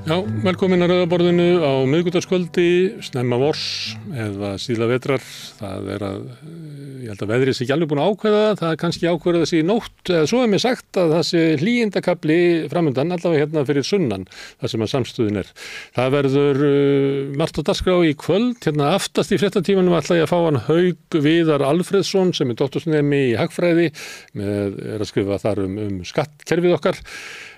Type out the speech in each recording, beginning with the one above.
Já, velkomin að Rauða borðinu á miðvikudagskvöldi, snemma vors eða síðla vetrar. Það ég held að veðrið sé ekki alveg búin að ákveða það, kannski ákveða þessi í nótt, eða svo mér sagt að það sé hlýindakafli framundan, allavega hérna fyrir sunnan, það sem að samstöðin er. Það verður margt á dagskrá í kvöld, hérna aftast í fréttatímanum ætla ég að fá hann Hauk Viðar Alfreðsson sem doktorsnemi í hagfræði, að skrifa þar skattkerfið okkar.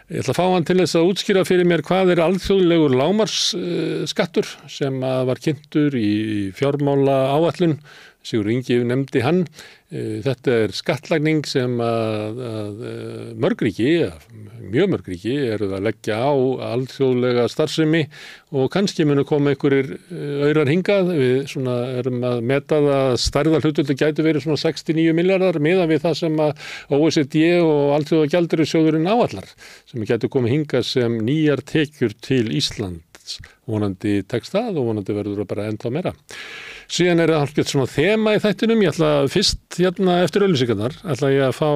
Ég ætla að fá hann til þess að útskýra fyrir mér hvað alþjóðlegur lágmarksskattur sem var kynntur í fjármála áætlun. Sigurður Ingi nefndi hann. Þetta skattlagning sem mörg ríki, mjög mörg ríki, eru að leggja á alþjóðlega starfsemi og kannski munu koma einhverjir aurar hingað. Við erum að meta það að stærðarhlutfallið gæti verið 69 milljarðar miðað við það sem OECD og Alþjóðagjaldeyrissjóðurinn áætlar, sem gæti komið hingað sem nýjar tekjur til Íslands. Vonandi tekst það og vonandi verður það bara ennþá meira. Síðan það hálfgett þema í þættinum. Ég ætla fyrst eftir auglýsingarnar ætla ég að fá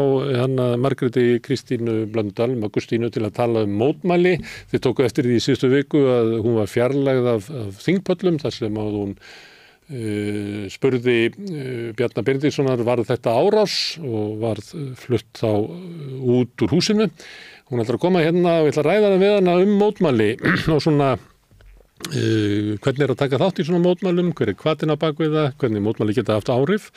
Margréti Kristínu Blöndal, Augustínu, til að tala mótmæli. Þið tóku eftir því í síðustu viku að hún var fjarlægð af þingpöllum þar sem að hún spurði Bjarna Benediktssonar var þetta árás og var flutt þá út úr húsinu. Hún ætlar að koma hérna og ég ætla að ræða það við hana mótmæli og hvernig að taka þátt í svona mótmælum, hver hvatinn á bakvið það, hvernig mótmæli geta haft áhrif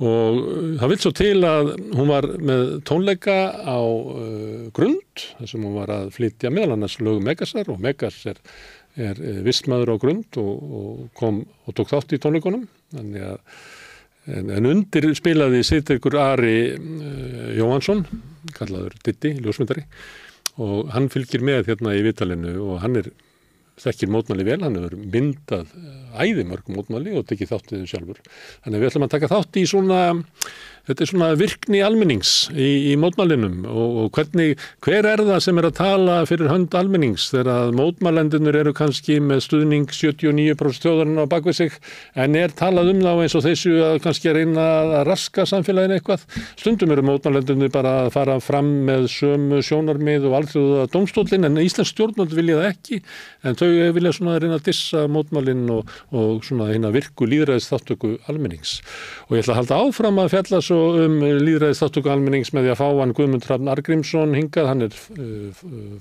og það vill svo til að hún var með tónleika á Grund, þar sem hún var að flytja meðal annars lög Megasar og Megas er vistmaður á Grund og kom og tók þátt í tónleikunum. En undir spilaði Sigtryggur Ari Jóhannsson, kallaður Diddi, ljósmyndari, og hann fylgir með hérna í viðtalinu og hann þekkir mótmæli vel, hann hefur myndað æðimörg mótmæli og tekið þátt í þeim sjálfur. Þannig við ætlum að taka þátt í þetta er virkni almennings í mótmælinum og hver það sem að tala fyrir hönd almennings þegar mótmælendurnir eru kannski með stuðning 79% þjóðarinnar á bakvið sig, en talað þá eins og þessu að kannski að reyna að raska samfélaginu eitthvað. Stundum eru mótmælendurnir bara að fara fram með sömu sjónarmið og alþjóða dómstóllinn, en íslensk stjórnvöld vilja það ekki, en þau vilja reyna að dissa mótmælin og virku lýðræðisþátttöku almennings. Og ég ætla að halda áfram að fjalla svo lýðræðisþátttöku almennings með því að fá hann Guðmund Hrafn Arngrímsson hingað, hann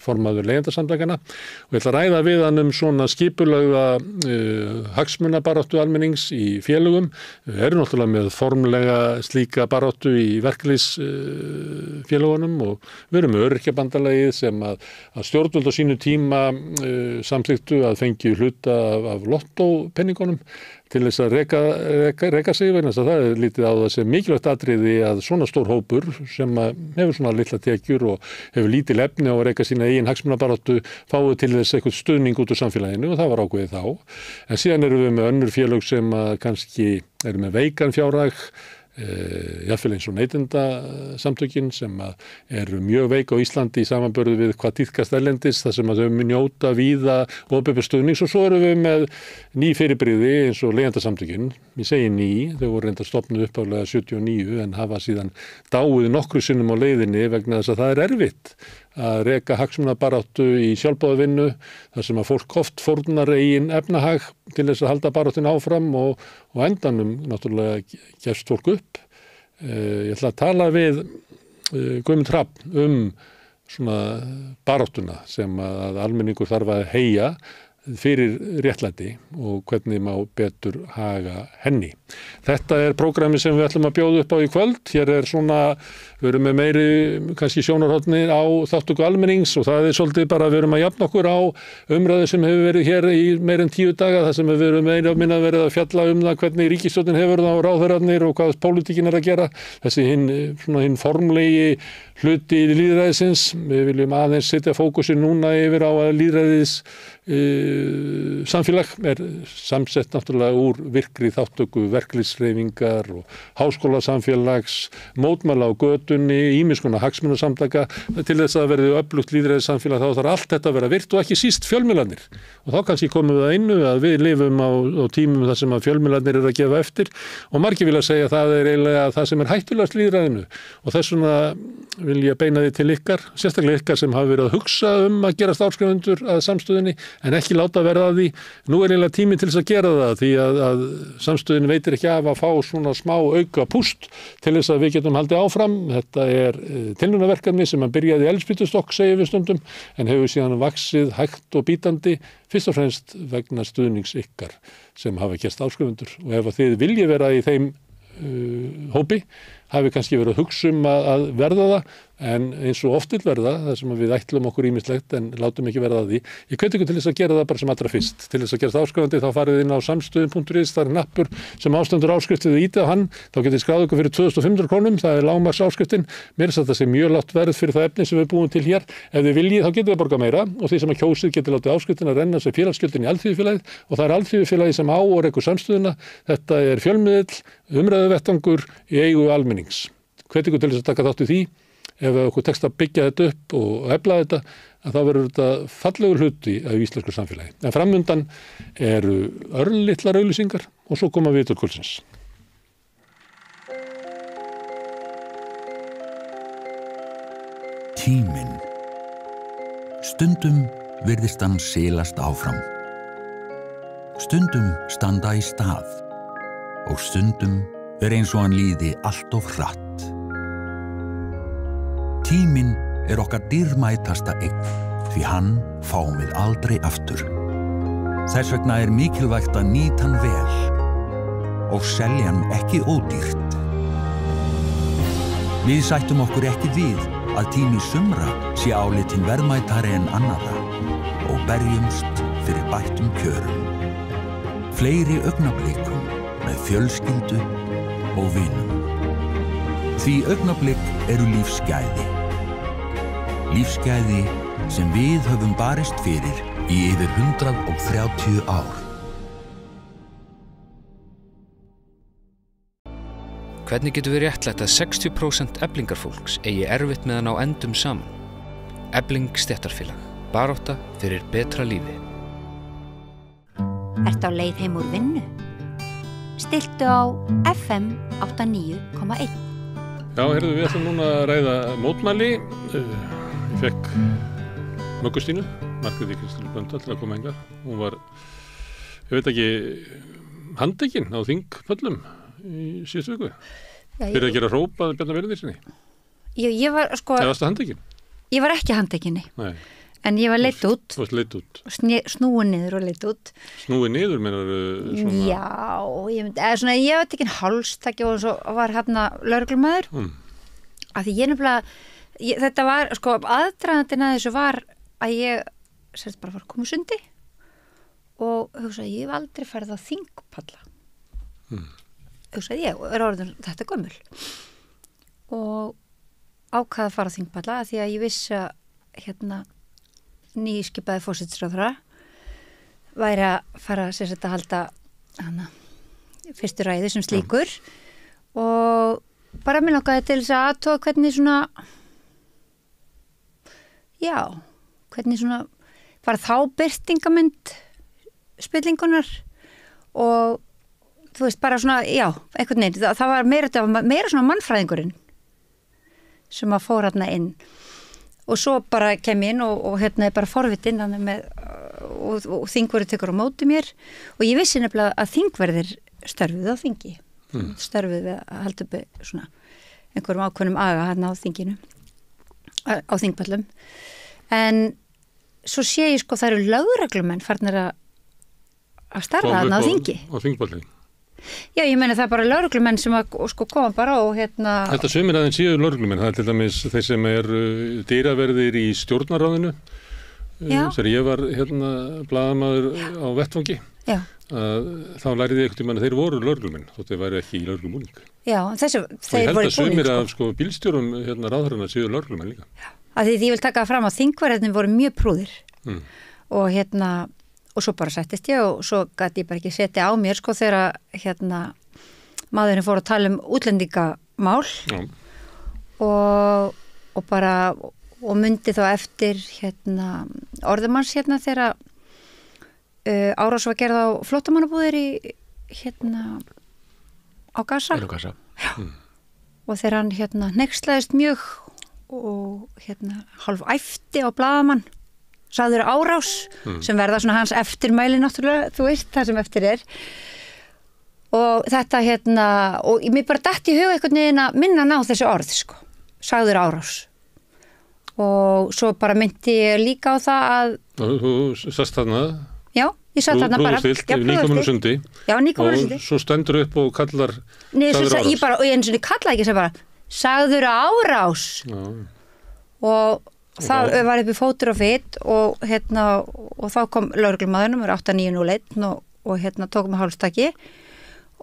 formaður Leigjendasamtakanna, og ég ætla að ræða við hann svona skipulagða hagsmunabaráttu almennings í félögum. Við erum náttúrulega með formlega slíka baráttu í verkalýðsfélögunum og við erum með öryrkjabandalagið sem að stjórnvöld á sínu tíma samþykktu að fengju hluta af lottópenningunum til þess að reka sig, vegna þess að það lítið á það sem mikilvægt atriði að svona stór hópur sem hefur svona litla tekjur og hefur lítil efni á að reka sína eigin hagsmunabaráttu fái til þess eitthvað stuðning út úr samfélaginu, og það var ákveðið þá. En síðan erum við með önnur félög sem kannski eru með veikan fjárhag, jafnvel eins og Neytendasamtökin sem eru mjög veik á Íslandi í samanburði við hvað tíðkast erlendis, þar sem þau njóta víða opinbers stuðnings, og svo erum við með ný fyrirbrigði eins og Leigjendasamtökin. Ég segi ný, þau voru reyndar stofnuð upphaflega 79 en hafa síðan dáið nokkru sinnum á leiðinni vegna þess að það erfitt að reka hagsmunabaráttu í sjálfboðavinnu þar sem að fólk oft fórnar eigin efnahag til þess að halda baráttuna áfram og endanum náttúrulega gefst fólk upp. Ég ætla að tala við Guðmund Hrafn svona baráttuna sem að almenningur þarf að heyja fyrir réttlæti og hvernig má betur haga henni. Þetta prógrami sem við ætlum að bjóða upp á í kvöld. Hér við erum með meiri kannski sjónarhorni á þátttöku almennings og það svolítið bara við erum að jafna okkur á umræðu sem hefur verið hér í meira en 10 daga, þar sem við erum meira og minna verið að fjalla það hvernig ríkisstjórnin hefur það og ráðherrarnir og hvað pólitíkin að gera. Þessi hinn formlegi hluti lýðræðisins. Við viljum aðeins setja fókusinn núna yfir á að samfélag samsett náttúrulega úr virkri þáttöku verkalýðshreyfingar og háskólasamfélags, mótmæla á götunni, ýmiss konar hagsmunasamtaka til þess að verði öflugt lýðræðissamfélag þá þarf allt þetta að vera virt og ekki síst fjölmiðlarnir. Og þá kannski komum við að innu að við lifum á tímum þar sem að fjölmiðlarnir eru að gefa eftir og margir vilja segja að það eiginlega það sem hættulegast lýðræðinu og þess vegna vil ég beina því til ykkar, sérstaklega ykkar sem hafa verið að hugsa að gerast áskrifendur að samstöðinni en ekki láta verða að því. Nú eiginlega tími til þess að gera það því að samstöðin veitir ekki af að fá svona smá auka púst til þess að við getum haldið áfram. Þetta tilraunaverkefni sem að byrjaði í eldspýtustokk segjum við stundum en hefur síðan vaxið hægt og bítandi fyrst og fremst vegna stuðnings ykkar sem hafa gerst áskrifendur og ef þið vilji vera í þeim hópi hafi kannski verið að hugsa að verða það en eins og oft vill verða það sem við ætlum okkur ýmislegt en látum ekki verða að því. Ég hvet ykkur til þess að gera það bara sem allra fyrst. Til þess að gerast áskrifandi þá farið inn á samstöðin.is, það knappur sem ástendur áskriftið og ítið á hann, þá getið skráð ykkur fyrir 2.500 krónum, það lágmarks áskriftin. Mér þetta sé mjög lágt verð fyrir það efni sem við búum til hér. Ef þið viljið þá getið þið borga meira og því sem að kjósið getið látið áskriftin að renna sér félagsgjöldin í Alþýðufélagið og það Alþýðufélagið sem á og rekur samstöðina. Þetta fjölmiðill, umræðuvettvangur í eigu almennings. Hvet ykkur til þess að taka þátt í því. Ef okkur tekst að byggja þetta upp og efla þetta, að þá verður þetta fallegur hluti af íslensku samfélagi. En framundan eru örlitlar auglýsingar og svo koma við til kvöldsins. Tíminn. Stundum virðist hann silast áfram. Stundum standa í stað og stundum eins og hann líði allt of hratt. Tíminn okkar dýrmætasta eign, því hann fáum við aldrei aftur. Þess vegna mikilvægt að nýta hann vel og selja hann ekki ódýrt. Við sættum okkur ekki við að tími sumra sé álitinn verðmætari en annarra og berjumst fyrir bættum kjörum. Fleiri augnablikum með fjölskyldu og vinum. Því augnablik eru lífsgæði. Lífsgæði sem við höfum barist fyrir í yfir 130 ár. Hvernig getur við réttlætt að 60% Eflingarfólks eigi erfitt með að ná endum saman? Efling stéttarfélag. Barátta fyrir betra lífi. Ertu á leið heim úr vinnu? Stilltu á FM 89,1. Já, heyrðu, við ætlum núna að ræða mótmæli. Ég fekk Möggustínu, Margréti Kristínu Blöndal til að koma hingað. Hún var, ég veit ekki, handtekinn á þingpöllum í síðustu viku. Fyrir að gera hróp að Bjarna Benediktssyni. Ég var sko... Eða varstu handtekinn? Ég var ekki handtekinni. Nei. En ég var leitt út. Þú varst leitt út. Snúið niður og leitt út. Snúið niður, meinar svona... Já, ég var tekinn hálstaki og svo var hérna lögreglumæður. Af því ég nefnilega... Þetta var, sko, aðdragandinn að þessu var að ég sérst bara var að koma sundi og hugsaði, ég hef aldrei farið á þingpalla. Hugsaði ég, orðin þetta gömul. Og ákvað að fara á þingpalla því að ég vissi að nýskipaði forsætisráðherra væri að fara sérst að halda fyrstu ræðu sem slíkur og bara mér langaði til þess að athuga hvernig svona hvernig svona var þá birtingamynd spillingunar og þú veist bara svona, einhvern veginn, það var meira svona mannfræðingurinn sem að fór hérna inn og svo bara kem ég inn og er bara forvitin og þingverður tekur á móti mér og ég vissi nefnilega að þingverðir störfuð á þingi störfuð við að halda uppi svona einhverjum ákveðnum aga hérna á þinginu á þingpöllum en svo sé ég sko það eru lögreglumenn farnir að starfa hérna á þingi á þingpöllum. Já, ég meina það er bara lögreglumenn sem sko koma bara og Þetta sumir aðeins síður lögreglumenn, það er til dæmis þeir sem dýraverðir í stjórnarráðinu þegar ég var blaðamaður á vettvangi þá læriði ég einhvern tímann að þeir voru lögreglumenn þótt þeir væru ekki í lögreglubúning. Já, þeir voru í búning. Ég held að sumir af bílstjórum ráðherrana séu lögreglumenn líka. Já, af því ég vil taka fram að þingverðirnir voru mjög prúðir og og svo bara settist ég og svo gæti ég bara ekki setja á mér sko þegar maðurinn fór að tala um útlendingamál og bara og myndi þá eftir orðumanns þegar árás var gerð á flóttamannabúðir í á Gaza. Og þegar hann hneykslaðist mjög og hálf æfti á blaðamann sagður árás sem verða svona hans eftirmæli náttúrulega, þú veist það sem eftir er og þetta og mér bara datt í huga einhvern veginn að minna ná þessi orð sko, sagður árás og svo bara myndi ég líka á það að Þú sast þarna Já, ég satt þarna bara nýkominu sundi og svo stendur upp og kallar sagður árás og ég eins og kallaði ekki sem bara sagður árás og það var uppi fótur og fit og og þá kom lögreglumaður nummer 8901 og tókum hálfstaki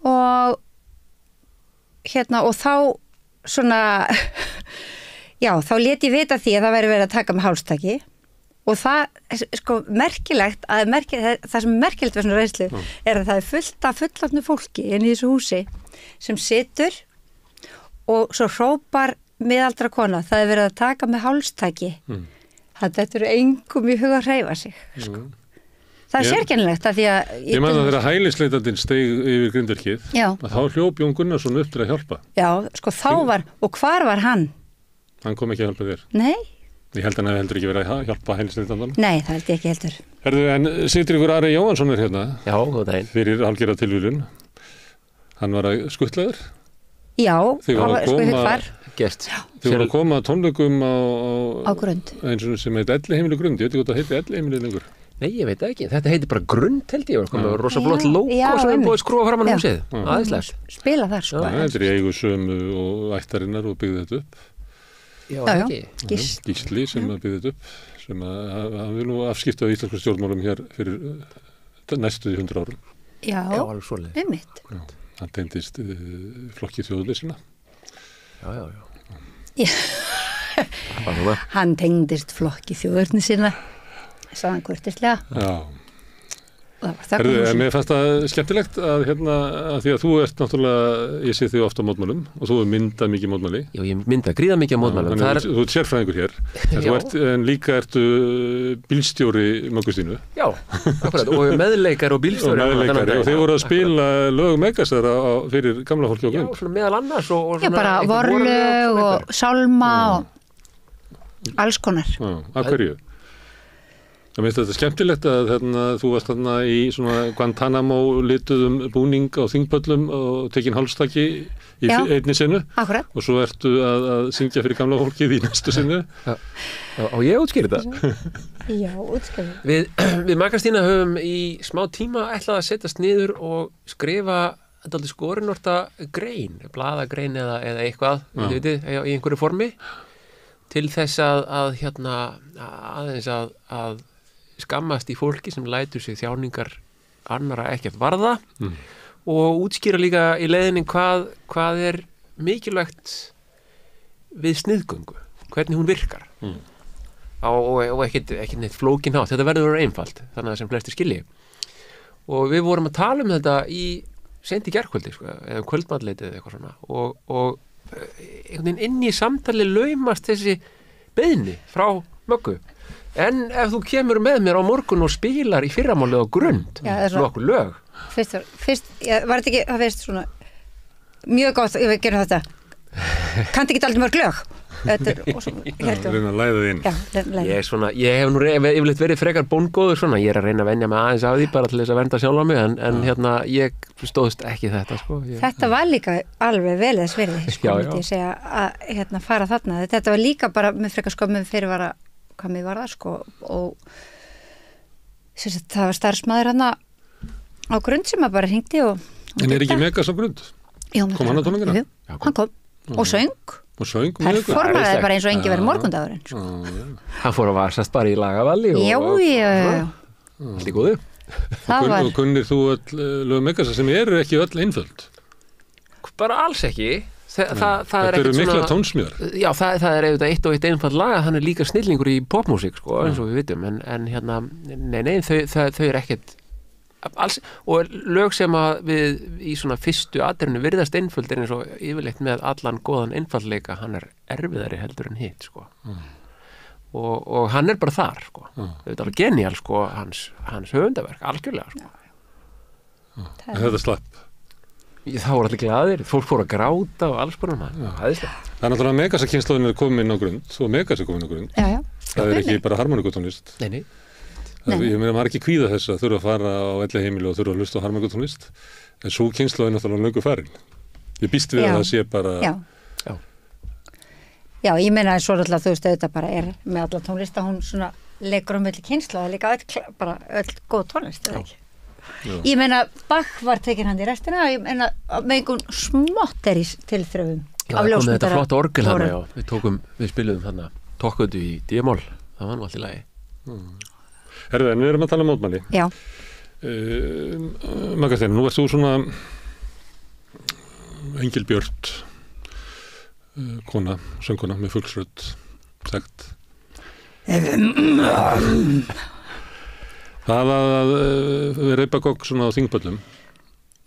og og þá svona já, þá lét ég vita því að það væri verið að taka með hálfstaki og það sko merkilegt það sem er merkilegt við svona reynslu er að það er fullt af fullorðnu fólki inn í þessu húsi sem situr og svo hrópar miðaldra kona, það er verið að taka með hálstaki þetta eru engum í huga að hreyfa sig sko. Það er sérkennilegt að því að ég man að þeirra hælisleitandinn steig yfir grindverkið að þá hljóp Jón Gunnarsson upp til að hjálpa sko þá var, og hvar var hann? Hann kom ekki að hjálpa þér? Nei Ég held að hann hefði heldur ekki verið að hjálpa hælisleitandanum Nei, það held ég ekki heldur Herðu, en Sigtryggur Ari Jóhannsson er hérna Já, góð daginn fyrir hálfgerða tilviljun Hann var að skuttlaður Já, það var skuttfar Þið voru að koma að tónleikum á Grund eins og sem heit Elliheimili Grund, ég veit ekki hvað það heiti Elliheimili lengur Nei, ég veit ekki, þetta heitir bara Grund held ég, komið rosa flott logo sem er búið að skrúfa fram á húsið aðeinslegt Spila þar sko Þetta er í eigu sömu og ættarinnar og byggði þetta upp Já, ekki Gísli sem byggði þetta upp sem hann vil nú afskipta af íslensku stjórnmálum hér fyrir næstu 100 árum Já, alveg svoleiðis einmitt Hann tengdist flokki þjóðleysina Já Hann tengdist flokki þjóðurni sína sagðan kurteislega Já Mér fannst það skemmtilegt að að því að þú ert náttúrulega ég sé þig ofta á mótmælum og þú er myndað mikið mótmæli Já, ég myndað gríða mikið á mótmælum Þú ert sérfræðingur hér en líka ertu bílstjóri Möggustínu Já, akkurat, og meðleikar og bílstjóri og þið voru að spila lög Meggasar fyrir gamla fólki á Grund Já, svona meðal annars og Já, bara vorlög og sálma og alls konar Af hverju? Það minnst þetta skemmtilegt að þú varst þarna í svona Guantanamo lituðum búning á þingpöllum og tekin hálfstaki í einni sinu Akkurat. Og svo ertu að syngja fyrir gamla fólkið í næstu sinu Og ég útskýri þetta Já, útskýri Við Maggastína höfum í smá tíma ætlað að setjast niður og skrifa þetta aldrei skorinorta grein blaðagrein eða eitthvað í einhverju formi til þess að aðeins að skammast í fólki sem lætur sig þjáningar annara ekkert varða og útskýra líka í leiðinni hvað er mikilvægt við sniðgöngu, hvernig hún virkar og ekkert neitt flókin hátt, þetta verður að vera einfalt þannig að sem flestir skilji og við vorum að tala um þetta seint í gærkvöldi eða kvöldmatleitið eða eitthvað svona og einhvern veginn inn í samtali laumast þessi beiðni frá Möggu en ef þú kemur með mér á morgun og spilar í fyrramálið á Grund nokkuð lög fyrst var þetta ekki, það veist svona mjög gott, ég veit gerum þetta kannti ekki alltaf mörg lög reyna að læða þín ég hef nú yfirleitt verið frekar bóngóður svona, ég er að reyna að venja mig aðeins af því bara til þess að vernda sjálfa mig en ég stóðst ekki þetta sko. Þetta var líka alveg vel þess virði sko, myndi ég segja að fara þarna, þetta var líka bara með frekar skömmum fyrirvara hvað mér var það sko og það var starfsmaður hann á Grund sem að bara hringdi En er ekki Meggas á Grund? Kom hann á tónleikana? Hann kom og söng performaði bara eins og engi verið morgundagurinn sko. Hann fór að vasast bara í lagavalli Já allt í góðu Og kunnir þú lög Meggasa sem eru ekki öll einföld? Bara alls ekki það er Þetta eru ekkert mikla svona tónsmíðar. Já, það er auðvitað eitt og eitt einfald lag að hann er líka snillingur í popmúsík sko, eins og við vitum, en hérna nei, þau er ekkert alls, og lög sem að við í svona fyrstu atriðinu virðast einföldir eins og yfirleitt með allan góðan einfaldleika, hann er erfiðari heldur en hitt sko. Og hann er bara þar sko. Þetta er alveg genial sko, hans höfundaverk, algjörlega sko. En þetta slapp. Þá voru allir glaðir, fólk fór að gráta og alls konar maður. Það er náttúrulega Megasa-kynslóðin er komin á grund og Megasa komin á grund. Já. Það er ekki bara harmoníkutónlist. Nei. Ég meina maður ekki kvíða þess að þurfa að fara á elliheimili og þurfa að hlusta á harmoníkutónlist, en svo kynslóðin er náttúrulega löngu farin. Ég býst við að það sé bara... Já, ég meina að svo alltaf þú veist auðvitað bara er með alla tónlist að hún svona leikur milli kynslu og líka öll góð tónlist, eða ekki? Ég meina Bach var tekin hann í restina, ég meina með einhvern smotteris tilþröfum af ljósmyndara. Já, komið þetta flott orgel hana, já. Við spiluðum hana tokkötu í D-mól, það var nú allt í lagi. Herðu, en við erum að tala um mótmæli. Já. Magasteinn, nú ert þú svona Engilbjört kona, söngkona með fuglsrödd sagt. Það að reypa gogg svona á þingböllum,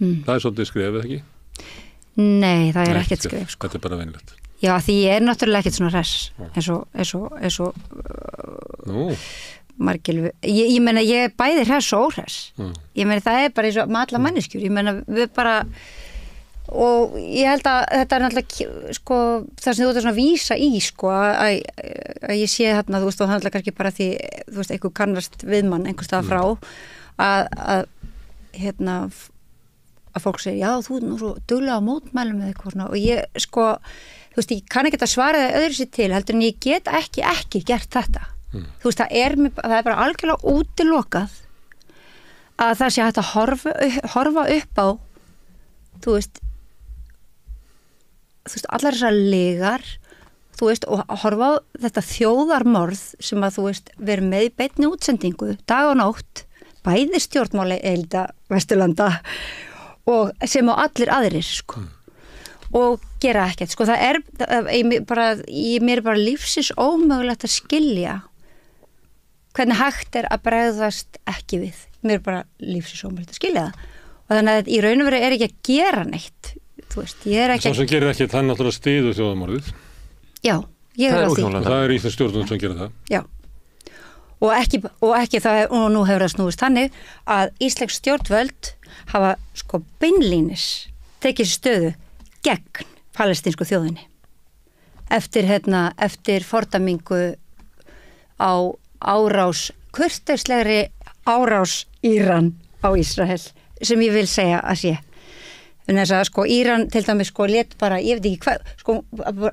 það er svolítið skref, eða ekki? Nei, það er ekkert skref sko. Þetta er bara venilegt. Já, því ég er náttúrulega ekkert svona hress eins og margir, ég meina ég er bæði hress og óhress. Ég meina það er bara eins og með alla manneskjur, ég meina við bara, og ég held að þetta er náttúrulega sko, það sem þú ert að svona vísa í sko, að ég sé þarna, þú veist, og það er náttúrulega kannski bara því, þú veist, einhver kannast við mann einhvers staðar frá að fólk segir, já, þú er nú svo duglega á mótmælum eða eitthvað svona, og ég sko, þú veist, ég kann ekki að svara það öðru sér til, heldur en ég get ekki gert þetta. Þú veist, það er bara algjörlega útilokað að það sé hægt að horfa upp á þú veist allar þessar lygar, þú veist, og horfa á þetta þjóðarmorð sem að þú veist verið með í beinni útsendingu dag og nótt, bæði stjórnmáli eilda Vesturlanda og sem á allir aðrir sko. Og gera ekkert, sko, það er mér er bara lífsins ómögulegt að skilja hvernig hægt er að bregðast ekki við. Mér er bara lífsins ómögulegt að skilja það. Og þannig að í raun og veru er ekki að gera neitt. Þú veist, ég er ekki að... Svo sem gerir ekki, það er náttúrulega styður þjóðarmorðið. Já, ég er á því. Og það er íslensk stjórnvöld sem gerir það. Já. Og ekki það, og nú hefur það snúist þannig að íslensk stjórnvöld hafa sko beinlínis tekið stöðu gegn palestínsku þjóðinni. Eftir fordamingu á kurteislegri árás Íran á Ísrael sem ég vil segja að sé. En þess að sko Íran til dæmis sko lét bara, ég veit ekki hvað, sko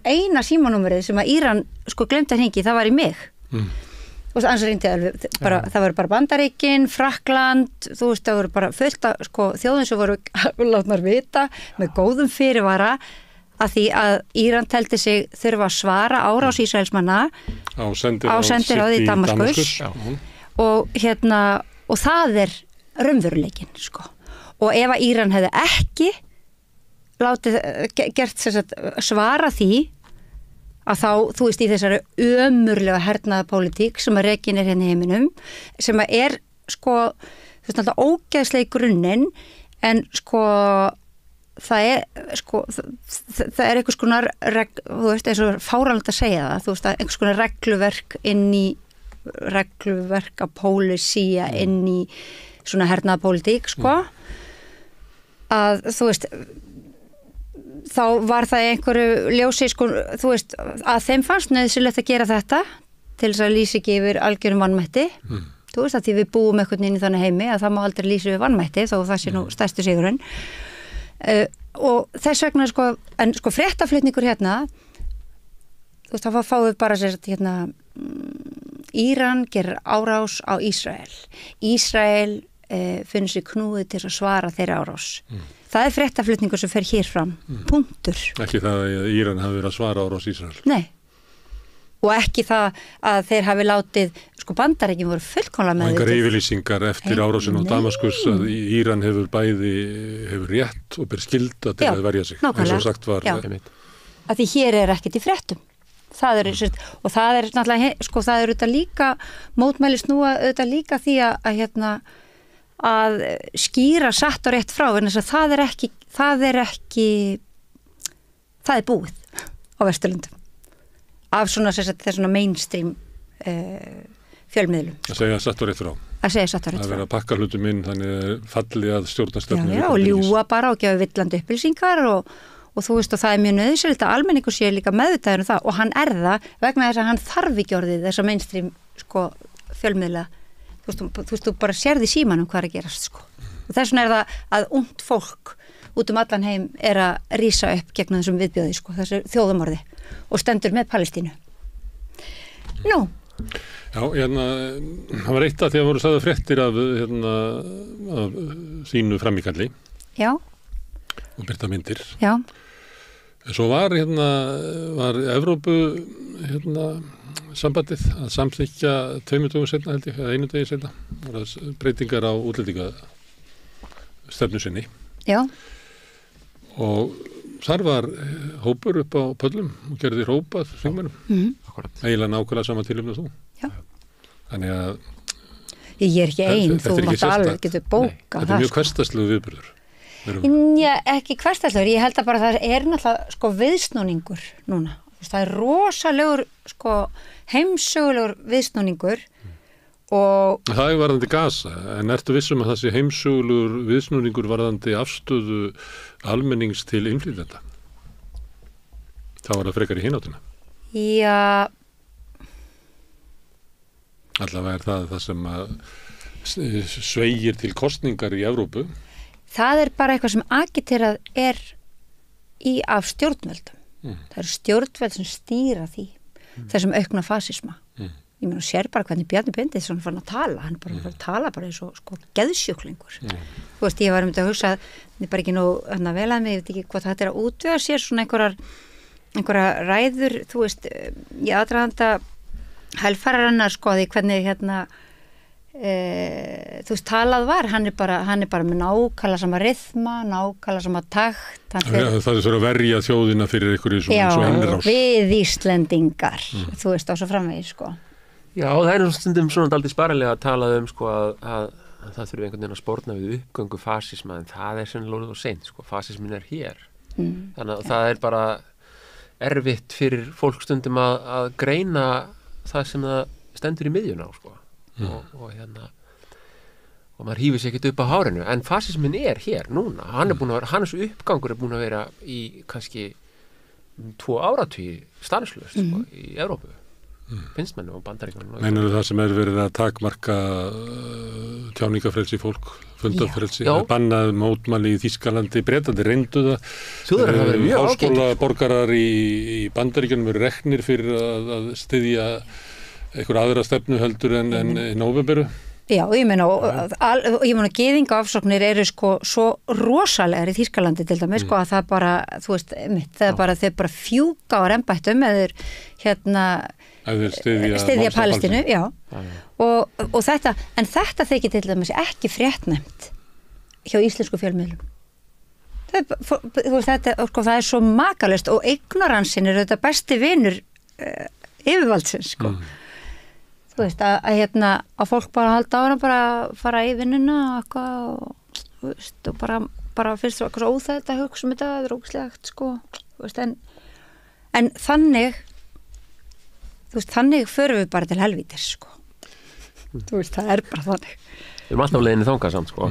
eina símanúmerið sem að Íran sko glemt að hringi, það var í mig. Og annars reyndi bara, það voru bara Bandaríkin, Frakkland, þú veist, það voru bara fullt af sko þjóðum sem voru látnar vita með góðum fyrirvara að því að Íran teldi sig þurfa að svara árás Ísraelsmanna á sendiráði í Damaskus og og það er raunveruleikinn sko. Og ef að Íran hefði ekki gert svara því að þá, þú veist, í þessari ömurlega hernaðarpólitík sem að rekin er hérna í heiminum, sem að er sko, þú veist, alltaf ógeðslega í grunninn, en sko það er einhvers konar þú veist, eins og fáránlegt að segja það, þú veist, einhvers konar regluverk að pólisía inn í svona hernaðarpólitík, sko að, þú veist þá var það einhverju ljósi, sko, þú veist, að þeim fannst nauðsynlegt að gera þetta til þess að lýsa ekki yfir algjörum vanmætti þú veist, að því við búum einhvern inn í þannig heimi að það má aldrei lýsa yfir vanmætti þó það sé nú stærstu sigurinn og þess vegna sko, en sko fréttaflutningur hérna, þú veist, þá fáum við bara sér hérna, Íran gerir árás á Ísrael finnur sér knúið til að svara þeirra árás. Það er fréttaflutningur sem fer hér fram, punktur. Ekki það að Íran hafi verið að svara árás Ísrael? Nei. Og ekki það að þeir hafi látið, sko Bandaríkin voru fullkomlega með þetta. Og engar yfirlýsingar eftir árásin á Damaskus að Íran hefur rétt og ber skylda til að verja sig. Nákvæmlega. Eins og sagt var að því hér ekkert í fréttum. Það og það náttúrulega, sko, það auðvitað líka, mótmæli snúa auðvitað líka því að skýra satt og rétt frá, en þess að það er búið á Vesturlundum af svona, svona mainstream fjölmiðlum. Að segja satt og rétt frá. Að vera að pakka hlutum inn, þannig fallið að stjórnarstefnu. Já, og ljúga bara og gefa villandi upplýsingar og þú veist, og það er mjög nauðsynlegt að almenningur sé líka meðvitaður það, og hann það vegna þess að hann þarf ekki orðið þessa mainstream, sko, fjölmiðla. Þú veist, þú bara sérði símanum hvað að gerast, sko. Og þess vegna það að ungt fólk út allan heim að rísa upp gegn þessum viðbjóði, sko, þessu þjóðamorði og stendur með Palestínu. Nú. Já, það var eitt að því að voru sagði fréttir af þínu framíkalli. Já. Og birta myndir. Já. Svo var Evrópu sambandið að samþykkja 2 dögum seinna, held ég, eða 1 degi seinna, breytingar á útlendinga stefnu sinni. Já. Og þar var hópur upp á pöllum og gerði hrópað þingmönnum. Eiginlega nákvæmlega sama tilefni þú. Já. Þannig að ég ekki ein, þú mátt alveg getur bókað. Þetta mjög hversdagslegu viðburður. Já, ekki hversdagslegur, ég held að bara það náttúrulega, sko, viðsnúningur núna. Það er rosalegur, sko, heimsögulegur viðsnúningur og... Það varðandi Gaza, en ertu vissum að það sé heimsögulegur viðsnúningur varðandi afstöðu almennings til innflytjenda? Það var það frekar í hináttina. Já. Allavega það sem að sveigir til kosningar í Evrópu. Það er bara eitthvað sem agiterað af stjórnvöldum. Það stjórnvöld sem stýra því, þessum aukna fasisma. Ég meina, sér bara hvernig Bjarni Benediktsson fann að tala, hann bara að tala bara eins og, sko, geðsjúklingur. Þú veist, ég var að hugsa, það er bara ekki nóg vel að mig, ég veit ekki hvað þetta að útvega sér svona einhverja ræður, þú veist, í aðdraganda helfararinnar, sko, því hvernig þú veist, talað var, hann er bara með nákvæmlega sama rytma, nákvæmlega sama takt. Það er svo að verja þjóðina fyrir einhverju svo innrás. Já, við Íslendingar, þú veist, á svo framvegis, sko. Já, það er stundum svona aldrei sparalega að tala sko, að það þurfi einhvern veginn að spórna við uppgöngu fasisma, en það er sennilega og seint, sko, fasismin hér. Þannig að það er bara erfitt fyrir fólk stundum að greina það sem það stendur í miðjuna á, sko. Og maður hýfir sér ekkert upp á hárinu, en fasismin hér núna, hans uppgangur búin að vera í kannski 2 áratugi stanslaust, sko, í Evrópu. Finnst manni og Bandaríkjunum. Meinarðu það sem verið að takmarka tjáningafrelsi fólk, fundarfrelsi, bannað mótmæli í Þýskalandi, Bretandi reyndu það. Háskólaborgarar í Bandaríkjunum eru reknir fyrir að styðja einhver aðra stefnu heldur en í nóvemberu. Já, ég meina gyðingaafsóknir eru, sko, svo rosalegar í Þýskalandi til dæmis, sko, að það bara, þú veist, þau bara fjúka á embættum eða styðja Palestínu, já. Og þetta þykir til dæmis ekki fréttnæmt hjá íslensku fjölmiðlum. Það er svo makalust og ignoransin er þetta besti vinur yfirvaldsins, sko. Þú veist, að fólk bara halda ára, bara fara í vinnuna og eitthvað og, þú veist, og bara finnst það eitthvað svo óþægt að hugsa þetta, það er ógeðslegt, sko, þú veist, en þannig, þú veist, þannig förum við bara til helvítis, sko. Þú veist, það er bara þannig. Við erum alltaf leiðinni þangað samt, sko.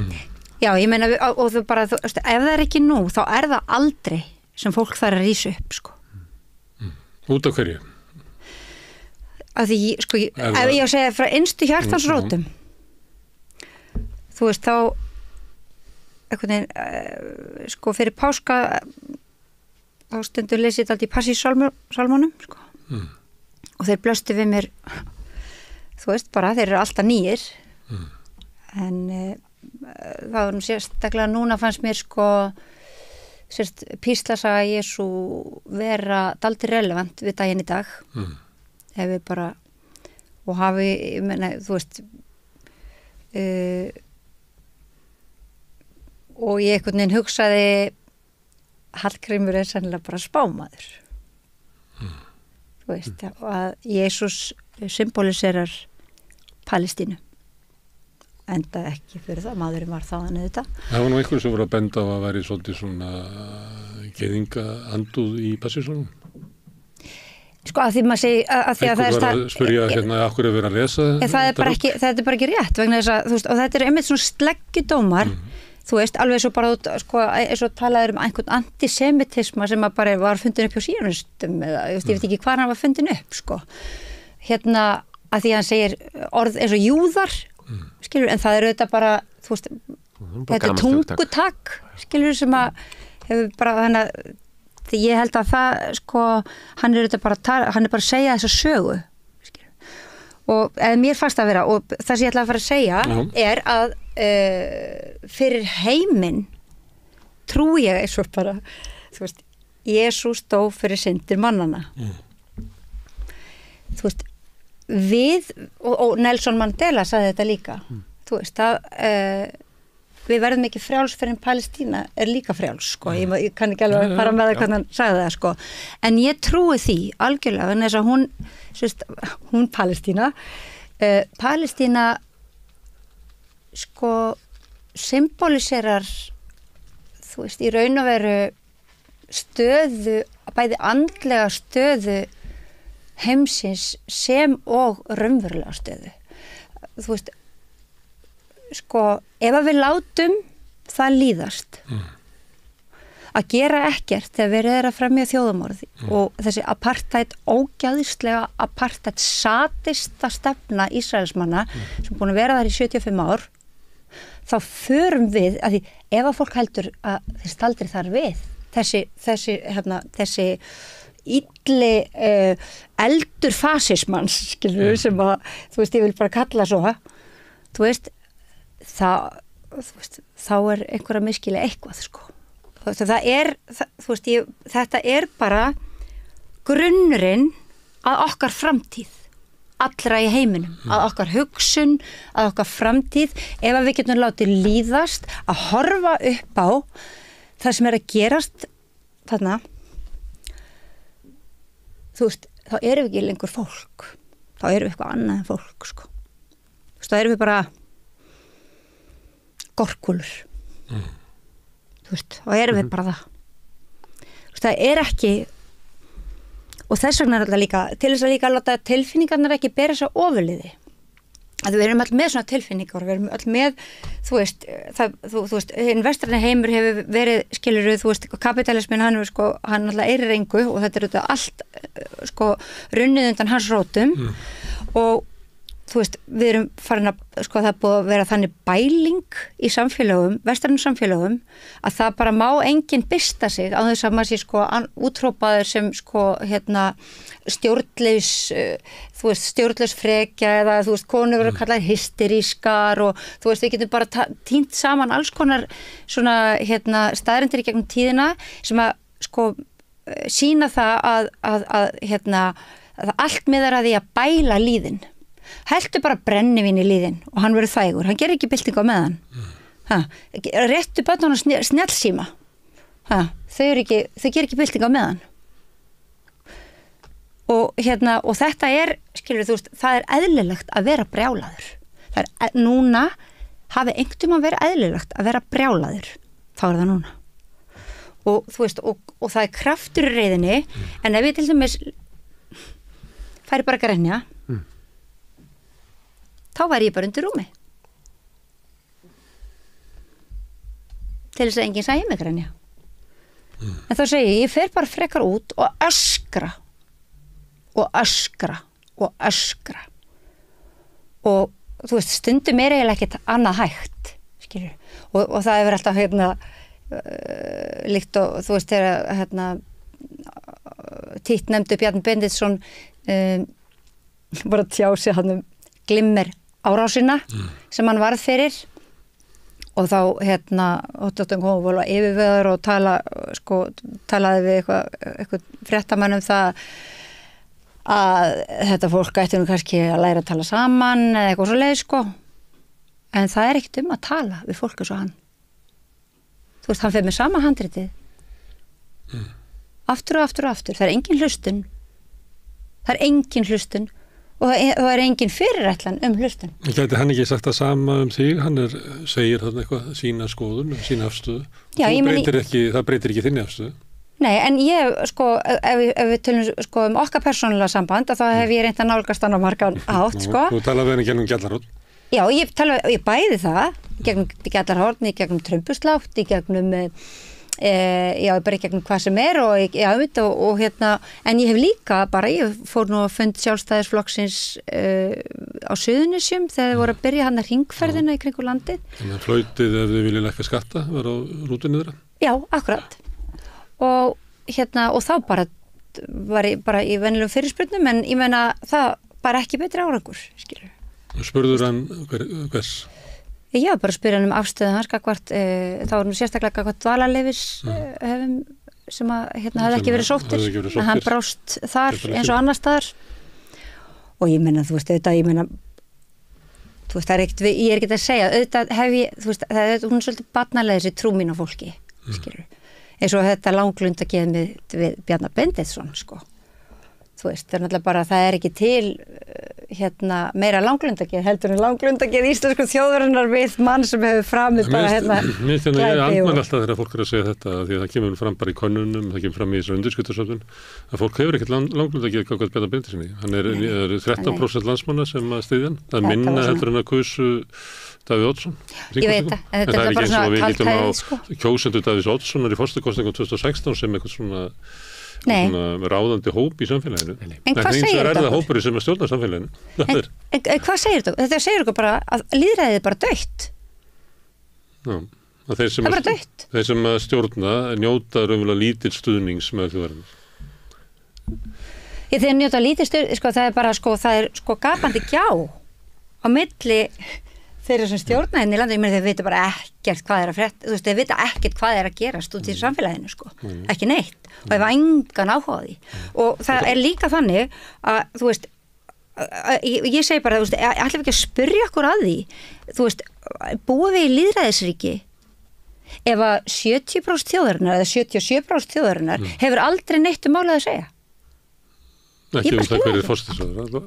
Já, ég meina, og þú bara, þú veist, ef það er ekki nú, þá er það aldrei sem fólk þarf að rísa upp, sko. Út á hverju? Að því, sko, ef ég að segja frá innstu hjartansrótum, þú veist, þá einhvern veginn, sko, fyrir páska þá stundur lesið þetta allt í Passíusálmunum, sko, og þeir blöstu við mér, þú veist, bara, þeir eru alltaf nýir, en það var nú sérstaklega núna fannst mér, sko, píslasaga Jesú vera dálítið relevant við daginn í dag, ef við bara og hafi, ég meina, þú veist og ég einhvern veginn hugsaði Hallgrímur er sennilega bara spámaður þú veist, og að Jesús symboliserar Palestínu, enda ekki fyrir það, maðurinn var þaðan auðvitað. Það var nú einhver sem voru að benda á að væri svolítið svona gyðinga anduð í Passíusálmunum. Sko að því maður segi að því að það er Einhver var að spyrja hérna af hverju er verið að lesa það er bara ekki, þetta er bara ekki rétt vegna þess að, þú veist, og þetta er einmitt svona sleggjudómar, þú veist, alveg svo bara sko, eins og talaður einhvern antisemitisma sem að bara var fundin upp hjá síðanistum eða, ég veit ekki hvað hann var fundin upp, sko. Hérna, að því að hann segir orð eins og júðar, skilur, en það er auðvitað bara, þú veist, þetta er tungutak, skilur, sem að hefur bara þannig að því ég held að það, sko, hann er bara að segja þessa sögu, skilur. Og eða mér fannst að vera, og það sem ég ætla að fara að segja er að fyrir heiminn trú ég eins og bara, þú veist, Jesús dó fyrir syndir mannana. Þú veist, við, og Nelson Mandela sagði þetta líka, þú veist, það við verðum ekki frjáls fyrir en Palestína er líka frjáls, sko. Ég kann ekki alveg fara með það hvernig hann sagði það, sko. En ég trúi því algjörlega, en þess að hún Palestína, Palestína, sko, symboliserar, þú veist, í raun og veru stöðu, bæði andlega stöðu heimsins sem og raunverulega stöðu. Þú veist, sko, ef að við látum það líðast að gera ekkert þegar verið er að fremja þjóðamorð og þessi apartheid, ógæðislega apartheid satista stefna Ísraelsmanna sem búin að vera þar í 75 ár, þá förum við, að því ef að fólk heldur að þeir staldri þar við þessi illi eldur fasismans, skilur við, sem að, þú veist, ég vil bara kalla svo, þú veist, þá er einhverja miskili eitthvað, sko. Það er, þú veist, þetta er bara grunnurinn að okkar framtíð, allra í heiminum, að okkar hugsun, að okkar framtíð, ef að við getum látið líðast að horfa upp á það sem er að gerast þarna, þú veist, þá erum við ekki lengur fólk, þá erum við eitthvað annað en fólk, sko. Þú veist, þá erum við bara gorkulur. Þú veist, og erum við bara það. Þú veist, það er ekki, og þess vegna er alltaf líka, til þess að líka láta tilfinningarnar ekki bera svo ofurliði. Að við erum öll með svona tilfinningar, við erum öll með, þú veist, þú veist, hinn vestræni heimur hefur verið, skilur þú veist, kapitalismin, hann er, sko, hann alltaf eirir engu og þetta er auðvitað allt, sko, runnið undan hans rótum og þú veist, við erum farin að, sko, það er búið að vera þannig bæling í samfélögum, vestrænum samfélögum, að það bara má enginn byrsta sig á þess að maður sé, sko, útrópaður sem, sko, stjórnlaus, þú veist, stjórnlaus frekja eða, þú veist, konur verður kallaðar hysterískar og, þú veist, við getum bara tínt saman alls konar svona, staðreyndir í gegnum tíðina sem að, sko, sýna það að allt miðar að því að bæla líðin. Heldur bara brennivín í líðin og hann verður þægur, hann gerir ekki byltingu á meðan réttu börnunum snjallsíma þau gerir ekki byltingu á meðan og þetta er, skilur þú veist, það er eðlilegt að vera brjálaður, það er núna hafi einhvern að vera eðlilegt að vera brjálaður, þá er það núna og þú veist, og það er kraftur í reiðinni, en ef ég til dæmis færi bara að grenja þá væri ég bara undir rúmi til þess að enginn sæi mig grenja en þá segi ég fer bara frekar út og öskra og þú veist, stundum er eiginlega ekkert annað hægt, skilur og það hefur alltaf líkt og þú veist þegar títt nefndu Bjarni Benediktsson bara tjá sig hann glimmer árásina sem hann varð fyrir og þá Óttóttan kom og yfirveður og talaði við eitthvað fréttamann það að þetta fólk ætti nú kannski að læra að tala saman eða eitthvað svo leið, sko en það er ekkert að tala við fólk eins og hann þú veist, hann fer með sama handritið aftur og aftur og aftur, það er engin hlustun Það engin hlustun og það engin fyrirætlan hlustun. Gæti hann ekki sagt það sama þig? Hann segir þarna eitthvað sína skoðun, sína afstöðu. Já, það breytir ekki þinni afstöðu. Nei, en ég, sko, ef við tölum sko okkar persónulega samband, þá hef ég reynt að nálgast hann á margan hátt, sko. Þú talaði við henni gegnum Gjallarhorn? Já, ég bæði það, gegnum Gjallarhorn, í gegnum Trumbuslátt, í gegnum, bara í gegnum hvað sem og en ég hef líka ég fór nú að fund Sjálfstæðisflokksins á Suðurnesjum þegar þið voru að byrja hann að hringferðina í kringu landið. Þannig að flautið ef þið viljið lækka skatta var á rútunni þeirra? Já, akkurat. Og þá var ég bara í venjulegum fyrirspurnum, en ég meina það bara ekki betri árangur, skilur. Spurður hann hvers? Já, bara spurði hann um afstöðu hans gagvart, þá var nú sérstaklega gagvart dvalarleyfis hefum sem hefði ekki verið sóttir, en hann brást þar eins og annar staðar. Og ég meina, þú veist, það er ekkert, ég er ekki að segja, auðvitað hef ég, þú veist, hún er svolítið barnalega þessi trú mín á fólki, skilur. Eins og þetta langlundageð við Bjarna Benediktsson, sko. Þú veist, það er náttúrulega bara, það er ekki til meira langlundageð, heldur en langlundageð íslensku þjóðarinnar við mann sem hefur framið bara Mér finnst ég andmæli alltaf þegar fólk að segja þetta, því að það kemur fram bara í könnunum, það kemur fram í þessar undirskriftasöfnun, að fólk hefur ekkert langlundageð gagnvart Bjarna Benediktssyni. Hann er 13% landsmanna sem að styðja hann. Það er minna heldur en að kusu Davíð Oddsson. Ég veit það, en þetta er bara svona kaltæðið, sko. Kjósendur Davíðs Oddssonar í forsetakosningum 2016 sem eitthvað svona ráðandi hóp í samfélaginu. En hvað segir þetta? Það hópur sem að stjórna samfélaginu. En hvað segir þetta? Þetta segir okkur bara að lýðræðið er bara dautt. Já, það er bara dautt. Þeir sem að stjórna njóta raunverulega lítill stuðnings með þjóðarinnar. Þeir njóta lítill stuðnings, það er bara gapandi gjá á milli þeirra sem stjórna henni í landinu, ég meina þeir vita bara ekkert hvað er að frétta, þú veist, þeir vita ekkert hvað er að gerast út í samfélaginu, sko, ekki neitt og ef engan áhuga á því og það er líka þannig að, þú veist, ég segi bara, þú veist, ætlum ekki að spyrja okkur að því, þú veist, búum við í lýðræðisríki ef að 70% þjóðarinnar eða 77% þjóðarinnar hefur aldrei neitt málið að segja. Ekki það hverju forsætisráðherra.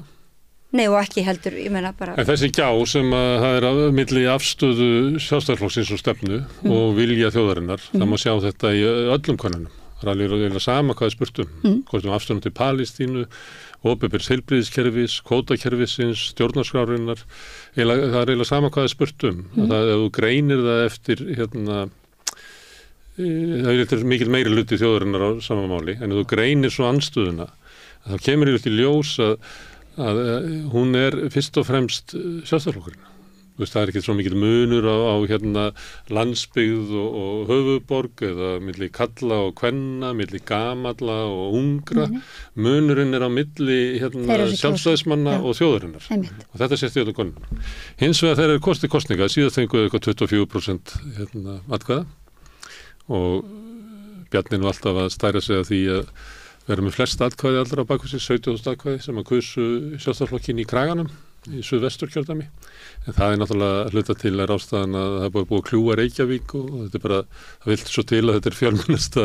Nei, og ekki heldur, ég meina bara... En þessi gjá sem að það er milli afstöðu Sjálfstæðisflokksins og stefnu og vilja þjóðarinnar, það má sjá þetta í öllum könnunum. Það er alveg sama hvað er spurt hvort afstöðum til Palestínu, opinbers heilbrigðiskerfis, kvótakerfisins, stjórnarskrárinnar, það er eiginlega sama hvað er spurt Það ef þú greinir það eftir, það er mikil meiri hluti þjóðarinnar á sama máli, en ef þú greinir svo andstöðuna, þá kemur í ljós að hún er fyrst og fremst Sjálfstæðisflokkurinn. Það er ekki svo mikil munur á landsbyggð og höfuðborg eða milli kalla og kvenna, milli gamalla og ungra. Munurinn er á milli sjálfstæðismanna og þjóðarinnar. Og þetta sést í öllum konum. Hins vegar þeir eru kosninga, síðast fenguðu eitthvað 24% atkvæða og Bjarni nú alltaf að stæra sig af því að vera með flest atkvæði allra á baku sig, 17.000 atkvæði sem að kusu Sjálfstæðisflokkinn í Kraganum í Suðvesturkjördæmi. En það er náttúrulega hluta til ástæðan að það er búið að kljúa Reykjavík og þetta er bara, það vill svo til að þetta er fjölmennasta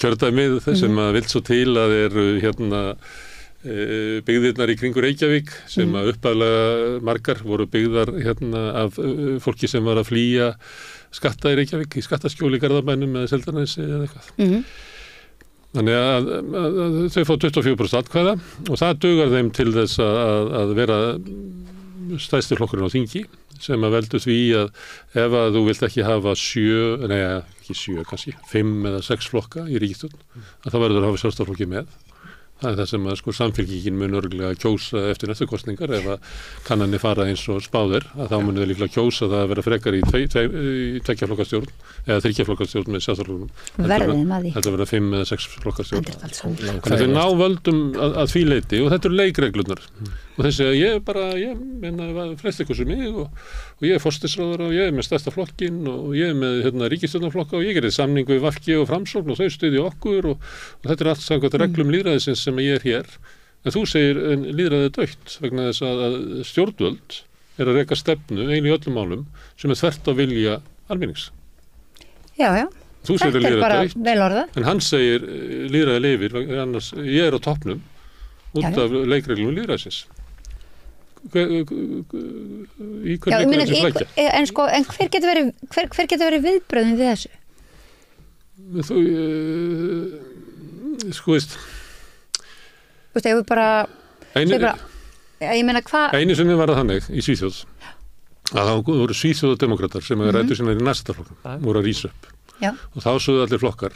kjördæmið sem að vill svo til að eru byggðirnar í kringu Reykjavík sem að upphaflega margar voru byggðar af fólki sem var að flýja skatta í Reykjavík, í skattaskjóli í Garðabænum eða Seltjarnarnesi eða eitthvað. Þannig að þau fá 24% atkvæða og það dugar þeim til þess að vera stærsti flokkurinn á þingi sem að veldu því að ef að þú vilt ekki hafa 5 eða 6 flokka í ríkisstjórn, að þá verður að hafa Sjálfstæðisflokki með. Það er það sem að Samfylkingin mun örugglega kjósa eftir næstu kosningar ef að kannanir fara eins og spáðir, að þá munu þau líklega kjósa það að vera frekar í tveggja-flokkastjórn eða þriggja-flokkastjórn með Sjálfstæðisflokknum. Þetta verða 5 eða 6 flokkastjórn. Þetta er návöldum að því leyti og þetta eru leikreglurnar. Og þessi að ég menna flest eitthvað sem mig og ég er forsætisráðherra og ég er með stærsta flokkinn og ég er með ríkisstjórnarflokka og ég gerði samning við VG og Framsókn og þau styðja okkur og þetta er allt samkvæmt reglum lýðræðisins sem ég er hér. En þú segir lýðræðið dautt vegna þess að stjórnvöld er að reka stefnu eiginlega í öllum málum sem er þvert á vilja almennings. Já. Þú segir lýðræðið dautt, en hann segir lýðræðið lifir, annars ég er á toppnum út af leikreglum lýðræðisins. Í hver liggur þessi flækja? En hver getur verið viðbröðin við þessu? Þú, sko veist... Þú veist, ef við bara... Ég meina hvað... Einu sinni var það þannig í Svíþjóð að það voru Svíþjóðademókratar sem rættu sinna í næstaflokknum, voru að rísa upp. Já. Og þá sögðu allir flokkar.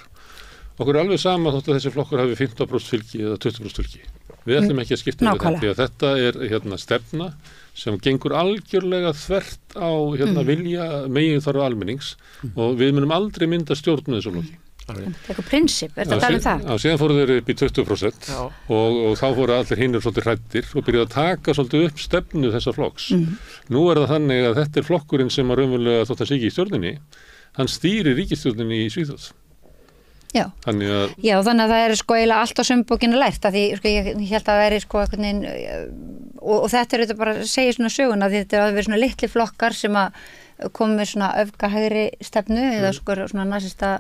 Okkur er alveg sama þótt að þessi flokkar hafi 15% fylgi eða 20% fylgi. Við ætlum ekki að skipta við þetta, því að þetta er stefna sem gengur algjörlega þvert á vilja meginþarfa almennings og við munum aldrei mynda stjórn með þessu flokki. Það er eitthvað prinsip, er þetta alveg það? Síðan fóru þeir upp í 20% og þá fóru allir hinnir svolítið hræddir og byrjuðu að taka svolítið upp stefnu þessa flokks. Nú er það þannig að þetta er flokkurinn sem að raunverulega þótt að sé ekki í stjórninni, hann stýrir ríkisstjórninni í Svíþjóð. Já, þannig að það er eiginlega allt á sömbókinu lært að því ég held að það er einhvern veginn og þetta er þetta bara að segja svona söguna því þetta er að vera svona litli flokkar sem að koma með svona öfgahægri stefnu eða svona nasista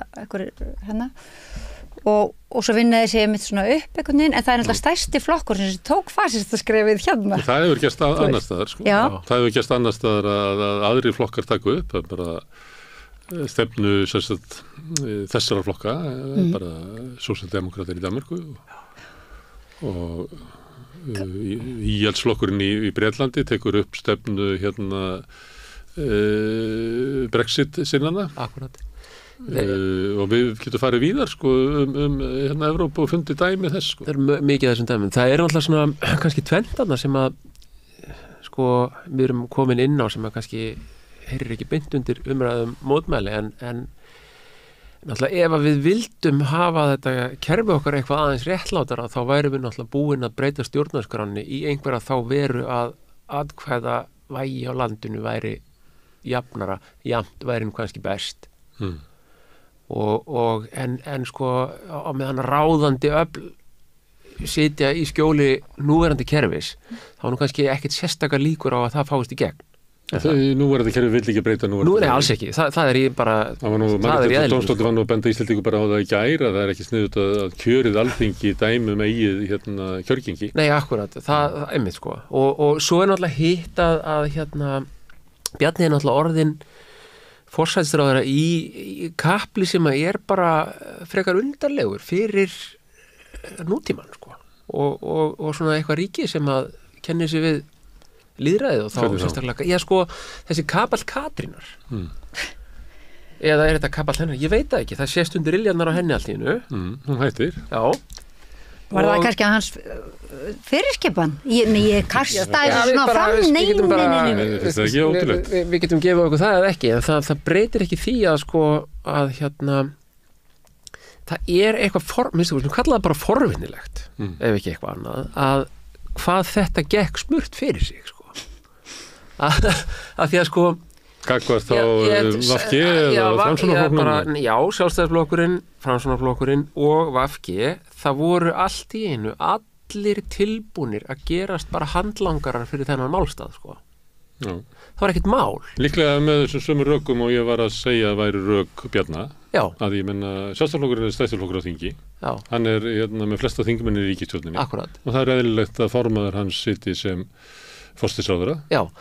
og svo vinnaði sig mitt svona upp einhvern veginn en það er náttúrulega stærsti flokkur sem tók fasistaskrefið hérna. Það hefur gerst annars staðar það hefur gerst annars staðar að aðri flokkar taka upp, það er bara stefnu þessara flokka, bara sósíaldemókratar í Danmörku og íhaldsflokkurinn í Bretlandi tekur upp stefnu Brexit sinnana. Akkurat. Og við getum farið víðar Evrópu og fundið dæmi þess. Það er mikið þessum dæmum. Það er alltaf svona kannski tvenntana sem að við erum komin inn á sem að kannski heyrir ekki beint undir umræðum mótmæli en náttúrulega ef að við vildum hafa þetta kerfi okkar eitthvað aðeins réttlátara þá værum við náttúrulega búin að breyta stjórnarskránni í einhverja þá veru að atkvæða vægi á landinu væri jafnara, jafnt væri kannski best en á meðan ráðandi öfl sitja í skjóli núverandi kerfis þá nú kannski ekkert sérstakar líkur á að það fáist í gegn. Nú er þetta kerfi vill ekki breyta nú er alls ekki, það er bara það er Dómstóttir var nú að benda Íslendingu bara á það í gær að það er ekki sniðugt að kjörið alþingi dæmi með eigið kjörgengi. Nei, akkurat, það einmitt og svo er náttúrulega hitt að Bjarni er náttúrulega orðin forsætisráðherra í kapli sem að er bara frekar undarlegur fyrir nútímann og svona eitthvað ríki sem að kennir sig við lýðræðið og þá sérstaklega þessi kapall Katrínar eða er þetta kapall hennar, ég veit það ekki það sést undir iljarnar á henni allt í hennu hún hættir var það kannski að hans fyrirskipan ég kastaði svona fram við getum gefið okkur það eða ekki en það breytir ekki því að það er eitthvað við kallaðum bara forvinnilegt ef ekki eitthvað annað að hvað þetta gekk smurt fyrir sig að því að Gagnvart þá VG eða Framsóknarflokknum? Já, Sjálfstæðisflokkurinn, Framsóknarflokkurinn og VG, það voru allt í einu allir tilbúnir að gerast bara handlangarar fyrir þennan málstað, Já. Það var ekkert mál. Líklega með þessum sömu rökum og ég var að segja að væri rök Bjarna, að ég menna Sjálfstæðisflokkurinn er stærsti flokkur á þingi, hann er með flesta þingmenn í ríkisstjórninni og það er eðlilegt að formaður hans sitji sem forsætisráðherra,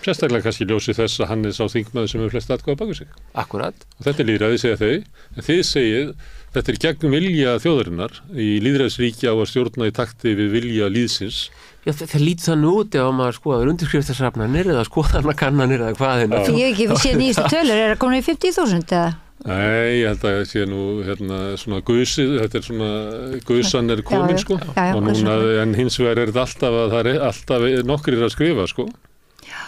sérstaklega kannski ljósi þess að hann er sá þingmaður sem hefur flest atkvæði á bak við sig. Akkurat. Og þetta er lýðræði, segja þau, en þið segið, þetta er gegn vilja þjóðarinnar í lýðræðisríki á að stjórna í takti við vilja lýðsins. Já, það lítið þannig út ef maður skoðaður undirskriftasafnanir eða skoðanakannanir eða hvað er. Því ég ekki við séð nýjastu tölur, er það komin í 50.000 eða? Nei, ég held að ég sé nú svona gusið, þetta er svona gusan er komin og núna en hins vegar er þetta alltaf að það er alltaf nokkrir að skrifa Já,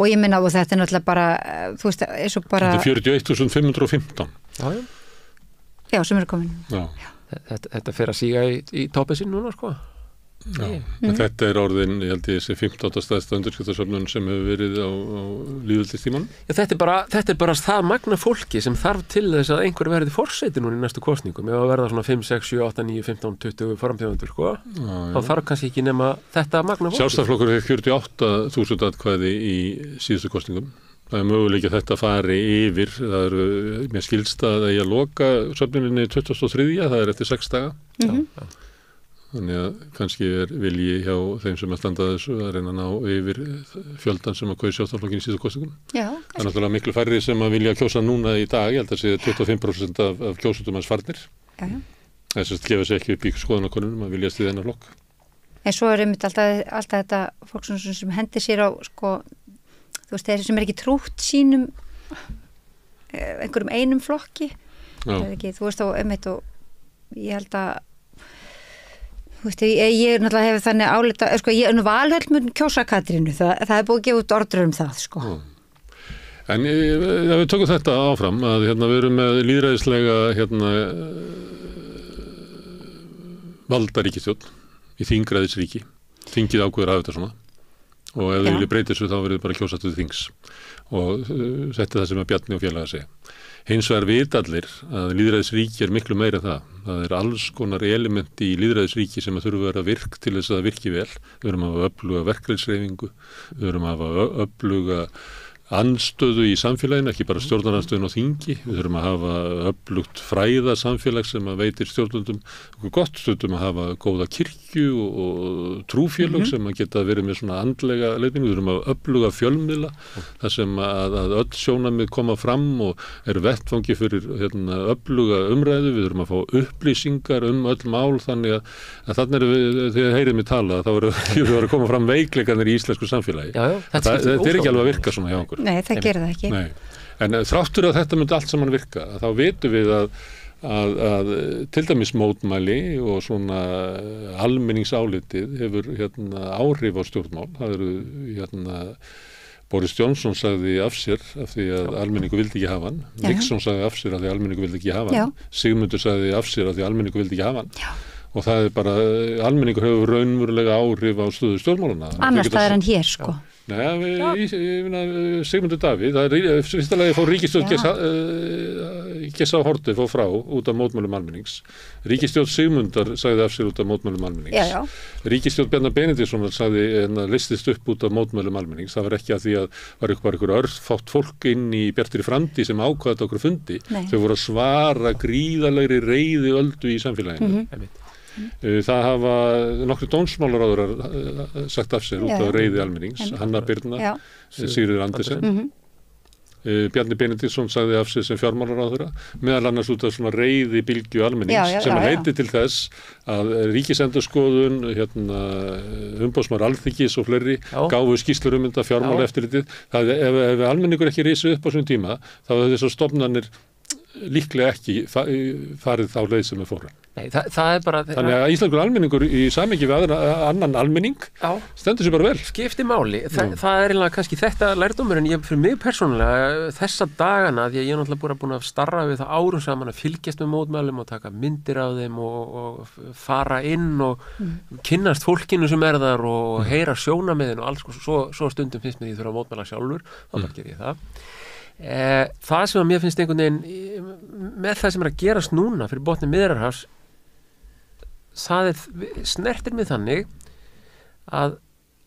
og ég minna á þetta er náttúrulega bara, þú veist, eins og bara Þetta er 41.515 Já, sem eru komin Þetta fer að síga í toppið sín núna, Þetta er orðin, ég held ég þessi 15. stærsta undirskriftasöfnun sem hefur verið á lýðveldistímanum. Þetta er bara það magna fólki sem þarf til þess að einhver verði forseti núna í næstu kosningum ef að verða svona 5, 6, 7, 8, 9, 15, 20 frambjóðendur, þá þarf kannski ekki nema þetta magna fólki. Sjálfstæðisflokkur hefur 48.000 atkvæði í síðustu kosningum. Það er möguleik að þetta fari yfir, það eru mér skilst að ég loka söfnuninni 23. það er eftir 6 daga. Þannig að kannski vilji hjá þeim sem að standa þessu að reyna að ná yfir fjöldan sem að kaus Sjálfstæðisflokkinn í síðustu kosningum. Já, Það er náttúrulega miklu færri sem að vilja kjósa núna í dag, ég held að sé 25% af kjósundum hans farnir. já. Þess að gefa sér ekki upp í skoðanakonunum að vilja stiða þennan flokk. En svo er einmitt alltaf þetta fólk sem hendir sér á, sko, þú veist, þeir sem er ekki trútt sínum einhverjum einum flokki. Það er ekki, þú veist, og einmitt og ég held að þú veist, ég náttúrulega hefur þannig álita, sko, ég er nú Valhöll mun kjósa Katrínu, það er búið að gefa út orður það, sko. En við tökum þetta áfram að við erum með lýðræðislega valdaríkistjórn í þingræðisríki. Þingið ákveður af þetta svona og ef þau vilja breyta þessu þá verður bara kjósa til þings og setja það sem að Bjarni og félaga segja. Hins vegar vita allir að lýðræðisríki er miklu meira það. Það er alls konar elementi í lýðræðisríki sem að þurfa að vera virk til þess að það virki vel. Við erum að hafa öfluga verkefnishreyfingu, við erum að hafa öfluga andstöðu í samfélaginu, ekki bara stjórnarandstöðun á þingi. Við þurfum að hafa öflugt fræða samfélag sem að veitir stjórnundum gott stundum að hafa góða kirkju og trúfélög sem að geta verið með svona andlega leiðning. Við þurfum að öfluga fjölmiðla þar sem að öll sjónarmið koma fram og eru vettfangi fyrir öfluga umræðu. Við þurfum að fá upplýsingar öll mál þannig að þannig er við, þegar heyrið mig tala, þá eru að koma fram veikleikarnir í íslensku samfélagi. Þetta er ekki alveg að virka svona hjá okkur. Nei, það gerir það ekki. Nei. En þráttur að þetta myndi allt saman virka, þá vitum við að til dæmis mótmæli og svona almenningsálitið hefur áhrif á stjórnmál. Það eru Boris Johnson sagði af sér af því að almenningu vildi ekki hafa hann. Nixon sagði af sér af því að almenningu vildi ekki hafa hann. Sigmundur sagði af sér af því að almenningu vildi ekki hafa hann. Já. Og það er bara, almenningur hefur raunverulega áhrif á stöðu stjórnmálana. Annars það er hann hér, sko. Nei, Sigmundur Davíð, það er fyrsta lagi fór ríkisstjórn Gessa Haarde fór frá út af mótmælum almennings. Ríkisstjórn Sigmundar sagði af sér út af mótmælum almennings. Ríkisstjórn Bjarna Benediktssonar sagði listist upp út af mótmælum almennings. Það var ekki að því að var einhver örfátt fólk inn í Bjartri framtíð sem ákvaðat okkur fundi. Nei. Þau voru að svara gríðalegri reiði öldu í samfélaginu. Það hafa nokkru dómsmálaráðurar sagt af sér út af reiði almennings, Hanna Birna, Sigríður Andersen. Bjarni Benediktsson sagði af sér sem fjármálaráðherra, meðal annars út af svona reiði bylgju almennings sem leiddi til þess að Ríkisendurskoðun, umboðsmaður Alþingis og fleiri gáfu skýrslur þetta fjármálaeftirlitið. Ef almenningur ekki risi upp á svona tíma, þá hefur þessar stofnanir líklega ekki farið þá leið sem fóru. Nei, það er bara... Þannig að íslenskur almenningur í samhengi við annan almenning stendur sér bara vel. Skipti máli. Það er einlega kannski þetta lærdómurinn, fyrir mig persónulega, þessa dagana, því að ég er náttúrulega búin að starra við það árum saman að fylgjast með mótmælum og taka myndir af þeim og fara inn og kynnast fólkinu sem er þar og heyra sjónarmiðin og alls, svo stundum finnst mér ég þurfa að mótmæla sjálfur, þá bara ger ég það. Það sem að mér finnst einhvern veginn með það sem er að gerast núna fyrir botni Miðjarðarhafs, það snertir mig þannig að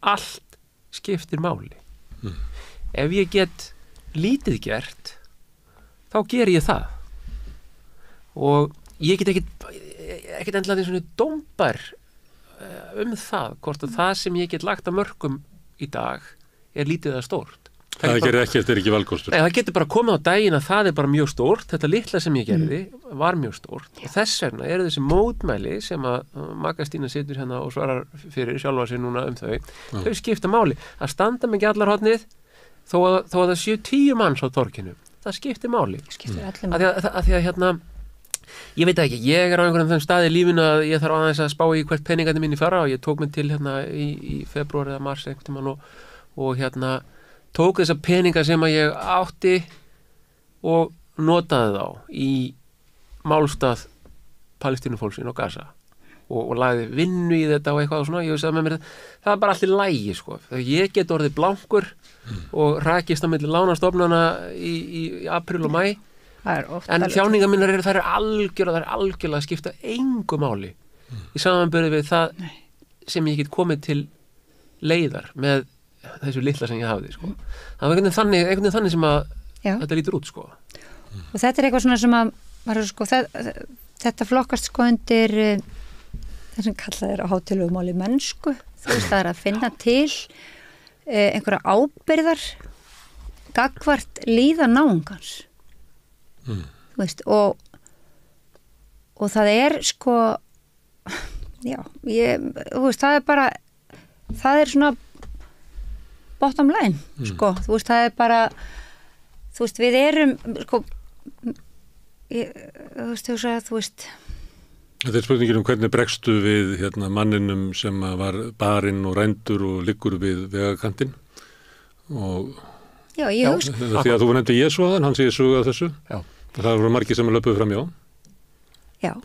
allt skiptir máli. Ef ég get lítið gert, þá ger ég það og ég get ekkert endilega því svona dómbar það, hvort að það sem ég get lagt að mörkum í dag er lítið eða stórt. Það gerir ekki eftir ekki valkostur. Nei, það getur bara komið á daginn að það er bara mjög stórt, þetta litla sem ég gerði var mjög stórt og þess vegna eru þessi mótmæli sem að Magastína situr hérna og svarar fyrir sjálfa sig núna þau skipta máli. Það standa mikið allar hornið þó að það séu 10 manns á torkinu. Það skiptir máli. Af því að ég veit ekki, ég er á einhverjum þeim staði í lífinu að ég þarf aðeins að spá í hvert peningandi mín fara og ég tók mig til í febrúar eða mars einhvern tímann og tók þessa peninga sem að ég átti og notaði þá í málstað Palestínufólksins og Gaza og lagði vinnu í þetta og eitthvað og svona, ég veist að með mér það er bara allir lægi, sko. Þegar ég get orðið blankur og rakist á milli lánastofnana í apríl og mæ, en þjáningar mínar það er algjörlega að skipta engu máli í samanburði við það sem ég get komið til leiðar með þessu litla sem ég hafði, sko. Það var einhvern veginn þannig sem að þetta lítur út, sko. Og þetta er eitthvað svona sem að þetta flokkast, sko, undir það sem kallað er á hátíðlegu máli mennsku, þú veist, það er að finna til einhverja ábyrðar gagvart líða náungans þú veist, og það er sko já, þú veist, það er bara það er svona bottom line, sko, þú veist, það er bara þú veist, við erum sko þú veist Þetta er spurningin hvernig bregstu við manninum sem var barinn og rændur og liggur við vegakantinn og já, ég hugst því að þú nefndi Jesú hann segir sögu af þessu og það voru margir sem löpuðu fram en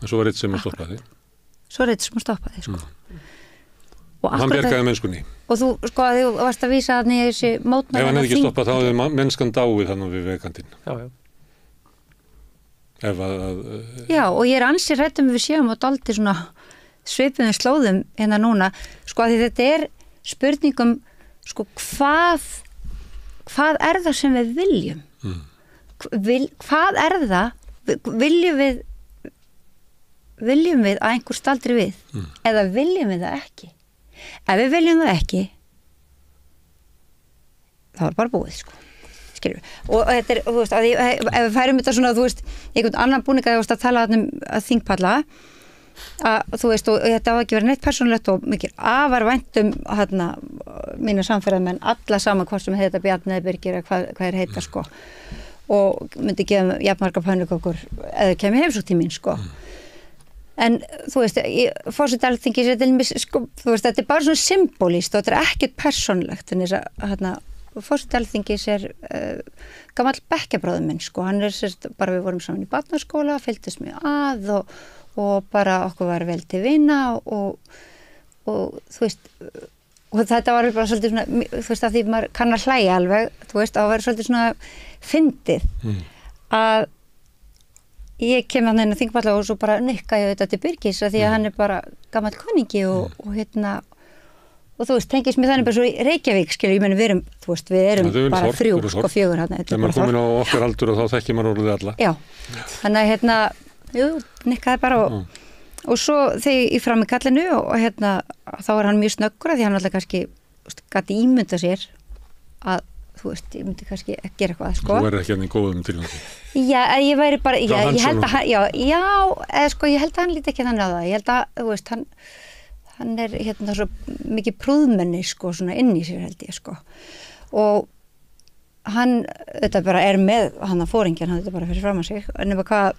svo var eitt sem stoppaði sko. Og hann bjargaði mennskunni og þú, sko, að þú varst að vísa þannig í þessi mótmæli ef hann hefði ekki stoppað þá hefði mennskan dáið þannig við vegakantinn Já, og ég er ansi hrædd við séum og dálítið svona svipuðum slóðum hérna núna, sko, að því þetta er spurningum, sko, hvað er það sem við viljum? Hvað er það? Viljum við að einhver staldri við? Eða viljum við það ekki? Ef við viljum það ekki, þá er bara búið, sko. Og þetta er, þú veist, ef við færum þetta svona, þú veist, einhvern annan búning að tala að þingpalla þú veist, og þetta hafa ekki verið neitt persónulegt og mikil afar væntum mína samferðamenn alla saman hvort sem heita Bjarni eða Birgir eða hvað er heita, sko og myndi gefa jafnmarga pönnukökur eða kemur heimsótt í mín, sko en þú veist, forseti Alþingis sko, þú veist, þetta er bara svona symbolíst og þetta er ekkert persónulegt þannig að forseti Alþingis er gamall bekkjabróður minn, sko, hann er bara við vorum saman í barnaskóla, fylgdist mjög að og bara okkur var vel til vina og þú veist og þetta var bara svolítið svona, þú veist, að því maður kann að hlæja alveg, þú veist, að vera svolítið svona fyndið að ég kem hann inn að þingpalla og svo bara nikka ég þetta til Birgis að því að hann er bara gamall koningi og og þú veist, tengist mér þannig bara svo í Reykjavík, skilur, ég meni við erum, þú veist, við erum bara þrjú, sko, fjögur hann. Þegar maður komin á okkar aldur og þá þekkir maður orðið alla. Já, þannig að jú, nikkaði bara og svo þegar ég fram í kallinu og þá var hann mjög snöggur að því hann alltaf kannski gæti ímynda sér að, þú veist, ég myndi kannski ekki gera eitthvað, sko. Þú verður ekki hann í góðum tilgangi. Já, ég væri bara, ég held að ég held að hann líti ekki þannig á það, ég held að, þú veist, hann er svo mikið prúðmenni, sko, svona inn í sér held ég, sko og hann þetta bara er með hann að fóringjan, hann þetta bara fyrir fram að sig en ef hvað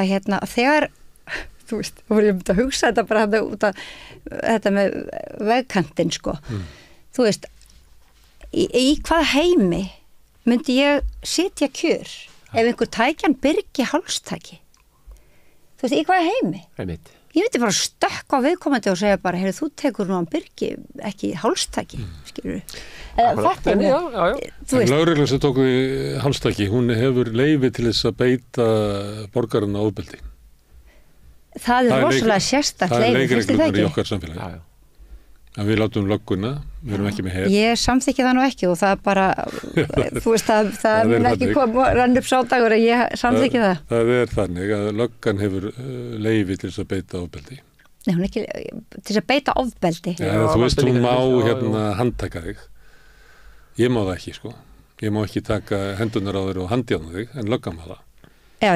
að þegar, þú veist, þá voru ég myndi að hugsa þetta bara út af þetta með vegkantinn, sko þú veist í hvað heimi myndi ég sitja kjör ef einhver tækjan Birgi hálstæki þú veist, í hvað heimi ég myndi bara stökka á viðkomandi og segja bara, heyrðu, þú tekur nú hann Birgi ekki hálstæki, skilur eða þetta en lögreglan sem tók því hálstæki, hún hefur leyfi til þess að beita borgarana ofbeldi það er rosalega sérstakt leyfi, finnst þið það ekki? Í okkar samfélagi að við látum lögguna, við erum ekki með her ég samþykki það nú ekki og það bara þú veist, það mun ekki rann upp sádagur að ég samþykki það er þannig að löggan hefur leyfi til þess að beita ofbeldi nei, hún ekki, til þess að beita ofbeldi þú veist, hún má handtaka þig ég má það ekki, sko ég má ekki taka hendunar á þér og handjána þig en löggan má það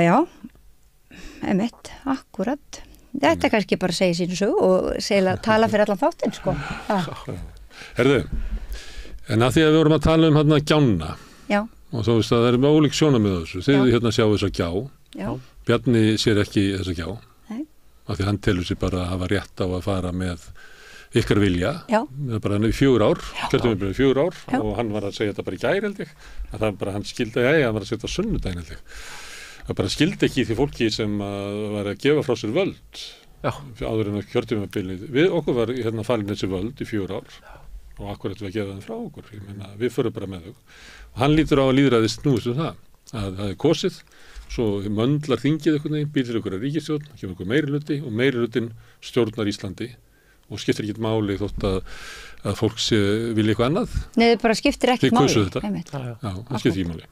já, einmitt, akkurat þetta kannski bara segja sínu sög og segja tala fyrir allan þáttinn, sko Herðu, en að því að við vorum að tala um gjána já. Og þú veist að það er ólík sjónarmið þessu þið sjáu þess að gjá Bjarni sér ekki þess að gjá af því hann telur sér bara að hafa rétt á að fara með ykkar vilja bara í 4 ár kjörtumviðbrigði 4 ár og hann var að segja þetta bara í gær held ég að það bara hann skildi hann var að setja sunnudaginn held ég það bara skildi ekki því fólki sem var að gefa frá sér völd áður en að kjörtumviðbrigði við okkur var falin þessi völd í 4 ár og akkurat við að gefa þeim frá okkur ég meina við förum bara með þau og hann lítur á að lýðræði snúist það að það er kosið svo möndlar þingið einhvern veginn býr til einhverja ríkisstjórn kemur einhver meirihluti og meirihlutinn stjórnar Íslandi og skiptir ekki máli þótt að fólk vilja eitthvað annað. Nei, það bara skiptir ekki máli. Þið kusuð þetta. Já, það skiptir ekki máli.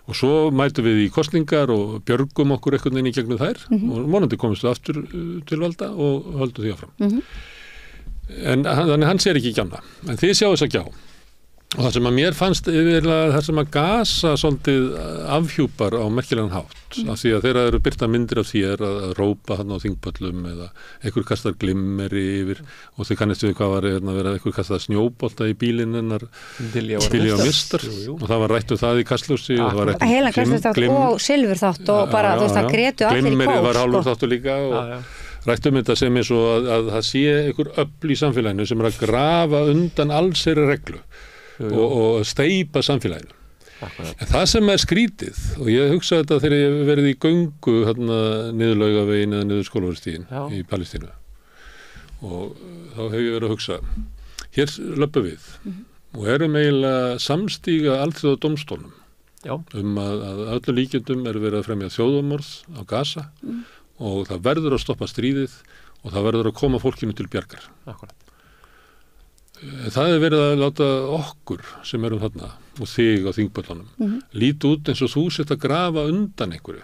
Og svo mætum við í kosningar og björgum okkur einhvern veginn í gegnum þær og vonandi komumst við aftur til valda og höldum því áfram. En þannig hann sér ekki gjamna. En þið sjáu þess að gjá. Og það sem að mér fannst yfirlega það sem að gasa svolítið afhjúpar á merkilegan hátt af því að þeirra eru birta myndir af því að rópa hann á þingpöllum eða einhver kastar glimmeri yfir og þau kannist við hvað var að vera einhver kastar snjóbolta í bílinn hennar Dilja og Mistar og það var rætt það í Kastljósi og það var rætt heilan Kastljósþátt og Silfurþátt og bara þú veist það grétu allir í kór. Glimmeri var hálfur þáttu líka og rætt þetta sem er svo að það sé einhver öfl í samfélaginu sem að grafa undan alls þeirri reglu og steypa samfélaginu. En það sem er skrítið og ég hugsa þetta þegar ég verið í göngu hérna niður Laugaveginn eða niður Skólavörðustíginn í Palestínu og þá hef ég verið að hugsa hér löpum við og erum eiginlega samstíga alþjóða dómstólnum að öllu líkjendum er verið að fremja þjóðarmorð á Gaza og það verður að stoppa stríðið og það verður að koma fólkinu til bjargar. Akkurat. Það er verið að láta okkur sem erum þarna og þig á þingpöllunum líti út eins og þú sett að grafa undan einhverju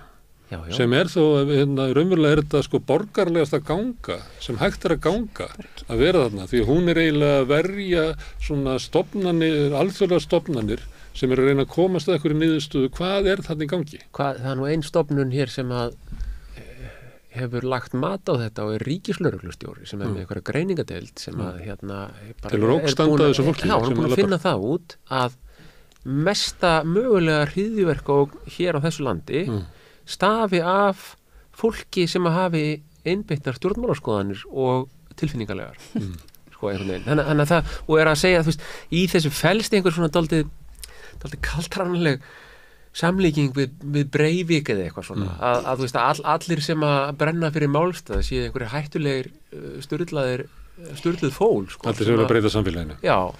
sem er þó raunverulega er þetta sko borgarlegast að ganga sem hægt er að ganga að vera þarna því hún er eiginlega að verja svona stofnanir, alþjóðlega stofnanir sem er að reyna að komast að einhverju niðurstöðu. Hvað er þarna í gangi? Það er nú ein stofnun hér sem að hefur lagt mat á þetta og er ríkislögreglustjóri sem er með einhverja greiningadeild sem að Telur ógstanda þessu fólki hann er búin að finna það út að mesta mögulega hryðjuverk hér á þessu landi stafi af fólki sem að hafi einbeittar stjórnmálaskoðanir og tilfinningalegar sko einhvern veginn þannig að það og er að segja þú veist í þessu felst einhver svona dálítið kaltrannaleg samlíking við Breivik eða eitthvað svona að þú veist að allir sem að brenna fyrir málstað séu einhverjir hættulegir sturluð fól sko, allir sem eru að breyta samfélaginu. Já.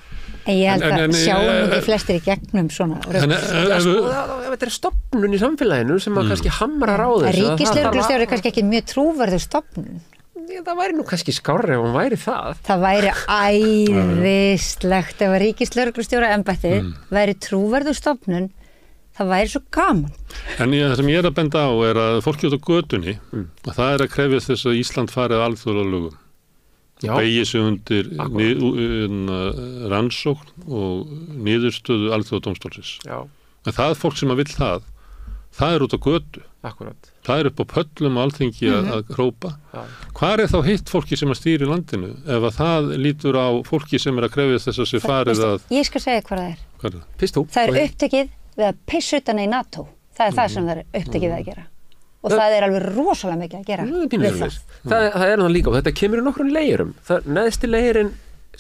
En ég held að sjáum ekki flestir í gegnum svona þetta er stofnun í samfélaginu sem að kannski hamrar á þessu. Ríkislögreglustjóri er kannski ekki mjög trúverðug stofnun. Það væri nú kannski skárri ef hún væri það. Það væri æðislegt ef að ríkislögreglustjóra embættið væri trúverðug stofnun. Það væri svo gaman. En það sem ég er að benda á er að fólki út á götunni að það er að krefjast þess að Ísland farið alþjóðlega lögum. Beygir sig undir rannsókn og niðurstöðu alþjóða dómstólsins. En það fólk sem að vill það er út á götu. Akkurat. Það er upp á pöllum og alþingi að hrópa. Hvar er þá hitt fólki sem að stýri landinu ef að það lítur á fólki sem er að krefjast þess að sé farið að... Ég skal segja hvað það er. Hvað er það? Pistú. Það er upptekið við að pissa utan í NATO. Það er það sem það er upptekið við að gera. Og það er alveg rosalega mikið að gera við það. Það er það líka og þetta kemur í nokkrum leirum. Neðsti leirin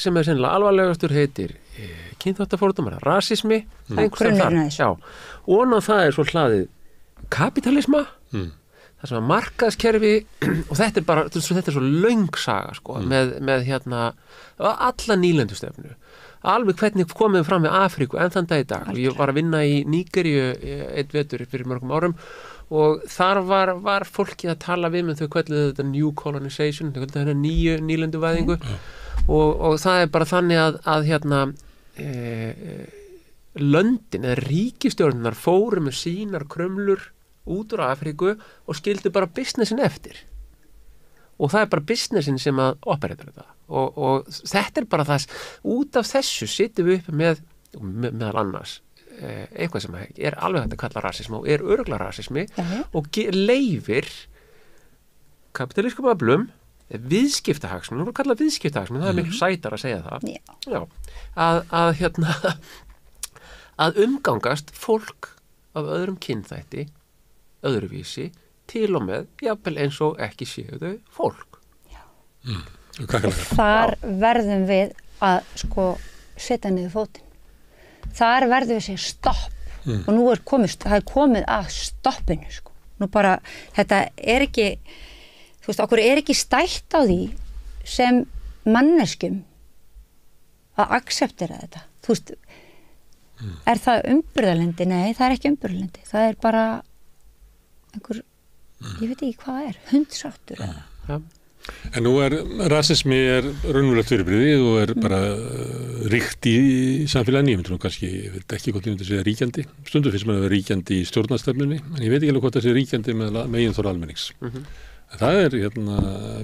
sem er sennilega alvarlegastur heitir kynþáttafordómar, rasismi, einhvers þar. Já. Og það er svo hlaðið kapitalisma, það sem að markaðskerfi og þetta er bara, þetta er svo löng saga sko, með alla nýlendustefnu. Alveg hvernig komum við fram með Afríku enn þann dag í dag. Ég var að vinna í Nígeríu einn vetur fyrir mörgum árum og þar var fólki að tala við með þau kölluðu þetta new colonization, þau kölluðu þetta nýju nýlenduvæðingu og það er bara þannig að löndin eða ríkisstjórnar fóru með sínar krumlur út úr Afríku og skildu bara businessin eftir. Og það er bara businessin sem að operator þetta. Og þetta er bara það, út af þessu sittum við upp meðal annars eitthvað sem er alveg hægt að kalla rasismi og er örugglega rasismi og leifir kapitalískum öflum viðskiptahagsmunum, þú kalla viðskiptahagsmunum, það er miklu sætar að segja það. Já. Að umgangast fólk af öðrum kynþætti, öðruvísi, til og með, jafnvel eins og ekki séu þau fólk. Þar verðum við að sko setja niður fótinn. Þar verðum við að segja stopp og nú það er komið að stoppinu sko. Nú bara, þetta er ekki, þú veist, okkur er ekki stætt á því sem manneskjum að akseptera þetta. Þú veist, er það umburðarlendi? Nei, það er ekki umburðarlendi. Það er bara einhver, ég veit ekki hvað það er, hundsáttur eða. Já. En nú rasismi raunverulegt fyrirbrigði og bara ríkt í samfélaginu, ég myndi nú kannski, ég veit ekki hvort ég myndi segja ríkjandi, stundum finnst maður að vera ríkjandi í stjórnarstefnunni, en ég veit ekki alveg hvort það sé ríkjandi með meginþorra almennings. En það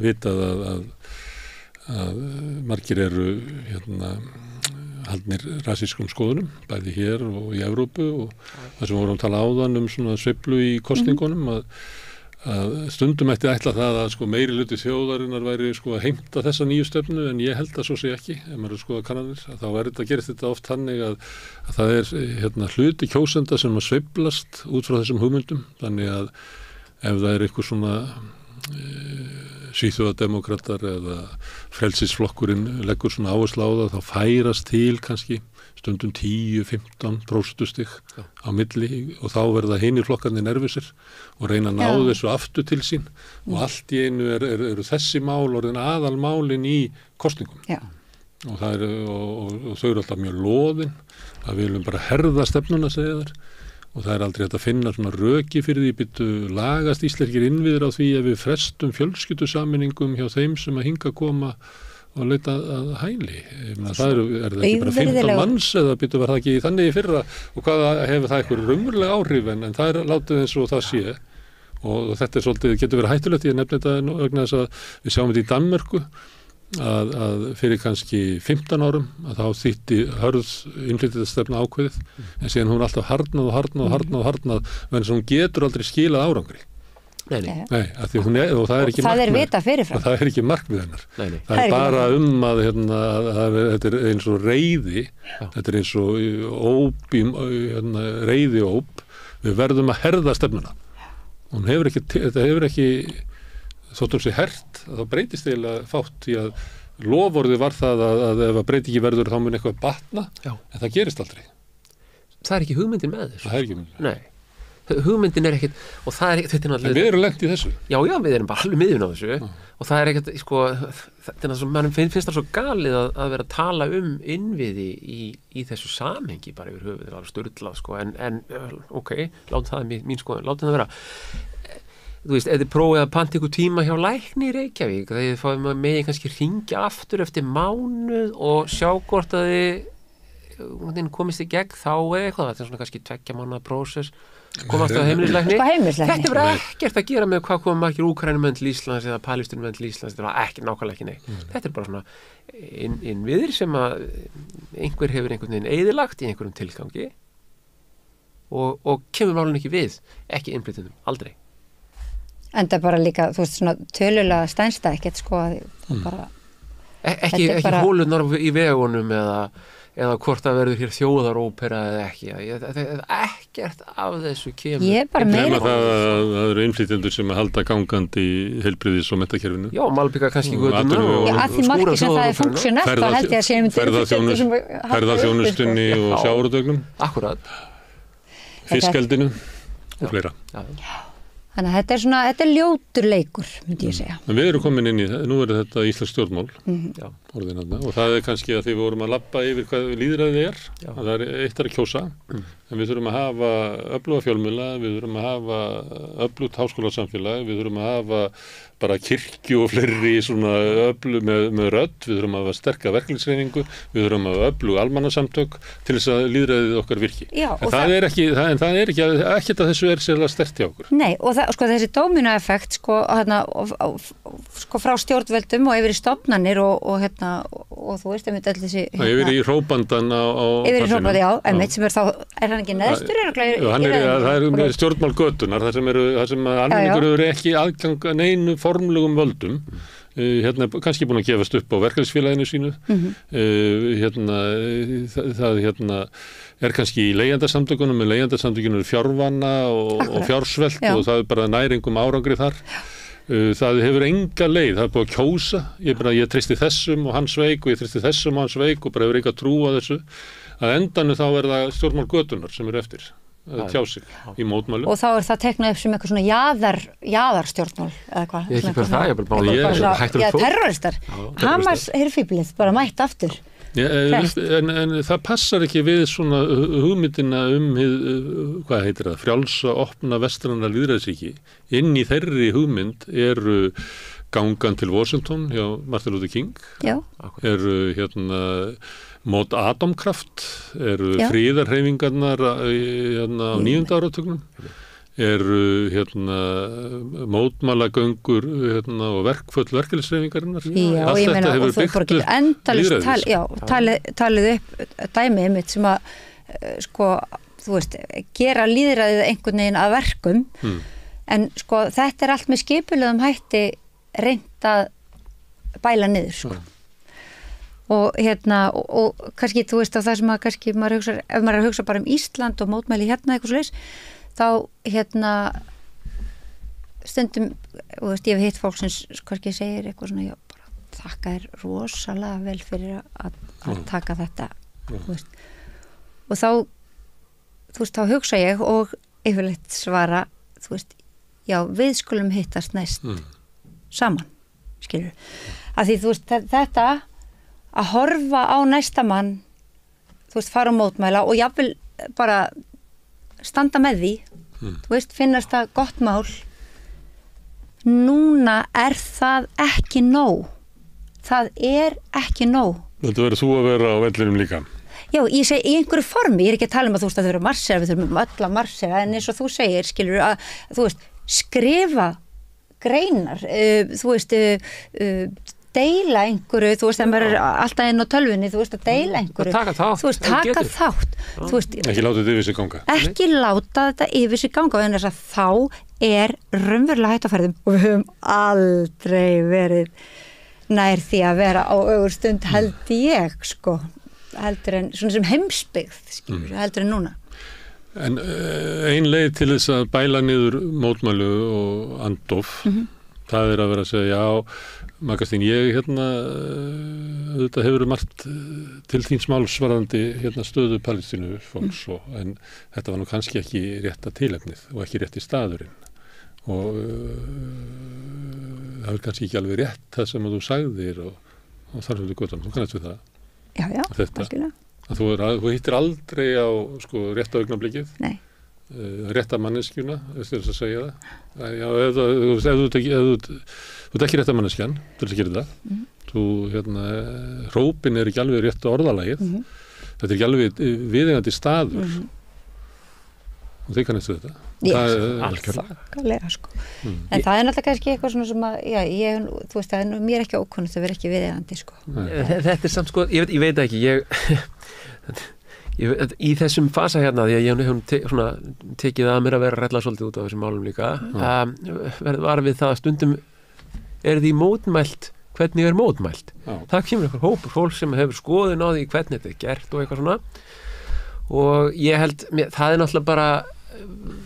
vitað að margir eru haldnir rasískum skoðunum, bæði hér og í Evrópu og það sem vorum að tala áðan svona sveiflu í kosningunum að stundum ætti ætla það að meiri hluti þjóðarinnar væri að heimta þessa nýju stefnu en ég held að svo sé ekki, ef maður skoða kannanir, að þá gerist þetta oft þannig að það hluti kjósenda sem að sveiflast út frá þessum hugmyndum, þannig að ef það eitthvað svona svíþjóðademókratar eða frelsisflokkurinn leggur svona áherslu á það, þá færast til kannski stundum 10-15% stig á milli og þá verða hinir flokkarnir nervisir og reyna að ná þessu aftur til sín og allt í einu eru þessi mál orðin aðalmálin í kosningum. Og þau eru alltaf mjög loðin að við viljum bara herða stefnuna, segja þær, og það aldrei hægt að finna svona röki fyrir því byttu lagast íslenskir innviðir á því að við frestum fjölskyldusameiningum hjá þeim sem að hinga koma og leita að hæli. Það þetta ekki bara 15 manns eða byttu var það ekki þannig í fyrra og hvað hefur það eitthvað raunverulega áhrif en það látið eins og það sé og þetta svolítið getur verið hættulegt, ég nefni þetta vegna þess að við sjáum þetta í Danmörku að fyrir kannski 15 árum að þá þýtti hörð innflytjendastefna ákveðið en síðan hún alltaf harnað en hún getur aldrei skilað árangri. Nei, af því hún og það ekki markmið. Það vita fyrirfram. Það ekki markmið hennar. Það bara að þetta eins og reiði, þetta eins og reiðióp, við verðum að herða stefnuna. Þetta hefur ekki þóttum sé hert, þá breytist eiginlega fátt í að loforðið var það að ef að breyti ekki verður þá mun eitthvað batna, en það gerist aldrei. Það ekki hugmyndin með þessu. Það ekki hugmyndin. Nei. Hugmyndin ekkert, og það þetta náttúrulega... En við erum lent í þessu. Já, við erum bara alveg miðjun á þessu og það ekkert, þetta mann finnst það svo galið að vera að tala innviði í þessu samhengi bara yfir höfuð, það er alveg sturlað, en ok, látum það mín skoðun, látum það vera. Þú veist, ef þið prófið að panta ykkur tíma hjá lækni í Reykjavík, þegar þið fáið megin kannski hringja aftur eftir mánuð og sjá hvort að þið komist í gegn þá eitthvað, þetta svona kannski 2 mánaða prósess, koma aftur á heimilislækni. Þetta var ekkert að gera með hvað koma margir Úkraínumenn til Íslands eða Palestínumenn til Íslands, þetta var ekki nákvæmlega ekki nei. Þetta bara svona innviðir sem að einhver hefur einhvern veginn eyðilagt í einhverjum tilgangi og kemur málun ekki við, ekki innflytjendum, aldrei. En það bara líka, þú veist, svona tölulega stænsta ekkert bara... Ekki hólunar í vegunum eða hvort það verður hér þjóðarópera eða ekki. Ekkert af þessu kemur. Ég bara meira... Það eru innflytjendur sem halda gangandi heilbrigðis- og menntakerfinu. Já, malbika kannski götuna og að því marki sem það funksjónalt, þá held ég að séum ferðaþjónustunni og sjávarútveginum. Akkurat. Fiskeldinu og fleira. Já. Þannig að þetta er ljótur leikur, myndi ég segja. En við erum komin inn í það, nú þetta íslensk stjórnmál, og það kannski að því við vorum að labba yfir hvað lýðræðið að það eitt að kjósa, en við þurfum að hafa öfluga fjölmiðla, við þurfum að hafa öflugt háskólasamfélag, við þurfum að hafa bara kirkju og fleiri svona með rödd, við þurfum að hafa sterka verkefnisreiningu, við þurfum að hafa öflug almannasamtök til þess að lýðræðið okkar virki. Já, en það er ekki ekkert að þessu sérlega sterkt hjá okkur. Nei, og þessi dominoeffekt frá stjórnvöldum og yfir í stofnanir og þú veist einmitt öll þessi yfir í hrópandan yfir í hrópandan, já, einmitt sem er hann ekki neðstur? Það er stjórnmál götunar, þar sem almenningur hefur ekki aðgang að neinu formlegum völdum, kannski búin að gefast upp á verkalýðsfélaginu sínu, það er kannski í leigjendasamtökunum, með leigjendasamtökunum fjárvana og fjársvelt og það er bara næringum árangri þar. Það hefur enga leið, það er búið að kjósa, ég treysti þessum og hann sveik og ég treysti þessum og hann sveik og bara hefur enga trú á þessu. Að endanum þá er það stjórnmál götunar sem eru eftir að tjá sig í mótmælum. Og þá er það teknað upp sem eitthvað svona jaðarstjórnmál eða hvað? Ég ekki bara það, ég bara hættur upp fólk. Terroristar. Hamas herfíblið bara mætt aftur. En það passar ekki við svona hugmyndina hvað heitir það, frjálsa, opna vestræna lýðræðisríki. Inn í þeirri hugmynd eru gangan til Washington hjá Martin Luther King, Já, eru mót atomkraft, eru Já. fríðarhreyfingarnar á 9. áratugnum, eru mótmælagöngur og verkföll verkefnishreyfingarinnar. já, Allt ég meina, þetta hefur og þú fór ekki endalaust talið upp dæmið mitt sem að sko, þú veist, gera lýðræðið einhvern veginn að verkum, en sko, þetta allt með skipulegum hætti reynt að bæla niður, sko. Og og kannski, þú veist, á það sem að kannski maður hugsa, ef maður hugsa bara um Ísland og mótmæli eitthvað svoleiðis, þá stundum, þú veist, ég hef hitt fólk sem kannski segir eitthvað svona, já, bara þakka þér rosalega vel fyrir að taka þetta, þú veist. Og þá, þú veist, þá hugsa ég og yfirleitt svara, þú veist, já, við skulum hittast næst saman, skilur. Af því, þú veist, þetta að horfa á næsta mann, þú veist, fara á mótmæla og jafnvel bara standa með því, þú veist, finnast það gott mál, núna það ekki nóg. Það ekki nóg. Þetta verður þú að vera á vellinum líka. Já, ég segi í einhverju formi, ég ekki að tala um að þú veist að þau eru að marsera, við þurfum öll að marsera, en eins og þú segir, skilur, að þú veist, skrifa greinar, þú veist, deila einhverju, þú veist, að maður er alltaf inn á tölvunni, þú veist, að deila einhverju, þú veist, taka þátt, þú veist, Ekki láta þetta yfir sig ganga. Ekki láta þetta yfir sig ganga, en þess að þá raunverulega hætt á ferðum og við höfum aldrei verið nær því að vera á ögurstund held ég, sko, heldur en svona sem heimsbyggð, skilur, heldur en núna. En ein leið til þess að bæla niður mótmælu og andof, það að vera að segja, já, Magastín, ég þetta hefur margt til þíns málsvarandi stöðu Palestínu fólks, en þetta var nú kannski ekki rétta tilefnið og ekki rétti staðurinn og það er kannski ekki alveg rétt það sem þú sagðir og þar höfðu göttan, þú kannast við það. Já, þetta, að þú hittir aldrei á sko, rétta augnablikið. Nei. Rétta manneskjuna, eftir þess að segja það. Já, ef þú ekki rétta manneskjan til þess að gera það. Þú, hrópin ekki alveg rétta orðalagið. Þetta ekki alveg viðeigandi staður. Og þið kannast við þetta. Algjörlega. Sko. En það náttúrulega kannski eitthvað svona sem að, já, þú veist, það mér ekki ókunnust að vera ekki viðeigandi, sko. Þetta samt, sko, ég veit ekki, í þessum fasa því að ég hef tekið að mér að vera rælla svolítið út á þessum málum líka var við það að stundum því mótmælt hvernig mótmælt það kemur einhver hópur fólk sem hefur skoðun á því hvernig þetta gert og eitthvað svona og ég held, það náttúrulega bara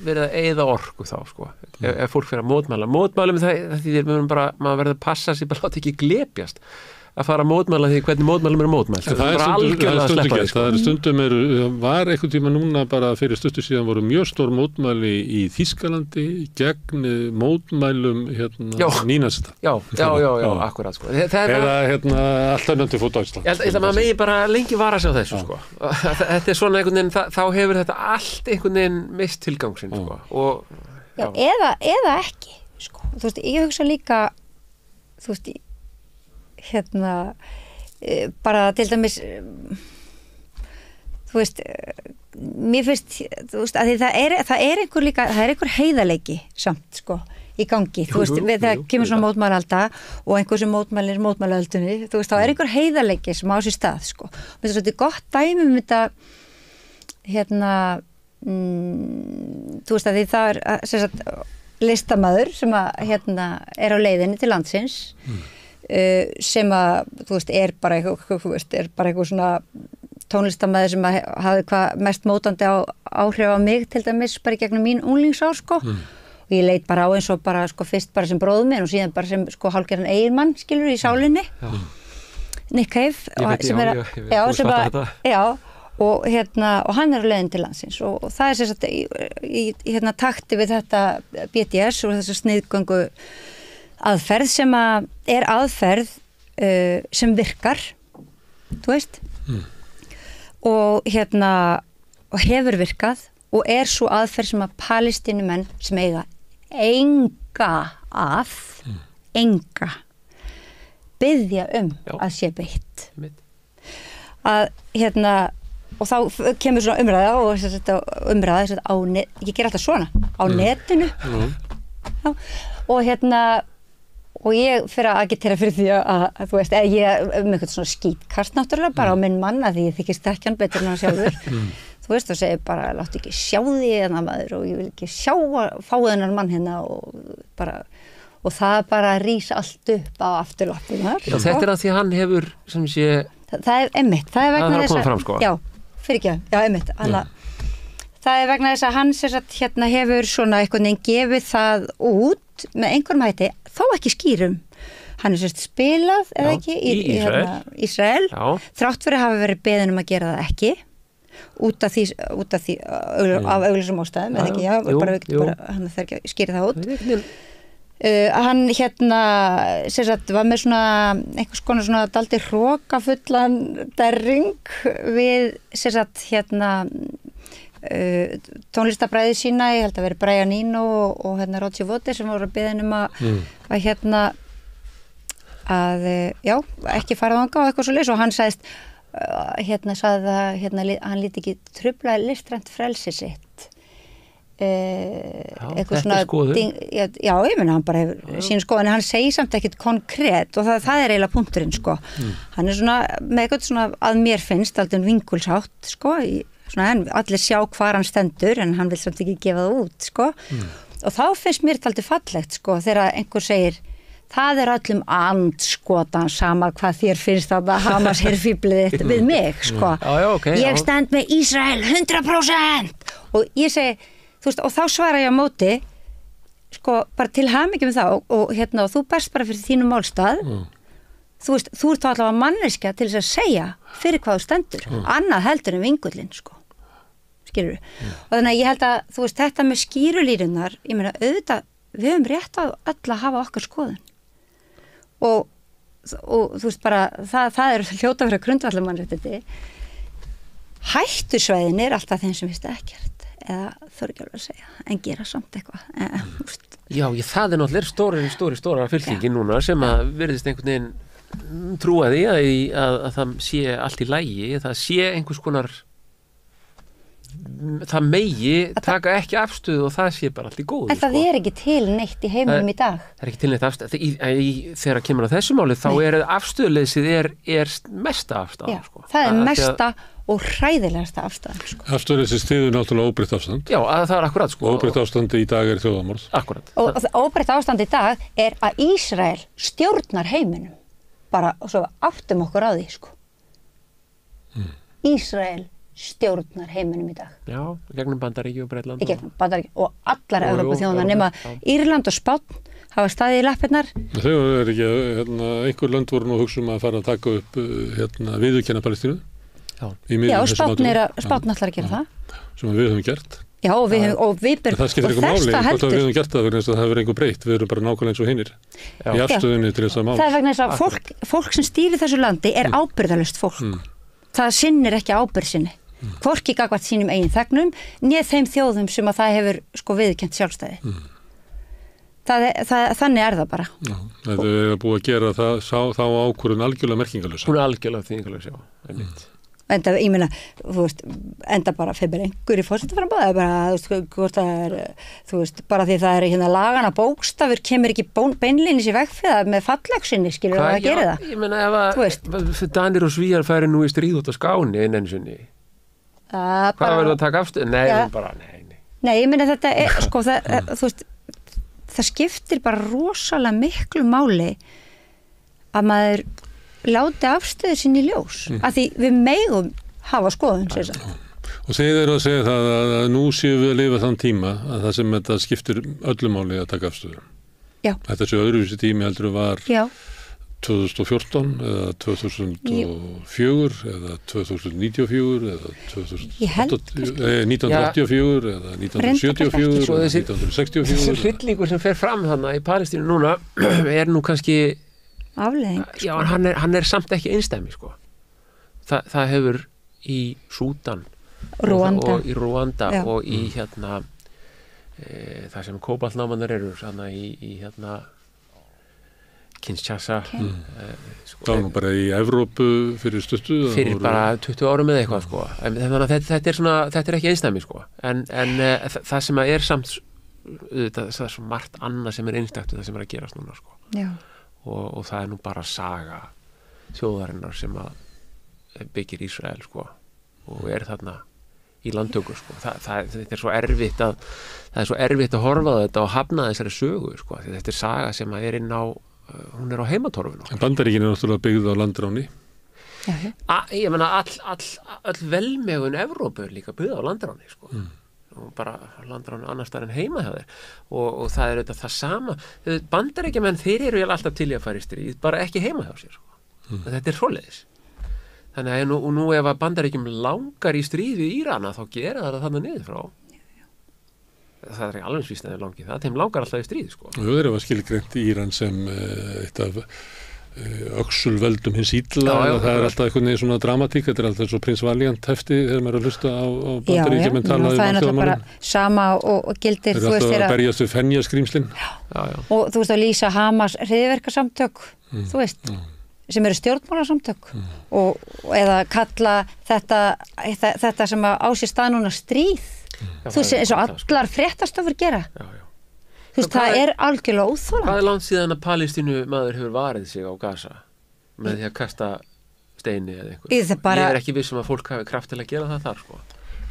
verið að eyða orku þá sko ef fólk fyrir að mótmælum það því maður verður að passa sig bara láta ekki glepjast að fara að mótmæla því hvernig mótmælum mótmælt. Það er algjörlega að sleppa því. Það er stundum var einhvern tíma núna bara fyrir stuttu síðan voru mjög stór mótmæli í Þýskalandi gegn mótmælum nýnasta. Já, akkurat sko. Eða alltaf nöndi fót Deutschland. Ég held að maður megi bara lengi vara sig á þessu sko. Þetta svona einhvern veginn, þá hefur þetta allt einhvern veginn mist tilgang sinn sko. Já, eða ekki sko. Þú veist, ég hugsa líka þú veist, bara til dæmis þú veist mér finnst, þú veist, að það er einhver líka, það er einhver heiðarleiki samt, sko, í gangi þú veist, það kemur svona mótmælaalda og einhver sem mótmælir mótmælaöldunni þú veist, þá er einhver heiðarleiki sem á sér stað, sko mér finnst þetta gott dæmi um þetta þú veist, að því það er sem sagt, listamaður sem að er á leiðinni til landsins sem að, þú veist, er bara eitthvað svona tónlistamæður sem hafði hvað mest mótandi áhrif á mig til dæmis bara í gegnum mín unglingsár, sko og ég leit bara á eins og bara, sko, fyrst bara sem bróður minn og síðan bara sem, sko, hálfgerðan eiginmann, skilur, í sálinni Nick Cave og hann er á leiðin til landsins og það er sem sagt í takti við þetta BDS og þessa sniðgöngu aðferð sem er aðferð sem virkar, þú veist og og hefur virkað og er svo aðferð sem að Palestínumenn sem eiga enga enga biðja Já. að sé beitt. Einmitt. Að og þá kemur svona umræða og umræða á ég ger alltaf svona á netinu. Já, og ég fyrir að agitera fyrir því að þú veist, ég með eitthvað svona skítkast náttúrulega bara á minn mann að því ég þykist ekki hann betur en hann sjálfur. Þú veist, og segir bara, láttu ekki sjá því maður og ég vil ekki fá þennan mann og það bara rís allt upp á afturlappunar. Já, þetta að því að hann hefur sem sé það einmitt, það vegna þess að fram, sko. Já, einmitt það vegna þess að hann hefur svona einhvern veginn gefið það út með einhverjum hætti, þó ekki skýrum. Hann spilað eða ekki í Ísrael. Þrátt fyrir að hafa verið beðin að gera það ekki út af því af augljósum ástæðum eða ekki, bara hann þarf ekki að skýra það út. Hann var með svona einhvers konar svona dálítið hrokafullan derring við tónlistabræði sína, ég held að veri Brian Eno og Roger Waters sem voru að biðja að ekki fara þangað og eitthvað svo leys og hann sagðist sagði að hann líti ekki trufla listrænt frelsi sitt. Eitthvað svona skoðun. Já, ég meina hann bara hefur sína skoðun en hann segir samt ekkert konkrétt og það eiginlega punkturinn sko. Hann svona með eitthvað svona að mér finnst aldrei vingulshátt sko en allir sjá hvar hann stendur en hann vil samt ekki gefa það út sko. Og þá finnst mér þetta aldrei fallegt sko þegar einhver segir það öllum andskotan sama hvað þér finnst að Hamas herfíblið þitt við mig sko. Ég stend með Ísrael 100% og ég segi þú veist, og þá svara ég á móti sko, bara til hamingju með þá og og þú berst bara fyrir þínum málstað þú veist, þú ert þá allavega manneskja til þess að segja fyrir hvað þú stendur annað heldur en vingullinn sko skilurðu, og þannig að ég held að þú veist, þetta með skýrulínunar ég meina, auðvitað, við höfum rétt á öll að hafa okkar skoðun og þú veist bara, það er hljóta fyrir grundvallarmannréttindi hættusvæðin alltaf þeim sem veist ekkert eða þurfi ekki alveg að segja, en gera samt eitthvað. Já, það náttúrulega stóra fylkingin núna sem að virðist einhvern veginn trúa því að það sé allt í lagi, það sé einhvers konar það megi taka ekki afstöðu og það sé bara allt í góðu. En það er ekki til neitt í heiminum í dag. Það er ekki til neitt afstöðu. Þegar kemur á þessu máli þá afstöðuleysið er mesta afstæða. Já, sko. Það er mesta og hræðilegasta afstæðan. Sko. Afstöðuleysið stiður náttúrulega óbreytt ástand. Já, það er akkurat. Sko. Óbreytt ástandi í dag er þjóðarmorð. Akkurat. Og óbreytt ástand í dag er að Ísrael stjórnar heiminum. Bara svo áttum okkur á því. Sko. Ísrael stjórnar heiminum í dag. Já, gegnum Bandaríki og Bretland. Gegnum Bandaríki og allar Evrópuþjóðirnar nema Írland og Spánn hafa staðið í lappirnar. Þau eru ekki, einhver lönd voru nú að hugsa að fara að taka upp viðurkenna Palestínu. Já, Spánn ætlar að gera það. Sem við höfum gert. Já, og við það skiptir ykkur máli, hvort við höfum gert það vegna þess að það hefur einhver breytt, við erum bara nákvæmlega eins og hinnir í afstöðunni til þess að máli. Það er vegna þess að fólk sem stýrir þessu landi er ábyrgðarlaust fólk. Það sinnir ekki ábyrgð sinni. Hvorki gagnvart sínum eigin þegnum né þeim þjóðum sem að það hefur sko viðurkennt sjálfstæði. Þannig er það bara. Já, þetta er búið að gera þá ákvörðun algjörlega merkingarlaus. Hún er algjörlega þýðingarlaus, já, einmitt. Enda, ég meina, þú veist, enda bara fyrir einhver í forsetaframboði, bara, þú veist, bara því það er hérna lagana bókstafur, kemur ekki beinlínis í veg fyrir það með fallagsinni, skilur það að gera það. Ég meina, ef Danir og Svíjar færi nú í stríð út á Skáni einu sinni, hvað verður að taka afstöð? Nei, bara, nei. Nei, ég meina þetta er, sko, þú veist, það skiptir bara rosalega miklu máli að maður láti afstöðu sinni í ljós að því við megum hafa skoðun og þeir eru að segja það að nú séum við að lifa þann tíma að það sem þetta skiptir öllu máli að taka afstöðu. Já. Þetta sé öðruvísi tími heldur var 2014 eða 2004 eða 2094 eða 1984 eða 1974 eða 1964. Þessi hryllingur sem fer fram þarna í Palestínu núna er nú kannski afleiðing. Já, hann er samt ekki einstæmi, sko. Það hefur í Súdan og í Rúanda og í það sem kóbaltnámanar eru í Kinshasa Það var nú bara í Evrópu fyrir stuttu. Fyrir bara 20 árum eða eitthvað, sko. Þannig að þetta er ekki einstæmi, sko. En það sem er samt, það er svo margt annað sem er einstakt það sem er að gerast núna, sko. Já. Og það er nú bara saga þjóðarinnar sem að byggir Ísrael, sko. Og þarna í landtöku, sko. Þetta er svo erfitt að horfa á þetta og hafna þessari sögu, sko. Því þetta er saga sem að hún er á heimatorfinu. En Bandaríkin er náttúrulega byggð á landráni. Ég meina all velmegun Evrópu er líka byggð á landráni, sko. Og bara landráni annars staðar en heima hjá þeir. Og það er auðvitað það sama. Bandaríkjamenn, þeir eru alltaf til í að fara í stríð, bara ekki heima hjá sér, sko. Þetta er svoleiðis. Þannig að nú ef að Bandaríkjum langar í stríð við Írana, þá gera það þarna niður frá. Það er ekki alveg svísn að þeir langi það, þeim langar alltaf í stríð, sko. Og þeir eru að skilgreint Íran sem eitt af öxulvöldum hins illa, það er alltaf einhvern veginn svona dramatík, þetta er alltaf svo Prins Valiant hefti þegar maður er að hlusta á Bandaríkjamenn tala það er náttúrulega bara sama og gildir, þú veist, þeirra að berjast við fenjaskrímslin. Og þú veist að lýsa Hamas hryðjuverkasamtök, þú veist, sem eru stjórnmálasamtök eða kalla þetta sem á sér stað núna stríð. Þú veist, eins og allar fréttastofur gera. Þú veist, það er algjörlega óþolandi. Hvað er langt síðan að Palestínu maður hefur varið sig á Gaza með því að kasta steini eða eitthvað? Ég er ekki viss að fólk hafi kraft til að gera það þar, sko.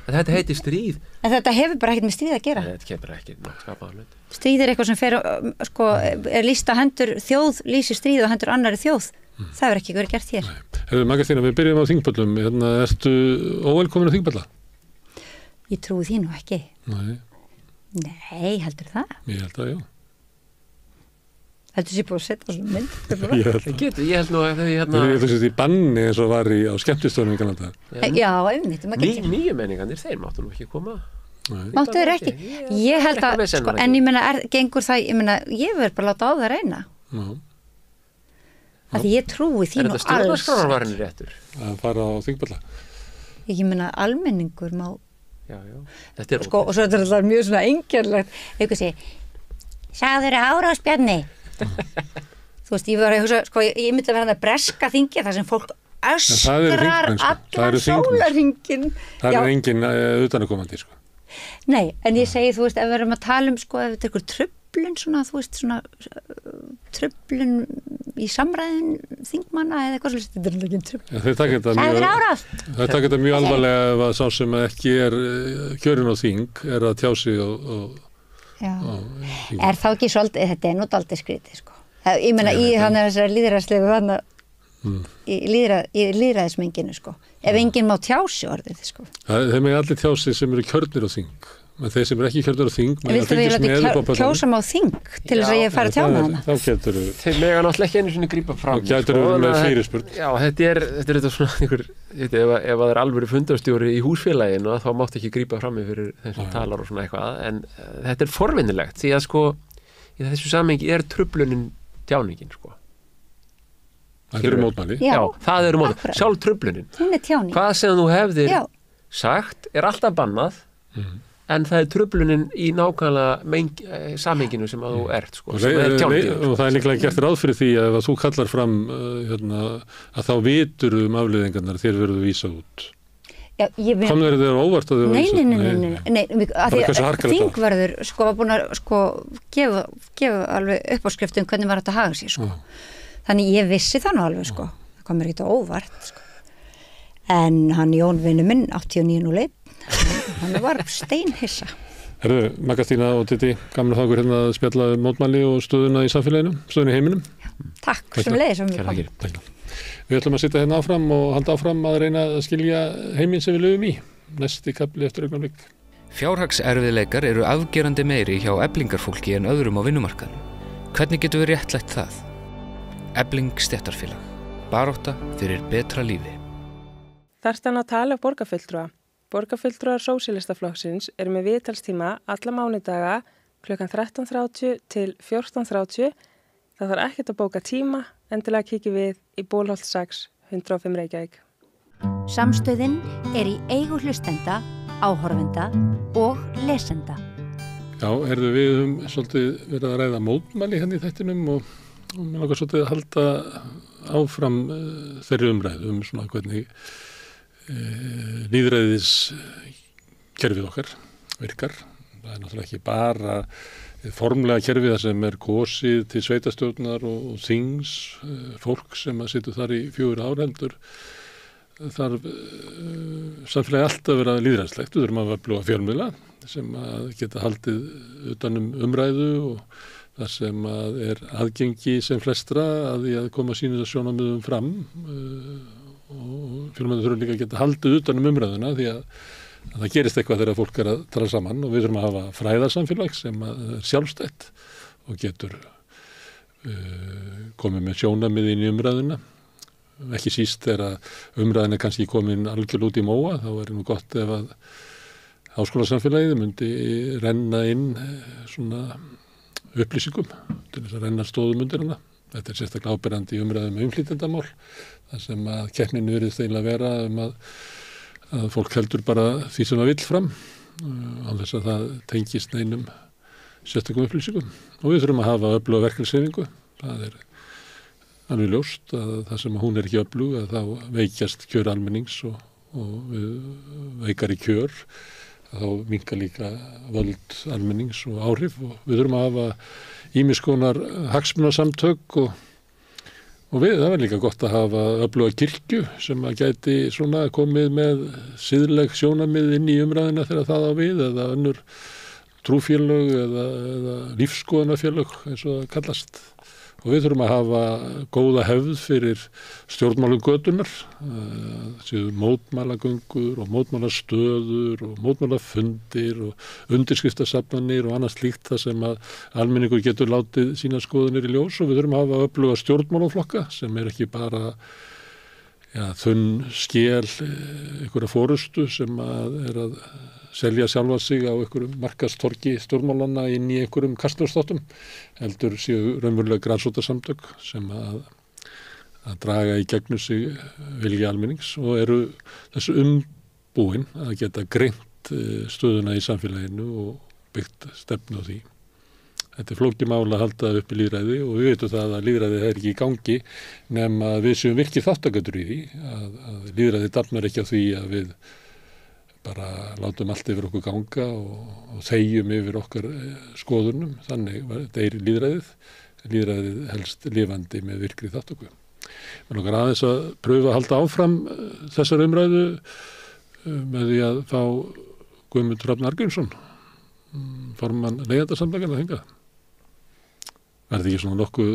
En þetta heitir stríð. En þetta hefur bara ekkert með stríð að gera. Þetta kemur ekki skapaðan hlut. Stríð er eitthvað sem fer, sko, er lýst á hendur þjóð, lýsir stríð á hendur annarri þjóð. Það hefur ekki verið gert hér. Hefur Magastína, við byrjum á þingpöllum. Ertu óvelkomin á þingpalla? Ég trúi því nú ekki. Nei, heldur það? Ég held að, já. Heldur sér búið að setja svona mynd? Ég held nú að þau Þú veist, í banni eins og var á skemmtistöðunum í Kanada. Já, einmitt. Nýju menningarnir, þeir máttu nú ekki koma. Máttu þeir ekki? Ég held að, sko, en ég meina, gengur það, ég verður bara að láta á það reyna. Því ég trúi því nú alls. Er þetta stjórnarskrárvarinn réttur? Að fara á þingpalla? Ég meina, almenningur má þetta er sko, og svo er þetta mjög svona engjarlegt eitthvað sé, sagður árás Bjarni þú veist, ég var að hugsa, sko, ég myndi að vera hann að breska þingja þar sem fólk öskrar allan sólarhringinn. Það er engin utanakomandi, sko. Nei, en ég segi, þú veist, ef við erum að tala sko, ef þetta er eitthvað truflun svona, þú veist, svona truflun í samræðin þingmanna eða eitthvað svolítið, þetta er ekki truflun. Þeir taka þetta mjög alvarlega ef að sá sem ekki er kjörinn á þing er að tjá sig Er þá ekki svolítið, þetta er nú dálítið skrítið, sko. Ég meina, í hann er þessari lýðræðslegu hann í lýðræðismenginu, sko. Ef enginn má tjá sig orðið, sko. Þeir með allir tjá sig sem eru kjörnir á þing. Men þeir sem ekki kjörnir á þing viltu við kjósa á þing til þess að ég fara að tjá með hana? Þá getur þú þeir mega náttúrulega ekki einu sinni grípa fram þá getur þú með fyrirspurn. Já, þetta er þetta svona einhver ef það er alvöru fundarstjóri í húsfélaginu þá mátt ekki grípa fram fyrir þeim sem talar og svona eitthvað en þetta er forvinnilegt því að sko í þessu samhengi er truflunin tjáningin sko. Það eru mótmæli. Já, það eru mótmæli. Sjálf truflunin. Hún er tjáning. Hvað sem þú hefðir sagt er alltaf bannað en það er truflunin í nákvæmlega samhenginu sem að þú ert sko, og það er líklega gert ráð fyrir því að ef þú kallar fram að þá vitur afleiðingarnar þér verður vísa út. Kom verður þér óvart að þau Nei, þingverður sko var búin að sko gefa alveg uppáskriftum hvernig var þetta að haga sér sko. Þannig ég vissi það nú alveg sko, það kom mér ekki óvart sko. En hann Jón vinur minn 89 nú leið hann var steinhissa. Herðu, Magastína og Diddi, gaman að hafa hérna að spjalla mótmæli og stöðuna í samfélaginu, stöðuna í heiminum. Takk, sem leiðis sem við komum. Við ætlum að sitja hérna áfram og halda áfram að reyna að skilja heiminn sem við lifum í. Næsti kafli eftir augnablik. Fjárhagserfiðleikar eru afgerandi meiri hjá eflingarfólki en öðrum á vinnumarkaðnum. Hvernig getum við réttlætt það? Efling stéttarfélag. Barátta fyrir betra lífi. Þarftan að tala borgarfulltrúa. Borgarfulltrúar Sósíalistaflokksins eru með viðtalstíma alla mánudaga klukkan 13:30 til 14:30. Það þarf ekkert að bóka tíma, endilega kíkja við í Bólholt 6, 105 Reykjavík. Samstöðin er í eigu hlustenda, áhorfenda og lesenda. Já, við svolítið verið að ræða mótmæli hérna í þættinum og og mér langar svolítið að halda áfram þeirri umræðu svona hvernig lýðræðis kerfið okkar virkar. Það náttúrulega ekki bara formlega kerfið sem kosið til sveitastjórnar og þings fólk sem situr þar í 4 ár heldur. Þarf samfélagi alltaf að vera lýðræðislegt. Við þurfum að öfluga fjölmiðla sem að geta haldið utan umræðu og þar sem að aðgengi sem flestra að því að koma sínum sjónarmiðum fram og fjölmiðlar þurfum líka að geta haldið utan umræðuna því að það gerist eitthvað þegar fólk að tala saman og við þurfum að hafa fræðarsamfélag sem sjálfstætt og getur komið með sjónarmið inn í umræðuna. Ekki síst þegar umræðin kannski komin algjörlega út í móa, þá nú gott ef að háskólasamfélagið myndi renna inn svona upplýsingum til þess að renna stóðum undir hana. Þetta sérstaklega áberandi í umræðum innflytjendamál, þar sem að keppnin virðist eiginlega vera að fólk heldur bara því sem það vill fram án þess að það tengist neinum sérstökum upplýsingum. Og við þurfum að hafa öfluga verkefnishreyfingu. Það alveg ljóst að það sem hún ekki öflug að þá veikjast kjör almennings og veikari kjör, þá minkar líka völd almennings og áhrif og við þurfum að hafa ýmiss konar hagsmunasamtök og það var líka gott að hafa öfluga kirkju sem að gæti svona komið með siðleg sjónarmið inn í umræðina þegar það á við eða önnur trúfélög eða lífskoðunarfélög eins og það kallast. Og við þurfum að hafa góða hefð fyrir stjórnmálum götunar, séu mótmælagöngur og mótmælastöður og mótmálafundir og undirskriftasafnanir og annað slíkt það sem að almenningur getur látið sína skoðunir í ljós og við þurfum að hafa öfluga stjórnmálaflokka sem ekki bara þunn skel einhverja forustu sem að selja sjálfa sig á einhverjum markaðstorgi stjórnmálanna inn í einhverjum kastljóðsþáttum, heldur séu raunverulega grasrótarsamtök sem að draga í gegnum sig vilja almennings og eru þessu umbúin að geta greint stöðuna í samfélaginu og byggt stefnu á því. Þetta flókið mál að halda upp í lýðræði og við veitum það að lýðræði ekki í gangi nema við séum virkir þáttakendur í því að lýðræði dafnar ekki á því að við bara látum allt yfir okkur ganga og þegjum yfir okkar skoðunum. Þannig deyr lýðræðið helst lifandi með virkri þátttöku. Mér langar aðeins að pröfa að halda áfram þessar umræðu með því að fá Guðmund Hrafn Arngrímsson, formann Leigjendasamtakanna hingað. Verði ekki svona nokkuð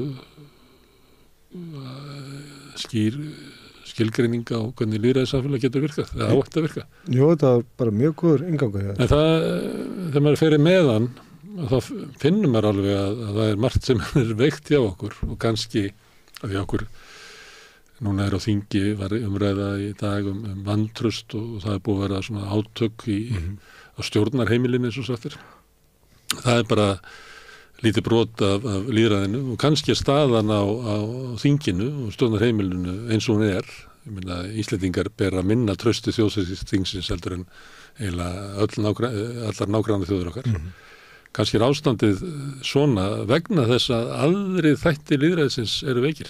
skilgreining á hvernig lýðræðissamfélag getur virkað, eða átt að virka. Jú, þetta var bara mjög góður inngangur. En þegar maður fer með hann, þá finnum maður alveg að það margt sem veikt hjá okkur og kannski að því okkur núna á þingi var umræða í dag vantraust og það búið að vera svona átök á stjórnarheimilinu eins og sattir. Það bara lítið brot af lýðræðinu og kannski staðan á þinginu og stjórnarheimilinu eins og hún Ég meina, Íslendingar bera minna trausti þjóðþingsins heldur en eiginlega allar nágrannar þjóðir okkar. Kannski ástandið svona vegna þess að aðrir þættir lýðræðisins eru veikir.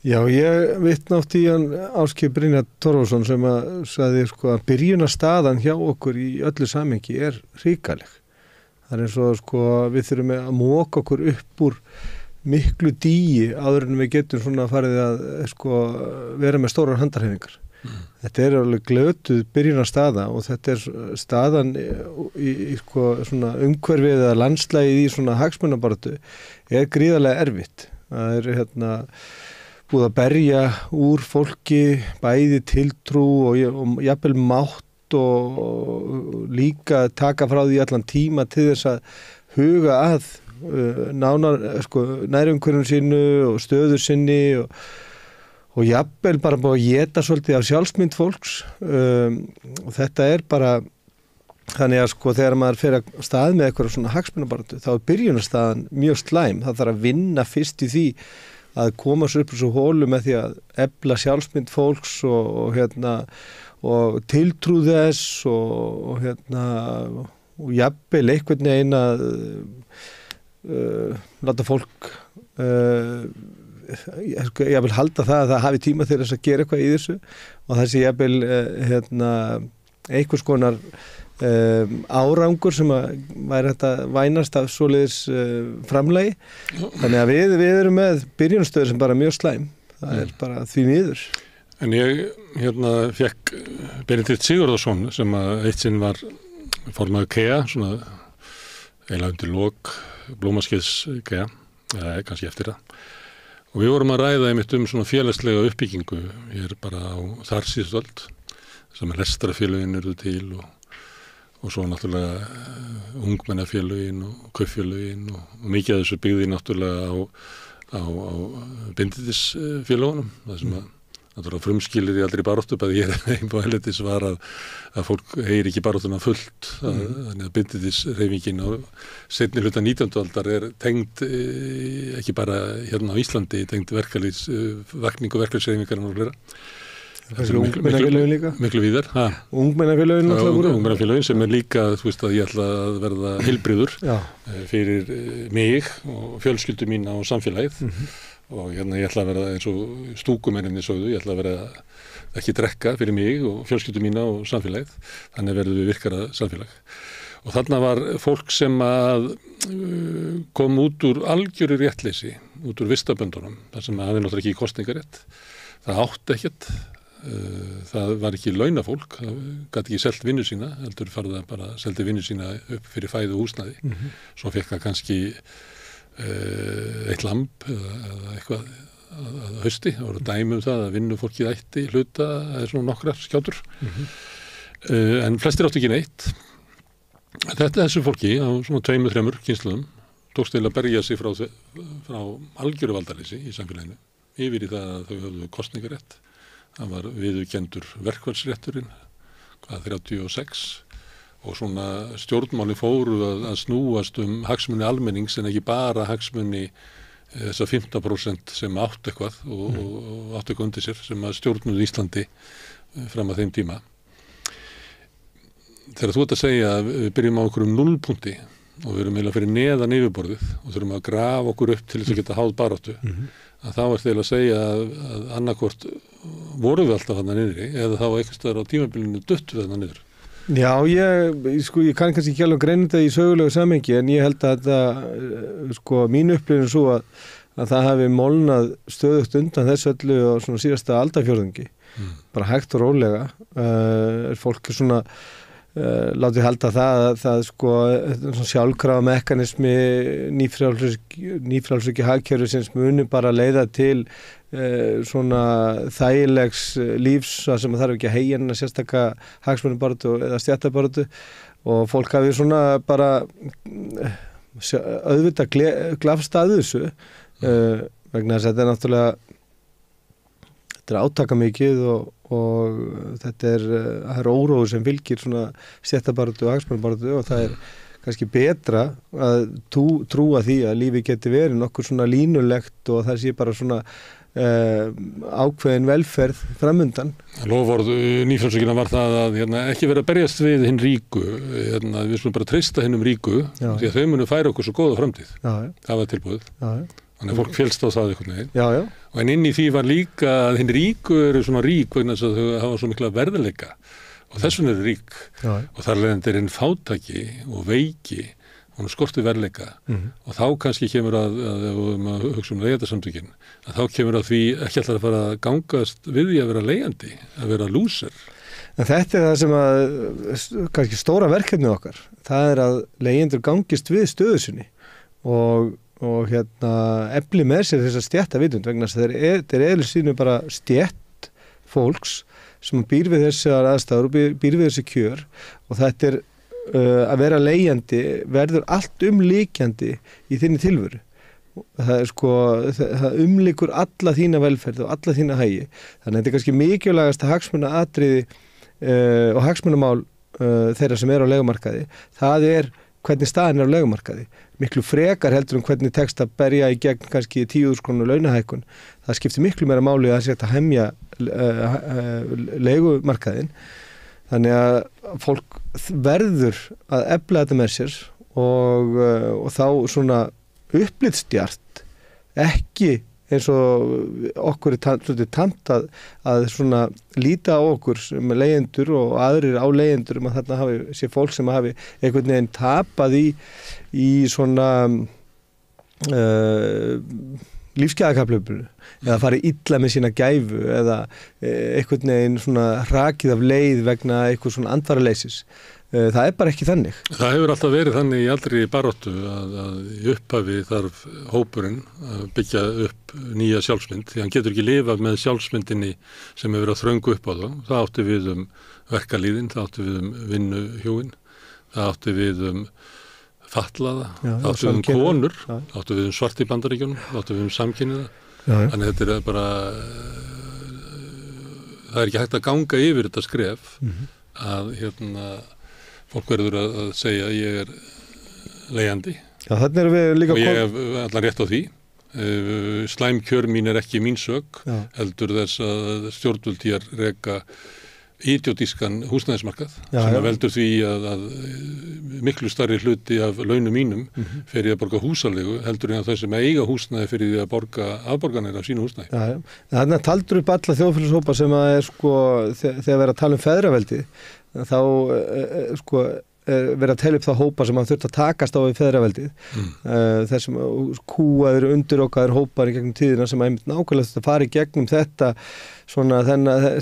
Já, ég vitnátt í hann Ásgeir Brynjar Torfason sem að sagði að byrjunarstaðan hjá okkur í öllu samhengi hrikaleg. Það eins og við þurfum að móka okkur upp úr miklu dýi áður en við getum svona farið að vera með stórar handarhefingar. Þetta alveg glötuð byrjunarstaða og þetta staðan í svona umhverfið eða landslægið í svona hagsmunabaráttu gríðarlega erfitt. Það búið að berja úr fólki bæði tiltrú og jafnvel mátt og líka taka frá því allan tíma til þess að huga að nærumhverfinu sínu og stöðu sinni og jafnvel bara búið að éta svolítið af sjálfsmynd fólks og þetta bara þannig að þegar maður fer að stað með eitthvað svona hagsmunabaráttu þá byrjunarstaðan mjög slæm. Það þarf að vinna fyrst í því að koma sér upp úr svo hólu með því að efla sjálfsmynd fólks og tiltrú þess og jafnvel einhvern veginn að láta fólk ég vil halda það að það hafi tíma til þess að gera eitthvað í þessu og það sé ég vil einhvers konar árangur sem að væri þetta vænast af svoleiðis framlagi þannig að við erum með byrjunarstöður sem bara mjög slæm það bara því miður. En ég fekk Benedikt Sigurðarsson sem að eitt sinn var formaður KEA, svona eiginlega undir lok blómaskeiðs KEA, eða kannski eftir það. Og við vorum að ræða einmitt svona félagslega uppbyggingu hér bara á þar síðustu öld, sem lestrarfélögin eru til og svo náttúrulega ungmennafélögin og kauffélögin og mikið af þessu byggði náttúrulega á bindindisfélögunum, það sem að náttúrulega frumskilir í aldrei baráttu, bæði ég einn på helletis var að fólk heyri ekki baráttuna fullt, þannig að bindindishreyfingin á seinni hluta 19. aldar tengd ekki bara hérna á Íslandi, tengd vakningu verkalýðshreyfingar og fleira. Ungmennafélögin líka? Miklu víðar. Ungmennafélögin náttúrulega voru? Ungmennafélögin sem líka, þú veist að ég ætla að verða heilbrigður fyrir mig og fjölskyldu mína og samfélagið og ég ætla að vera eins og stúkumenninni sögðu, ég ætla að vera ekki drekka fyrir mig og fjölskyldu mína og samfélagið, þannig verður við virkara samfélag. Og þarna var fólk sem að kom út úr algjöru réttleysi, út úr vistaböndunum, þar sem hafði náttúrulega ekki kosningarétt, það átti ekkert, það var ekki launafólk, það gat ekki selt vinnu sína, heldur farða bara seldi vinnu sína upp fyrir fæðu og húsnæði, svo fekk það kannski eitt lamb eða eitthvað að hausti, það voru dæmi það að vinnufólkið ætti hluta eða svona nokkrar skjátur en flestir áttu ekki neitt. Þessu fólki á svona 2-3 kynslóðum tókst til að berja sig frá algjöru valdaleysi í samfélaginu yfir í það að þau höfðu kosningarétt, það var viðurkenndur verkfallsrétturinn 36 og svona stjórnmáli fóru að snúast hagsmuni almennings en ekki bara hagsmuni þessa 15% sem átt eitthvað og átt eitthvað undir sér sem að stjórnuðu Íslandi fram að þeim tíma. Þegar þú ert að segja að við byrjum á einhverjum nullpunkti og við erum eiginlega fyrir neðan yfirborðið og þurfum að grafa okkur upp til þess að geta háð baráttu, að þá er þeirra að segja að annarkvort voru við alltaf þarna niðri eða þá eitthvað staðar á tímabilinu duttu við þarna niður. Já, ég kann kannski ekki alveg greina þetta í sögulegu samhengi en ég held að þetta, mín upplifun er svo að það hafi molnað stöðugt undan þessu öllu á svona síðasta aldarfjórðungi, bara hægt og rólega, fólk er svona látið halda það sjálfkrafa mekanismi nýfrjálsöki hagkerfi sem muni bara leiða til svona þægilegs lífs sem þarf ekki að heyja sérstaka hagsmunabaráttu eða stéttabaráttu og fólk hafi svona bara auðvitað glafst að þessu vegna þess að þetta er náttúrulega átaka mikið og þetta er óróður sem fylgir svona stéttabaráttu og hagsmunabaráttu og það er kannski betra að trúa því að lífi geti verið nokkur svona línulegt og það sé bara svona ákveðin velferð framundan. Loforð nýfrjálshyggna var það að ekki vera að berjast við hinn ríku, við skulum bara treysta hinnum ríku því að þau munu færa okkur svo góða framtíð. Það var tilbúið. Þannig að fólk félst á það einhvern veginn. En inn í því var líka að hinn ríku eru svona rík vegna þess að þau hafa svo mikla verðleika og þess vegna eru rík og þar leiðandi er hinn fátæki og veiki og skorti verðleika og þá kannski kemur að hugsa leigjendasamtökin, að þá kemur að því ekki alltaf að fara að gangast við því að vera leigjandi, að vera lúser. En þetta er það sem að kannski stóra verkefni okkar, það er að leigjendur gangist við stöðu sinni og efli með sér þess að stétta vitund vegna þess að þetta er eðlis sínu bara stétt fólks sem býr við þessar aðstæður og býr við þessi kjör og þetta er að vera leigjandi verður allt umlíkjandi í þinni tilveru. Það er það umlíkur alla þína velferð og alla þína hagi. Þannig að þetta er kannski mikilvægasta hagsmunaatriði og hagsmunamál þeirra sem eru á leigumarkaði. Það er hvernig staðan er á leigumarkaði. Miklu frekar heldur hvernig tekst að berja í gegn kannski 10.000 krónur launahækkun. Það skiptir miklu meira máli að það sé hægt að hemja leigumarkaðinn. Þannig að fólk verður að efla þetta með sér og þá svona upplitsdjart ekki eins og okkur tamt að svona líta á okkur sem leigjendur og aðrir á leigjendur að þarna sé fólk sem hafi einhvern veginn tapað í svona lífsgæðakaplöfunu eða farið illa með sína gæfu eða einhvern veginn svona hrakið af leið vegna eitthvað svona andvaraleysis. Það bara ekki þannig. Það hefur alltaf verið þannig í allri baráttu að í upphafi þarf hópurinn að byggja upp nýja sjálfsmynd því hann getur ekki lifað með sjálfsmyndinni sem hefur verið að þröngu upp á þá. Það átti við verkalýðin, það átti við vinnuhjúin, það átti við fatlaða, það átti við konur, það átti við svart í Bandaríkjunum, það átti við samkynniða. Þannig þetta bara það ekki hægt að ganga yfir þetta skref að fólk verður að segja ég leigjandi við líka og ég hef allan rétt á því. Slæm kjör mín ekki mín sök, heldur þess að stjórnvöld hér reka idiotískan húsnæðismarkað sem veldur því að miklu stærri hluti af launum mínum fer í að borga húsaleigu heldur en að þau sem eiga húsnæði fyrir því að borga afborganir af sínu húsnæði. Þannig að taldur upp alla þjóðfélagshópa sem að þegar verið að tala feðraveldi þá verið að tala upp þá hópa sem að þurft að takast á við feðraveldið þessum kúaður, undirokaður hópar í gegnum tíðina sem að nákvæmlega þetta fari gegnum þetta svona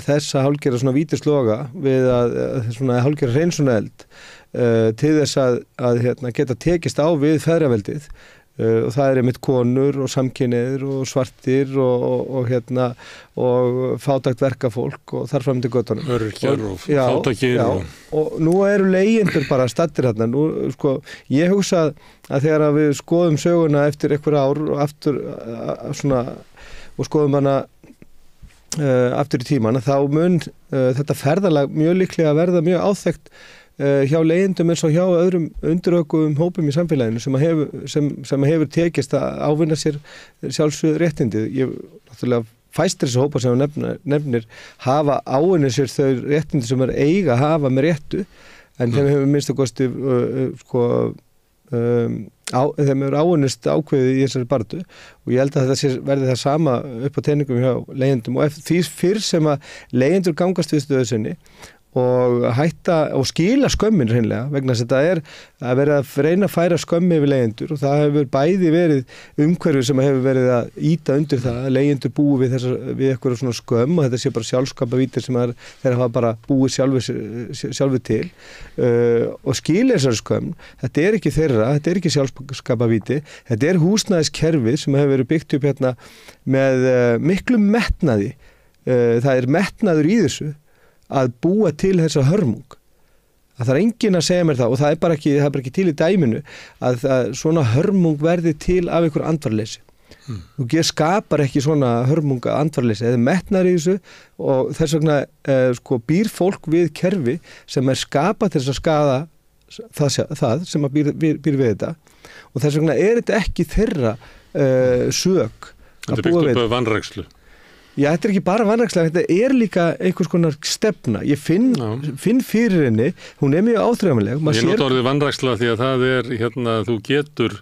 þessa hálfgerða svona vítisloga við að svona hálfgerða hreinsuneld til þess að geta tekist á við feðraveldið og það einmitt konur og samkynniðir og svartir og fátækt verkafólk og þar fram til göttunum. Öryrkjar og fátækir. Og nú eru leigjendur bara staddir þarna. Nú, ég hugsa að þegar við skoðum söguna eftir einhver ár og aftur og skoðum hana aftur í tíman, þá mun þetta ferðalag mjög líklega að verða mjög áþekkt hjá leigjendum eins og hjá öðrum undirökuðum hópum í samfélaginu sem hefur tekist að ávinna sér sjálfsögðu réttindið. Ég náttúrulega fæstir þessi hópa sem nefnir hafa ávinnið sér þau réttindi sem eiga að hafa með réttu en þeim hefur minnst að kosti þeim hefur ávinnist ákveðið í þessari baráttu og ég held að þetta verði það sama upp á teiningum hjá leigjendum og því fyrr sem að leigjendur gangast við stöðu sinni og hætta og skila skömmin hreinlega vegna þess að þetta að vera að reyna að færa skömmi yfir leigjendur og það hefur bæði verið umhverfið sem hefur verið að ýta undir það að leigjendur búi við eitthvað svona skömm og þetta sé bara sjálfskapavítir sem þeir hafa bara búið sjálfu til og skila þessari skömm. Þetta ekki þeirra, þetta ekki sjálfskapavíti, þetta húsnæðiskerfið sem hefur verið byggt upp hérna með miklu metnaði. Það metnaður í þessu að búa til þessa hörmung að það enginn að segja mér það og það bara ekki til í dæminu að svona hörmung verði til af einhver andvarleysi. Þú skapar ekki svona hörmung andvarleysi eða metnar í þessu og þess vegna býr fólk við kerfi sem skapað til þess að skaða það sem býr við þetta og þess vegna þetta ekki þeirra sök að búa við. Þetta byggt upp af vanrækslu. Já, þetta ekki bara vanrækslega, þetta líka einhvers konar stefna. Ég finn fyrir henni, hún mjög áþreifanleg. Ég nota orðið vanræksla því að það þú getur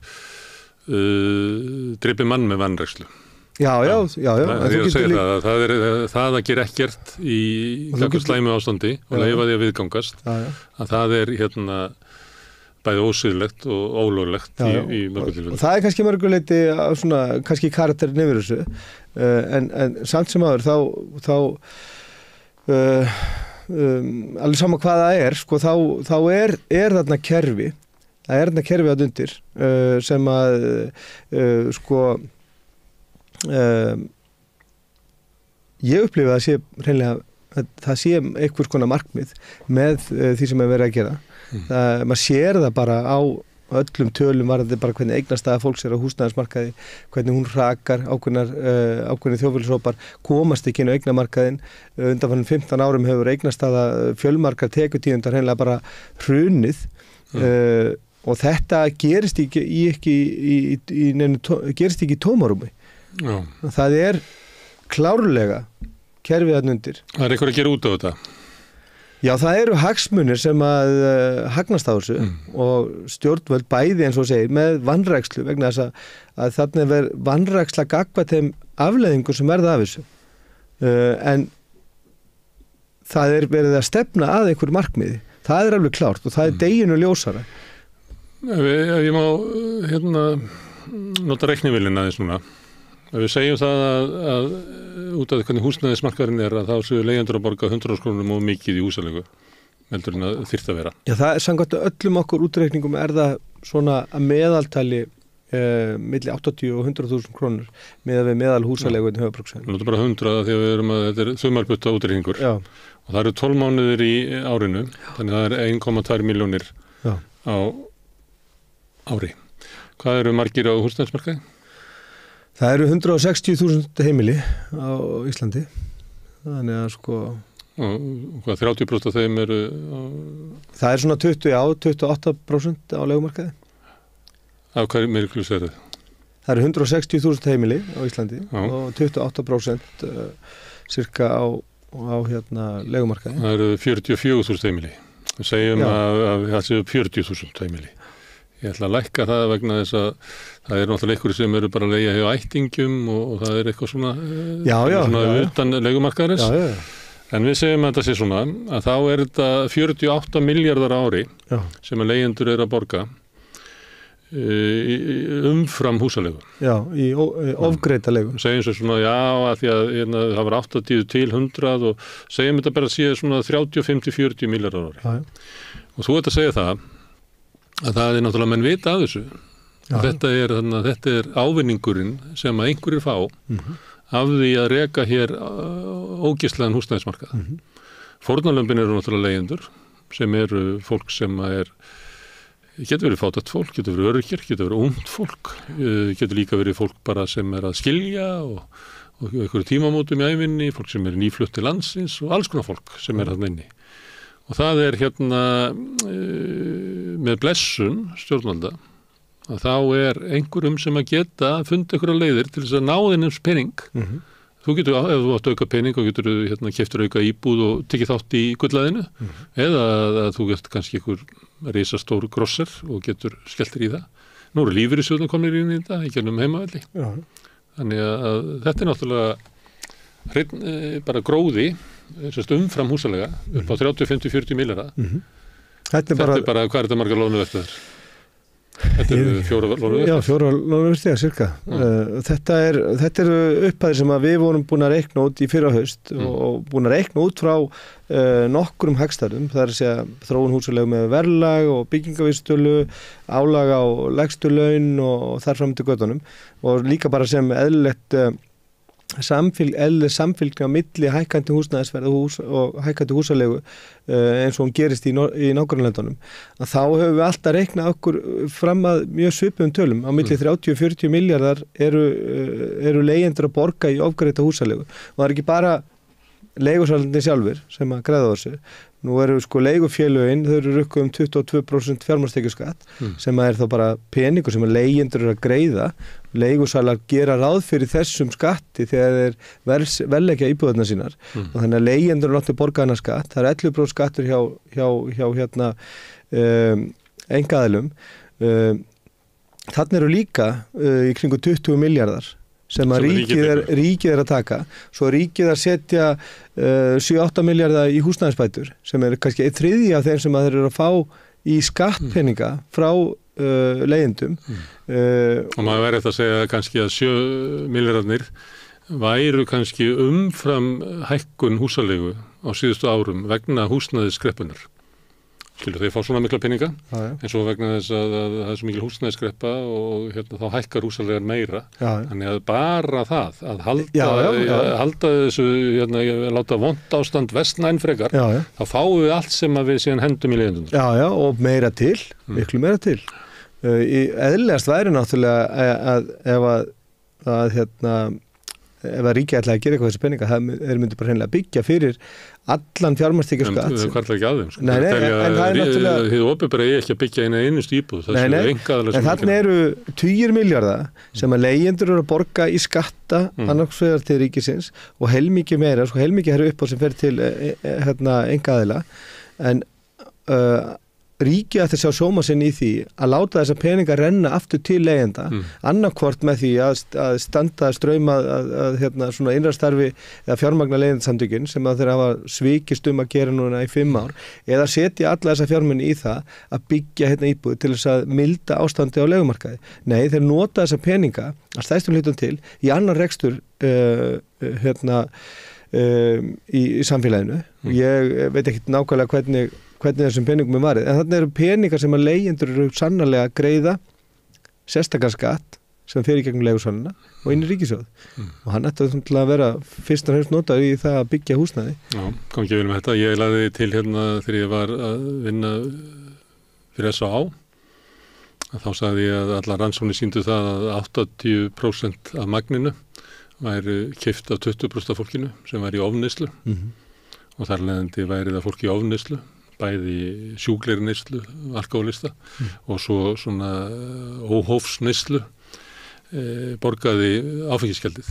drepið mann með vanrækslu. Já. Það að gera ekkert í slæmu ástandi og leyfa því að viðgangast, að það bæði ósiðlegt og ólöglegt í mörgum tilfellum. Það kannski mörguleiti kannski karakterin yfir þessu en samt sem áður þá alveg sama hvað það þá þarna kerfi að undir sem að ég upplifa að sé hreinlega það sé einhvers konar markmið með því sem verið að gera. Maður sér það bara á öllum tölum varðandi bara hvernig eignastaða fólks á húsnæðismarkaði, hvernig hún hrakar ákveðnir þjóðfélagshópar komast ekki inn á eignamarkaðinn. Undanfarnar 15 árum hefur eignastaða fjölmargar tekutíðundar hreinlega bara hrunið og þetta gerist ekki í tómarúmi. Það klárlega kerfið þarna undir. Það einhver að gera út á þetta? Já, það eru hagsmunir sem að hagnast á þessu og stjórnvöld bæði eins og segir með vanrækslu vegna þess að þarna er vanræksla gagnvart þeim afleiðingu sem verða af þessu. En það er verið að stefna að einhverju markmiði. Það er alveg klárt og það er deginu ljósara. Ef ég má nota reiknivélina aðeins núna. Ef við segjum það að út af hvernig húsnæðismarkaðurinn er að þá séu leigjendur að borga 100.000 krónum og mikið í húsaleigu heldur en að þyrfti að vera. Já, það er samkvæmt öllum okkur útreikningum er það svona að meðaltali milli 80 og 100.000 krónur með meðal húsaleigu í höfuðborgarsvæðinu. Þetta er bara 100 því að við erum að þetta er þumalbutta útreikningur. Já. Og það eru 12 mánuðir í árinu, þannig að það er 1,2 milljónir á ári. Hvað eru margir á húsnæðismarkaði? Það eru 160.000 heimili á Íslandi. Þannig að sko... Og hvað, 30% af þeim eru... Það er svona 28% á leigumarkaði. Af hverju miklus er það? Það eru 160.000 heimili á Íslandi og 28% cirka á leigumarkaði. Það eru 44.000 heimili. Við segjum að það séu 40.000 heimili. Ég ætla að lækka það vegna þess að það er náttúrulega einhverju sem eru bara að leigja hjá ættingjum og það er eitthvað svona utan leigumarkaðarins. En við segjum að þetta sé svona að þá er þetta 48 miljardar ári sem að leigjendur eru að borga umfram húsalegu. Já, í ofgreita legu. Segjum svo svona að því að það var 80 til 100 og segjum þetta bara að sé svona 35-40 miljardar ári. Og þú ert að segja það að það er náttúrulega menn vita af þessu. Þetta er ávinningurinn sem að einhverjir fá af því að reka hér ógeðslegan húsnæðismarkað. Fórnarlömbin eru náttúrulega leigjendur sem eru fólk sem getur verið fátækt fólk, getur verið öryrkjar, getur verið ungt fólk, getur líka verið fólk bara sem er að skilja og einhverju tímamótum í ævinni, fólk sem er nýflutt til landsins og alls konar fólk sem er þarna inni. Og það er með blessun stjórnvalda að þá er einhverjum sem að geta fundið einhverja leiðir til þess að ná þinnum pening. Þú getur, ef þú átt auka pening og getur keyptur auka íbúð og tekið þátt í gullaðinu eða að þú getur kannski einhver risastór grosser og getur skelltir í það. Nú eru lífeyrissjóðirnir komnir inn í þetta, ekki ennum heimavelli. Þannig að þetta er náttúrulega bara gróði umfram húsalega upp á 30-50-40 milljarða. Þetta er bara, hvað er þetta margar lónuverðar? Þetta eru 4 lónuverðar? Já, 4 lónuverðar, cirka. Þetta eru upphæðir sem að við vorum búin að reikna út í fyrra haust og búin að reikna út frá nokkrum hagstæðum. Það er að segja þróun húsalegu með verðlag og byggingavísitölu, álag á lægstu laun og þar fram til göttunum og líka bara sem eðlilegt samfylgna milli hækkandi húsnæðisverð og hækkandi húsalegu eins og hún gerist í nágrannalöndunum að þá höfum við alltaf reiknað okkur fram að mjög svipuðum tölum á milli 30-40 miljardar eru leigjendur að borga í ofgreita húsalegu og það er ekki bara leigusalandi sjálfur sem að græða þessu. Nú eru leigufélögin, þau eru rukkuð 22% fjármagnstekjuskatt sem er þá bara peningur sem að leigjendur eru að greiða. Leigusalar gera ráð fyrir þessum skatti þegar þeir verðleggja íbúðarnar sínar og þannig að leigjendur eru látið borga hana skatt. Það er 11% skattur hjá einkaaðilum. Þarna eru líka í kringu 20 miljardar sem að ríkið er að taka. Svo ríkið að setja 7-8 miljardar í húsnæðisbætur sem er kannski 1/3 af þeim sem að þeir eru að fá í skattpeninga frá leigjendum. Og maður verður að segja kannski að 7 milljardarnir væru kannski umfram hækkun húsalegu á síðustu árum vegna húsnæðiskreppunar. Þeir fá svona mikla peninga en svo vegna þess að það er svo mikil húsnæðiskreppa og þá hækkar húsalegar meira. Þannig að bara það að halda þessu, láta vont ástand versna enn frekar, þá fáum við allt sem að við síðan hendum í leigjendum. Já, og meira til, miklu meira til. Eðlilegast væri náttúrulega að ef að ríkið ætlaði að gera eitthvað þessi peninga, þeir myndi bara hreinlega byggja fyrir allan fjármagnstekjuskatt. Það kvartlar ekki að þeim. Nei, en það er náttúrulega... Þið opinbera ekki að byggja eina einustu íbúð. En þarna eru 20 milljarða sem að leigjendur eru að borga í skatta annars vegar til ríkisins og heilmikið meira, sko heilmikið herru upp á sem fer til einkaaðila, en ríkið ætti að sjá sóma sinn í því að láta þessa peninga renna aftur til leigjenda, annarkvort með því að standa ströyma að svona innrastarfi eða fjármagna leigjendasamtökin sem að þeir hafa svikist að gera núna í 5 ár, eða setja alla þessa fjármuni í það að byggja íbúð til þess að milda ástandi á leigumarkaði. Nei, þeir nota þessa peninga að stærstum hlutum til í annar rekstur í samfélaginu. Ég veit ekki nákvæmlega hvernig þessum peningum varið, en þarna eru peningar sem að leigjendur eru sannarlega að greiða sérstakan skatt sem fer í gegnum leigusalina og inn í ríkissjóð og hann ætti að vera fyrst og fremst notaður í það að byggja húsnæði. Já, kom ekki vel með þetta. Ég lagði til þegar ég var að vinna fyrir S.A.A. þá sagði ég að allar rannsóknir sýndu það að 80% af magninu væri keypt af 20% af fólkinu sem væri í ofneyslu og þar leiðandi væri það fólki í ofneyslu, bæði sjúklegri neyslu, alkohólista og svo svona óhófsneyslu borgaði áfengisgjaldið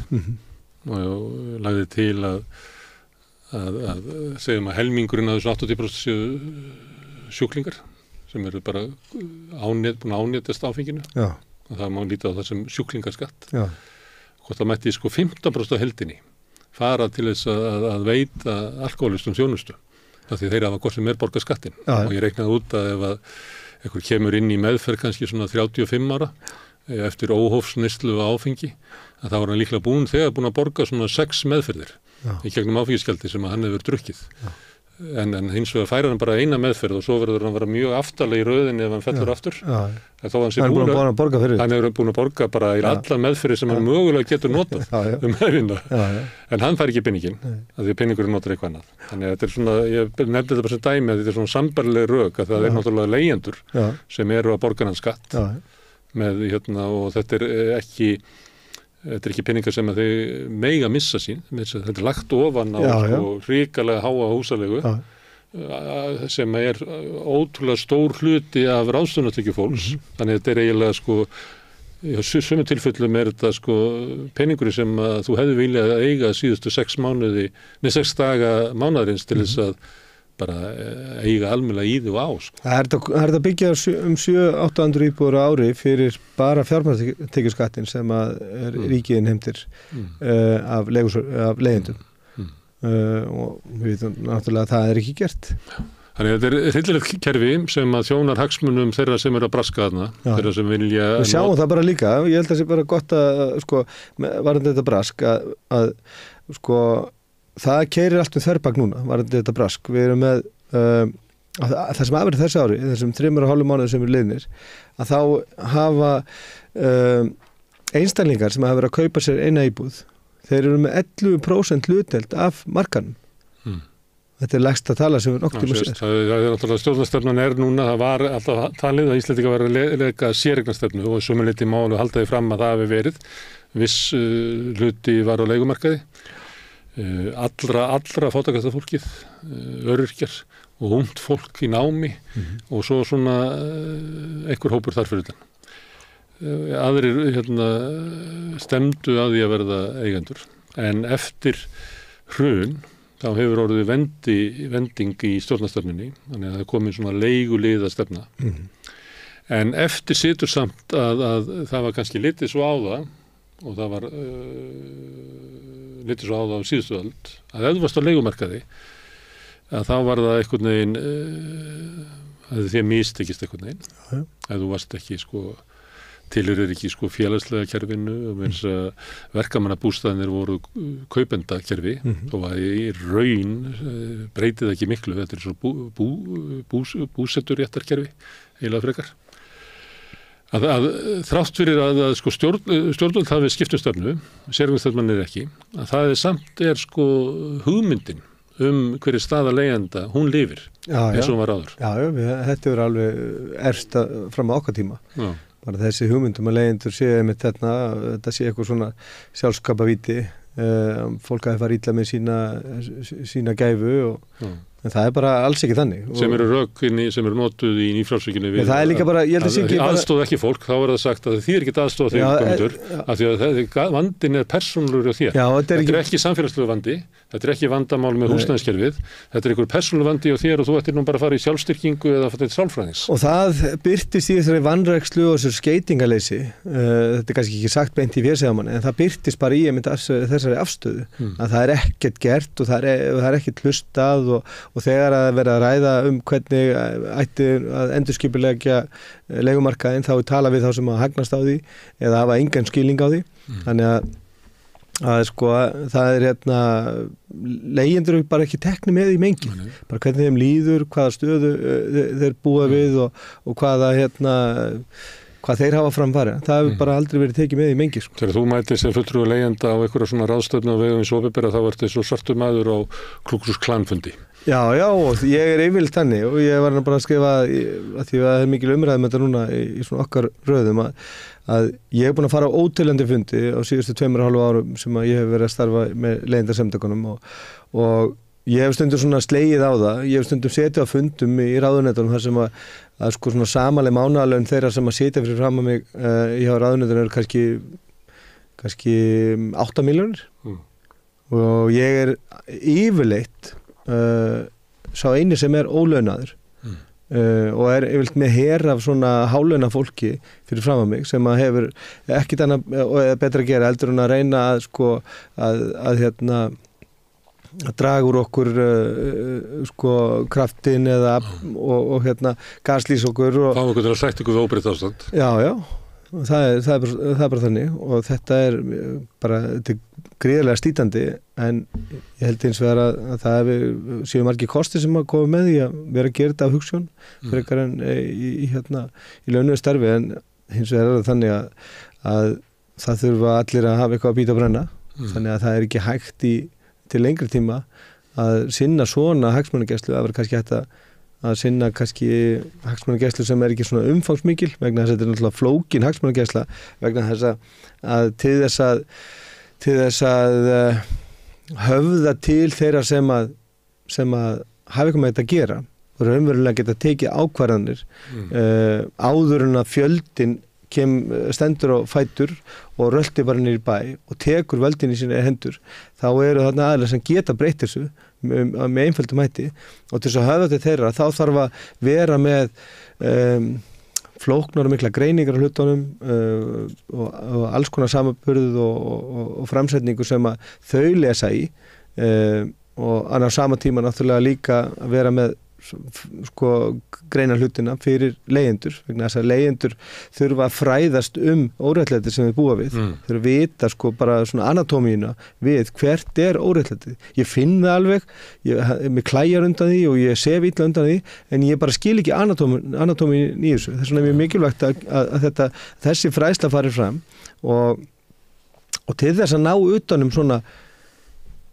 og lagði til að segjum að helmingurinn af þessu 80% sjúklingar sem eru bara búin að ánetjast áfenginu og það má líta á það sem sjúklingaskatt. Hvort það mætti 15% af heldinni fara til þess að veita alkohólistum þjónustu. Því þeir hafa hvort sem borgað skattin og ég reiknaði út að ef að einhver kemur inn í meðferð kannski svona 35 ára eftir óhófsneyslu og áfengi að þá var hann líklega búin að borga svona 6 meðferðir í gegnum áfengisgjaldi sem að hann hefur drukkið en hins vegar færa hann bara eina meðferð og svo verður hann vera mjög aftarlega í röðinni ef hann fellur aftur þó hann hefur búin að borga bara í alla meðferði sem hann mögulega getur notað meðvinna en hann fær ekki peningin að því peningurinn notar eitthvað annað þannig að þetta er svona, ég nefndi þetta bara sem dæmi að þetta er svona sambærileg rök að það er náttúrulega leigjendur sem eru að borga hann skatt með og þetta er ekki peningar sem að þau mega missa sín, þetta er lagt ofan á ríkalega háa húsalegu sem er ótrúlega stór hluti af ráðstöfunartekju fólks, þannig að þetta er eiginlega í sumum tilfellum er þetta peningur sem að þú hefði viljað að eiga síðustu 6 daga mánaðarins til þess að bara eiga almennilega í því og á. Það er þetta byggja 700-800 íbúður á ári fyrir bara fjármagnstekjuskattin sem að ríkiðin heimtir af leigjendum og við veitum náttúrulega að það er ekki gert. Þannig að þetta er hryllilegt kerfi sem að þjónar hagsmunum þeirra sem eru að braska þarna, þeirra sem vilja... Við sjáum það bara líka, ég held að það sé bara gott að varðandi þetta brask að það keyrir allt þverbak núna, varðandi þetta brask. Við erum með það sem afverið þessi ári, þessum 3,5 mánuðum sem eru liðnir, að þá hafa einstaklingar sem hafa verið að kaupa sér eina íbúð, þeir eru með 11% hlutdeild af markanum. Þetta er lægsta tala sem við nokkuð sér. Það er náttúrulega stjórnarstefnan núna, það var alltaf talið að Íslendingar var að leika séreignarstefnu og sumuleyti málu haldaði fram að það hafi verið. Viss hluti var á leigumarkaði. Allra fátækasta fólkið, öryrkjar og ungt fólk í námi og svo svona einhver hópur þar fyrir utan. Aðrir stemdu að því að verða eigendur en eftir hrun þá hefur orðið vending í stjórnarstefnunni, þannig að það komið svona leiguliða stefna. En eftir situr samt að það var kannski litið svo á það og það var litið svo á það á síðustu öld að ef þú varst á leigumarkaði að þá var það einhvern veginn að þið mistekist einhvern veginn ef þú varst ekki tilheyrir ekki félagslega kerfinu og eins að verkamannabústaðinir voru kaupendakerfi og að í raun breytið ekki miklu, þetta er svo búsetturréttarkerfi eiginlega frekar að þrátt fyrir að stjórnvöld hafi skipt stefnu, séreignarstefnan ekki, að það samt hugmyndin hver er staða leigjenda, hún lifir eins og hún var áður. Þetta er alveg erst fram á okkar tíma. Bara þessi hugmyndum að leigjendur séu með þetta sé eitthvað svona sjálfskapavíti fólk að það fara illa með sína gæfu en það er bara alls ekki þannig. Sem eru rökkinni, sem eru notuð í nýfrjálsvíkinu við. Það er líka bara, ég held að sé ekki bara... Aðstóð ekki fólk, þá er það sagt að þið ekki aðstóða þig komundur, af því að vandin er persónulegur á þér. Já, þetta er ekki samfélagslegu vandi, þetta er ekki vandamál með húsnæðiskerfið, þetta er einhver persónuleg vandi á þér og þú ættir nú bara að fara í sjálfstyrkingu eða að fara til sálfræðings. Og það birtist í þessari vanrækslu og þessu skeytingaleysi, þetta er kannski ekki sagt beint í férsegamanni, en það birtist bara í þessari afstöðu, að það er ekkert gert og það er ekkert hlustað og þegar að vera að ræða hvernig ætti að endurskipuleggja leigumarkaðinn þá tala við þá sem að hagnast á því eða hafa engan skilning á því. Þannig að sko það er leigjendur bara ekki tekni með í mengi. Bara hvernig þeim líður, hvaða stöðu þeir búa við og hvaða hvað þeir hafa framfæri. Það hefur bara aldrei verið tekið með í mengi. Sko. Þegar þú mætir sem fulltrúi leigjenda á einhverja svona ráðstöfnu á vegum hins opinbera þá ertu svo svartur maður á Ku Klux Klan fundi. Já, og ég yfirleitt þannig og ég var bara að skrifa að því að það mikil umræðum þetta núna í svona okkar röðum að ég búin að fara á óteljandi fundi á síðustu 2,5 árum sem að ég hef verið að starfa með leigjendasamtökunum og ég hef stundum svona slegið á það, ég hef stundum setið á fundum í ráðuneytunum þar sem að sko svona samaleg mánaðarlaun þeirra sem að sitja fyrir fram að mig hjá ráðuneytunum eru kannski 8 milljónir og ég er yfirleitt sá eini sem er ólaunaður og er yfirleitt með her af svona hálauna fólki fyrir fram að mig sem að hefur ekkit annað og betra að gera heldur en að reyna að sko að draga úr okkur sko kraftin eða og gaslýs okkur og fá okkur til að sætta okkur við óbreytt ástand. Já. Það er bara þannig og þetta er bara gríðarlega stítandi en ég held eins vegar að það séu margir kostir sem að koma með því að vera að gera þetta af hugsjón frekar en í launuðu starfi en hins vegar er það þannig að það þurfa allir að hafa eitthvað að býta að brenna þannig að það er ekki hægt til lengri tíma að sinna svona hagsmunagæslu að vera kannski hægt að sinna kannski hagsmunagæslu sem er ekki svona umfangsmikil vegna þess að þetta er náttúrulega flókin hagsmunagæsla vegna þess að til þess að höfða til þeirra sem að hafa eitthvað með þetta að gera og raunverulega geta tekið ákvarðanir áður en að fjöldin stendur á fætur og rölti bara niður í bæ og tekur völdin í sína hendur þá eru þarna aðeins sem geta breytt þessu með einföldum hætti og til þess að höfða til þeirra þá þarf að vera með flóknar og mikla greiningar á hlutunum og alls konar samanburð og framsetningu sem að þau lesa í og annars sama tíma náttúrulega líka að vera með sko greina hlutina fyrir leigjendur vegna þess að leigjendur þurfa að fræðast óréttlæti sem við búa við þurfa að vita sko bara svona anatómíuna við hvert er óréttlæti ég finn það alveg, mér klæjar undan því og ég sef illa undan því en ég bara skil ekki anatómín í þessu þess vegna er mjög mikilvægt að þessi fræðsla fari fram og til þess að ná utanum svona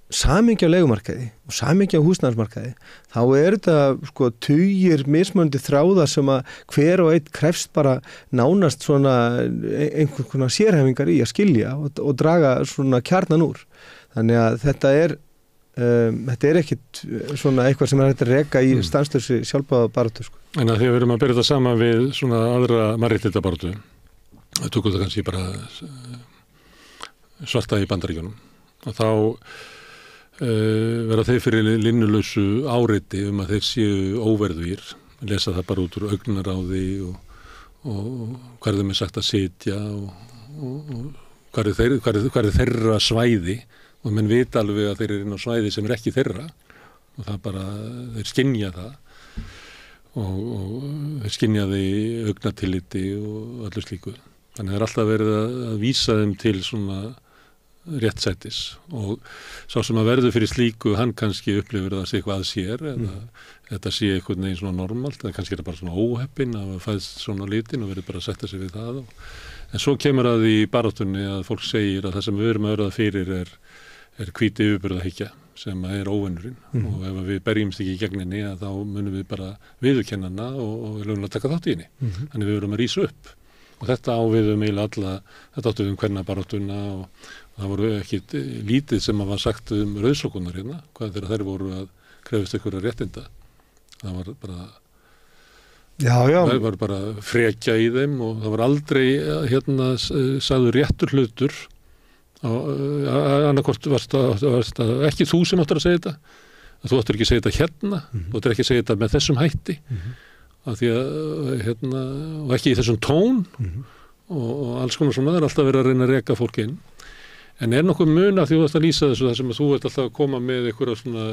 samhengi á leigumarkaði og samhengi á húsnæðismarkaði þá er þetta sko tugir mismunandi þráðar sem að hver og einn krefst bara nánast svona einhvern konar sérhæfingar í að skilja og draga svona kjarnan úr þannig að þetta er ekkit svona eitthvað sem er hægt að reka í stanslausi sjálfbæðabaráttu sko. En að því að við erum að byrja þetta saman við svona aðra mannréttindabaráttu það tökum það kannski bara svarta í Bandaríkjunum og þá vera þeir fyrir linnulausu áreiti að þeir séu óverðugir lesa það bara út úr augnaráði og hvað þeim sagt að sitja og hvað er þeirra svæði og menn vita alveg að þeir eru inn á svæði sem er ekki þeirra og það bara, þeir skynja það og þeir skynja því augnatilliti og öllu slíku þannig það er alltaf verið að vísa þeim til svona réttsætis og sá sem að verður fyrir slíku hann kannski upplifir það sig hvað sér eða þetta sé einhvern veginn svona normalt eða kannski er það bara svona óheppin að fæðst svona litin og verður bara að setja sig við það en svo kemur að því baráttunni að fólk segir að það sem við erum að verða fyrir er hvíti yfirburðahyggja sem er óvinnurinn og ef við berjumst ekki í gegninni þá munum við bara viðurkenna hana og lögulega taka þátt í henni þannig við verum að rísa upp og þetta ávið eiginlega þetta áttu kvennabaráttuna og það voru ekki lítið sem var sagt rauðsokkunar hérna, hvað þegar þær voru að krefast einhverja réttinda. Það var bara það var bara frekja í þeim og það var aldrei sagður réttur hlutur annarkvort varst ekki þú sem áttur að segja þetta, að þú áttur ekki að segja þetta hérna, þú áttur ekki að segja þetta með þessum hætti, af því að og ekki í þessum tón og alls konar svona, það er alltaf verið að reyna að reka fólk inn. En nokkuð mun að því þú ert að lýsa þessu, þar sem að þú ert alltaf að koma með einhverja svona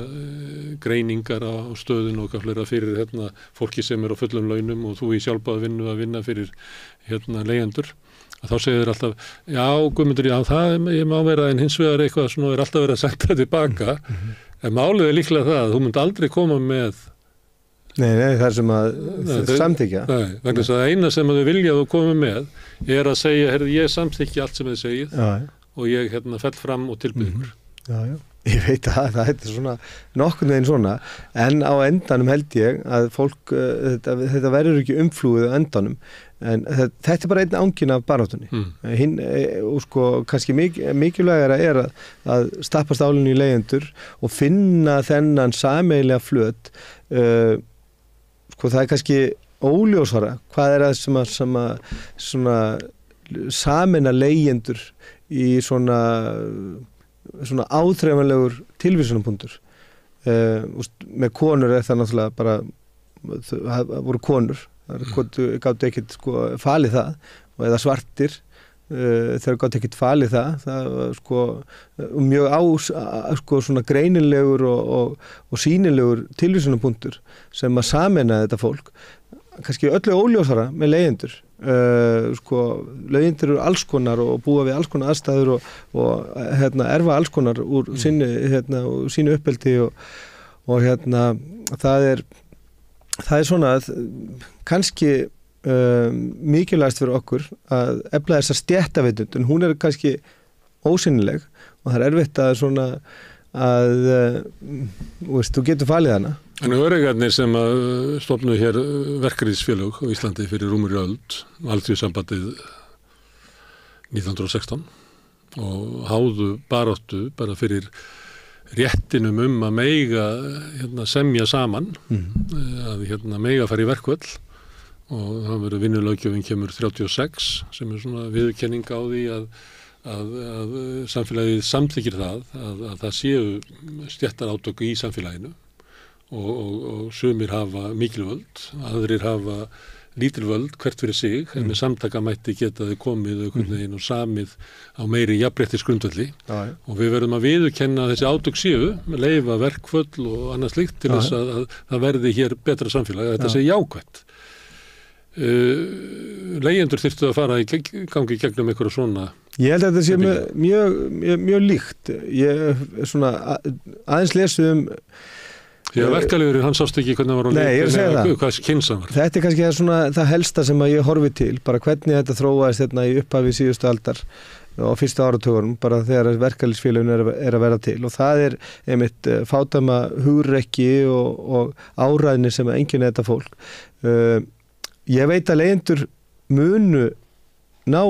greiningar á stöðun og fleira fyrir fólki sem á fullum launum og þú í sjálfboðavinnu að vinna fyrir leigjendur. Að þá segir þér alltaf, já Guðmundur, já það ég má vera, en hins vegar eitthvað svona alltaf verið að senda tilbaka. En málið líklega það að þú munt aldrei koma með Nei, það sem að samþykja. Nei, vegna þess að eina sem að þau vilja að þú komi með að segja, ég samþykja allt sem þið segið. Og ég fell fram og tilbyð ykkur. Já, ég veit að það er svona nokkurn veginn svona, en á endanum held ég að fólk, þetta verður ekki umflúið á endanum, en þetta er bara einn angin af baráttunni. Og sko kannski mikilvægara að stappast álinu í leigjendur og finna þennan sameiginlega flöt. Sko það er kannski óljósara, hvað er það sem að svona sameina leigjendur í svona áþreifanlegur tilvísunarpunktur. Með konur er það náttúrulega bara, það voru konur, það gátu ekkert falið það, eða svartir, þeir gátu ekkert falið það var mjög svona greinilegur og sýnilegur tilvísunarpunktur sem að sameina þetta fólk. Kannski öllu óljósara með leigjendur. Leigjendur eru alls konar og búa við alls konar aðstæður og erfa alls konar úr sínu uppeldi og það er svona kannski mikilvægast fyrir okkur að efla þessa stéttavitund, en hún er kannski ósýnileg og það er erfitt að svona þú getur falið hana. En öreigarnir sem stofnuðu hér verkalýðsfélög á Íslandi fyrir rúmri öld, Alþýðusambandið 1916 og háðu baráttu bara fyrir réttinum að mega semja saman, að mega fara í verkvöll og það verður vinnulöggjöfin kemur 36 sem er svona viðurkenning á því að samfélagið samþykkir að það séu stéttarátök í samfélaginu og sumir hafa mikil völd, aðrir hafa lítil völd hvert fyrir sig, en með samtakamætti geta þau komið einhvern veginn og samið á meiri jafnréttisgrundvelli og við verðum að viðurkenna þessi átök séu, leyfa verkföll og annað slíkt til þess að það verði hér betra samfélag, að þetta sé jákvætt. Leigjendur þyrftu að fara í gangi gegnum einhverja svona. Ég held að þetta sé mjög líkt. Ég svona aðeins lesið Því verkalegur, hann sást ekki hvernig það var Nei, ég segja það. Hvað kynsan var. Þetta er kannski svona það helsta sem að ég horfi til, bara hvernig þetta þróaðist í upphafi síðustu aldar og fyrstu áratugunum, bara þegar verkalýðsfélögin er að vera til og það er einmitt fádæma hugrekki og áræðni sem einkenni þetta fólk. Ég veit að leigjendur munu ná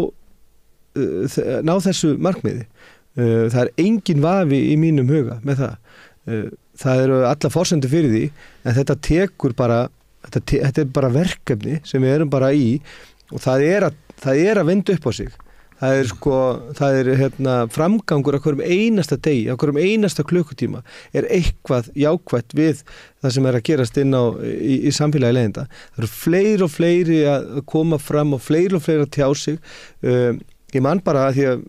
þessu markmiði. Það er engin vafi í mínum huga með það. Það eru alla forsendur fyrir því, en þetta tekur bara, þetta er bara verkefni sem við erum bara í og það er að vinda upp á sig. Það er framgangur á hverjum einasta degi, á hverjum einasta klukkutíma er eitthvað jákvætt við það sem er að gerast inn í samfélagi leigjenda. Það eru fleiri og fleiri að koma fram og fleiri að tjá sig. Ég man bara að því að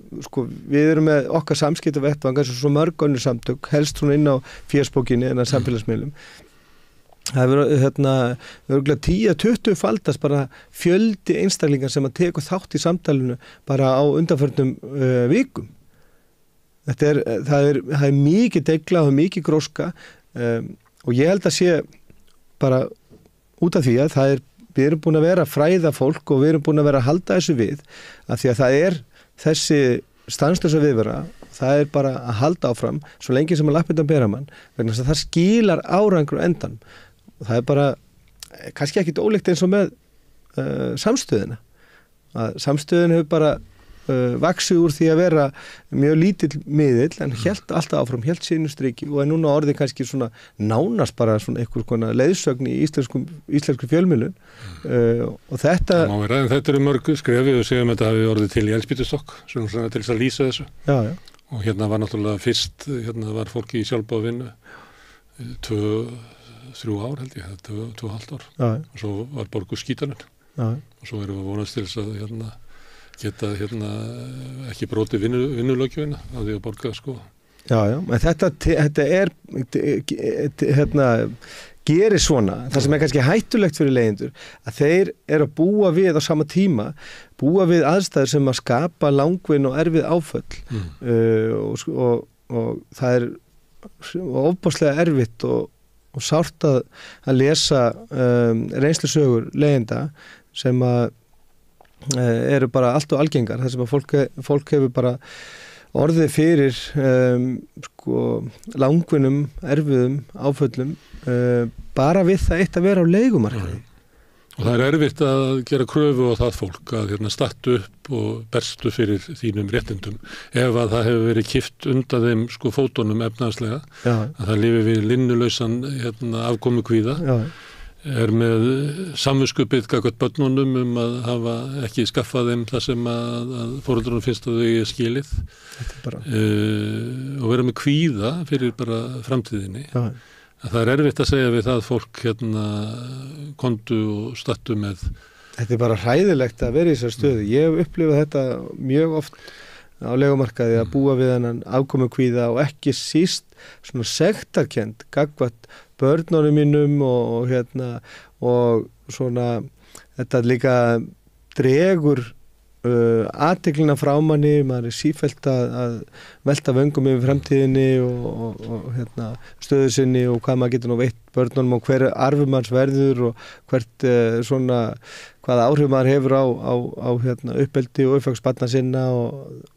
við erum með okkar samskiptavettvang eins og svo mörg önnur samtök, helst hún inn á fésbókinni en að samfélagsmiðlum. Það er 10-20 faldast bara fjöldi einstaklingar sem að teka þátt í samtalinu bara á undanförnum vikum. Það er mikið degla og mikið gróska og ég held að sé bara út af því að við erum búin að vera að fræða fólk og við erum búin að vera að halda þessu við af því að það er þessi stanslausa viðvera, það er bara að halda áfram svo lengi sem að lappirnar bera mann vegna þess að það skilar árangur endan og það er bara kannski ekkit ólíkt eins og með samstöðina að samstöðin hefur bara vaxið úr því að vera mjög lítill miðill en hélt alltaf áfram, hélt sínu striki og er núna orðið kannski svona nánast bara svona einhver konar leiðsögn í íslensku fjölmiðlun og þetta... Þetta eru mörg skrefið og segjum að þetta hafi orðið til í eldspýtustokk svona til þess að lýsa þessu. Já. Og hérna var náttúrulega fyrst, hérna var fólki í sjálfboðavinnu 2-3 ár held ég, 2,5 ár. Já. Og svo var borguð skítaninn. Já. Og svo erum við vonast til þess að geta ekki brotið vinnulöggjöfina á því að borga sko. Já, en þetta er gerir svona, það sem er kannski hættulegt fyrir leigjendur, að þeir eru að búa við á sama tíma, búa við aðstæður sem að skapa langvinn og erfið áföll og það er ofboðslega erfitt og sárt að lesa reynslusögur leigjenda sem að eru bara allt og algengar þar sem að fólk hefur bara orðið fyrir langvinnum, erfiðum áföllum bara við það eitt að vera á leigumarkaði. Og það er erfitt að gera kröfu á það fólk að stattu upp og berstu fyrir þínum réttindum ef að það hefur verið kippt undan þeim fótunum efnahagslega að það lifi við linnulausan afkomukvíða. Já. Er með samviskupið gagnvart börnunum að hafa ekki skaffað þeim það sem að foreldrunum finnst að þau er skilið og vera með kvíða fyrir bara framtíðinni. Já. Það er erfitt að segja við það fólk kondu og stattu með. Þetta er bara hræðilegt að vera í þessar stöðu. Ég hef upplifað þetta mjög oft á leigumarkaði að búa við þennan afkomukvíða og ekki síst svona sektarkennd gagnvart börnunum mínum og svona þetta líka dregur athyglina frá manni, maður er sífellt að velta vöngum yfir framtíðinni og stöðu sinni og hvað maður getur nú veitt börnunum og hver arfur manns verður og hvert hvaða áhrif maður hefur á uppeldi og uppvægsbarna sinna og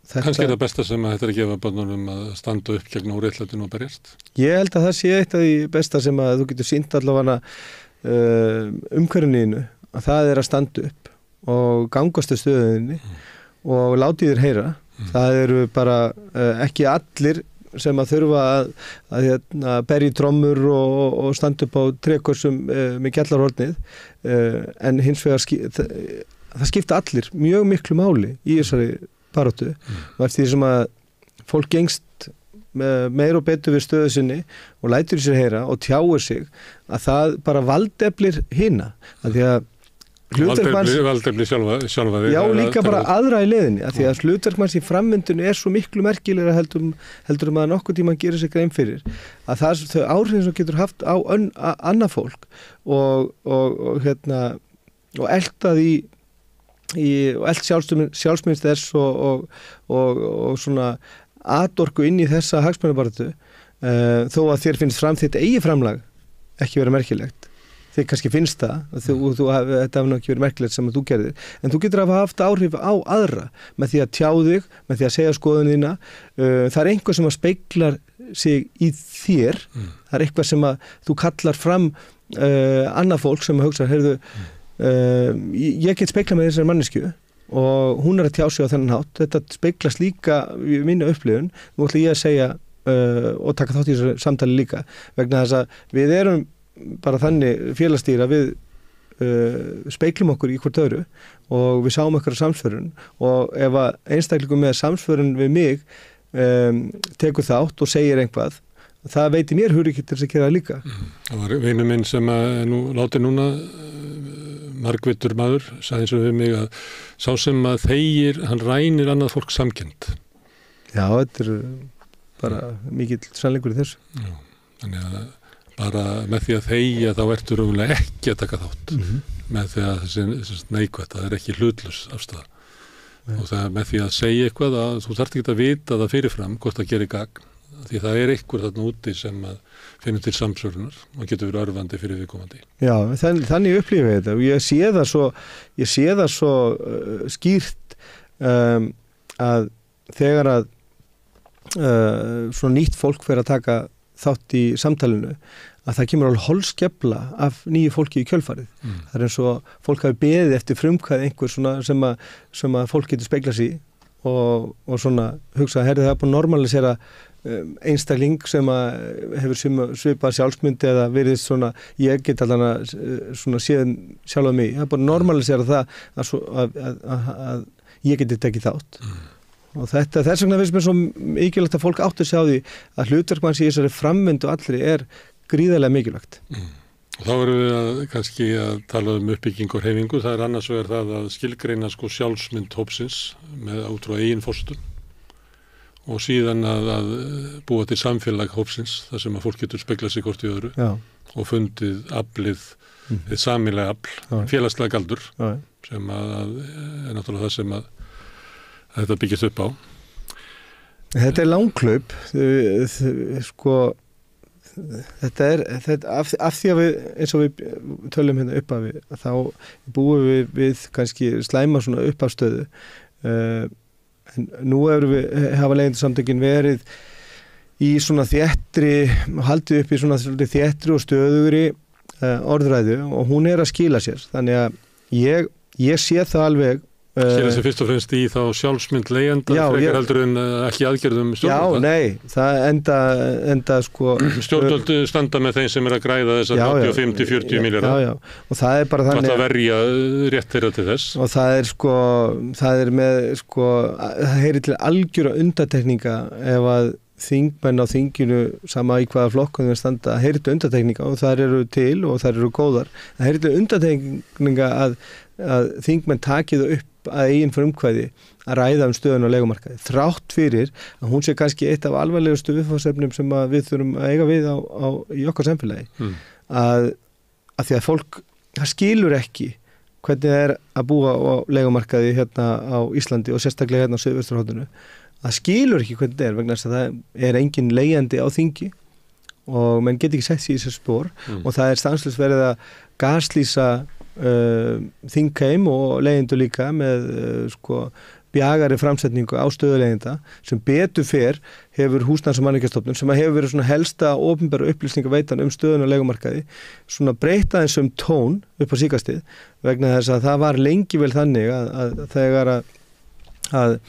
þetta. Kannski er það besta sem að þetta er að gefa börnunum að standa upp gegn óréttlætinu og berjast? Ég held að það sé eitt af því besta sem að þú getur sýnt allavega umhverfinu að það er að standa upp og gangast að stöðunni og látið þér heyra. Það eru bara ekki allir sem að þurfa að berja í trommur og standa upp á trékorsum með gjallarhornið en hins vegar það skipta allir mjög miklu máli í þessari baráttu og eftir því sem að fólk gengst meir og betur við stöðu sinni og lætur sér heyra og tjáir sig að það bara valdeflir hina að því að Valdefli sjálfa þig. Já, líka bara aðra í leiðinni að því að hlutverk manns í framvindunni er svo miklu merkilegra heldur að nokkuð tíma gerir sig grein fyrir að þau áhrifin sem getur haft á annað fólk og eltað og elt sjálfsmyndst þess og svona atorku inn í þessa hagsmunabaráttu þó að þér finnst þitt eigi framlag ekki vera merkilegt. Þið kannski finnst það, þetta hafi ekki verið merkilegt sem að þú gerðir, en þú getur að hafa haft áhrif á aðra með því að tjá þig, með því að segja skoðun þína. Það er einhver sem að speglar sig í þér, það er eitthvað sem að þú kallar fram annað fólk sem að hugsa, heyrðu, ég get speglað með þessari manneskju og hún er að tjá sig á þennan hátt, þetta speglast líka í mínu upplifun, nú ætla ég að segja og taka þátt í þessu samtali líka, vegna þess að við erum bara þannig félagsstýra við speiklum okkur í hvort öðru og við sáum okkur á samsvörun og ef að einstaklingum með samsvörun við mig tekur þátt og segir einhvað, það veitir mér hugrekki til þess að gera það líka. Það var vinur minn sem að láti núna margvittur maður, sagði eins og við mig að sá sem að þegir, hann rænir annað fólk samkennd. Já, þetta er bara mikill sannleikur í þessu. Já, þannig að bara með því að þegja þá ertu raunlega ekki að taka þátt með því að þessi neikvætt, það er ekki hlutlaus afstaða og það með því að segja eitthvað að þú þarft ekki að vita það fyrirfram hvort það gerir gagn því það er einhver þarna úti sem að finnur til samsvörunar og getur verið örvandi fyrir viðkomandi. Já, þannig upplifið þetta og ég sé það svo skýrt að þegar að svona nýtt fólk fer að taka þátt í samtalinu að það kemur alveg holskefla af nýju fólki í kjölfarið. Það eins og fólk hafi beðið eftir frumkvæði einhver svona sem að fólk getur speglað sig og svona hugsa að það er búin að normalisera einstakling sem að hefur svipað sjálfsmynd eða verið svona, ég get allan að svona séð sjálf mig, það er búin að normalisera það að ég geti tekið þátt. Og þess vegna finnst mér svo mikilvægt að fólk átti sig á því að hlutverk manns í þessari framvindu allri er gríðarlega mikilvægt. Og þá erum við kannski að tala uppbygging og hreyfingu, það annars vegar það að skilgreina sjálfsmynd hópsins með út frá eigin forsendum og síðan að búa til samfélag hópsins þar sem að fólk getur speglað sig hvort í öðru og fundið aflið, sameiginlega afl, félagslega galdur sem að náttúrulega það sem að þetta byggist upp á. Þetta er langklaup, þetta er af því að við, eins og við tölum hérna upp af við, þá búum við kannski slæma svona uppafstöðu. En nú hafa leigjendasamtökin verið í svona þéttri, haldið upp í svona þéttri og stöðugri orðræðu og hún er að skila sér. Þannig að ég sé það alveg. Skila sér fyrst og fremst í þá sjálfsmynd leigjenda frekar heldur en ekki aðgerðum stjórnvöld? Já, nei, það enda Stjórnvöld standa með þeim sem að græða þessar 35-40 milljarða. Já, og það er bara þannig að verja rétt þeirra til þess. Og það er með það heyrir til algjöra undantekninga ef að þingmenn á þinginu sama í hvaða flokkum þeir standa, það heyrir til undantekninga og þær eru til og þær eru góðar. Það heyrir til undantekninga að þingmenn taki það upp að eigin frumkvæði að ræða stöðun á leigumarkaði. Þrátt fyrir að hún sé kannski eitt af alvarlegustu viðfangsefnum sem við þurfum að eiga við í okkar samfélagi. Að því að fólk skilur ekki hvernig það er að búa á leigumarkaði hérna á Íslandi og sérstaklega hérna á Suðvesturhorninu. Það skilur ekki hvernig það er vegna þess að það er engin leigjandi á þingi og menn get ekki sett sig í þessu spór og það er stanslaust verið að gaslýsa þingheim og leigjendur líka með bjagari framsetningu á stöðuleigenda sem betur fer hefur Húsnæðis- og mannvirkjastofnun sem hefur verið svona helsta opinbera upplýsingaveitan leiguna á leigumarkaði svona breyta eins tón upp á síkastið vegna þess að það var lengi vel þannig að þegar að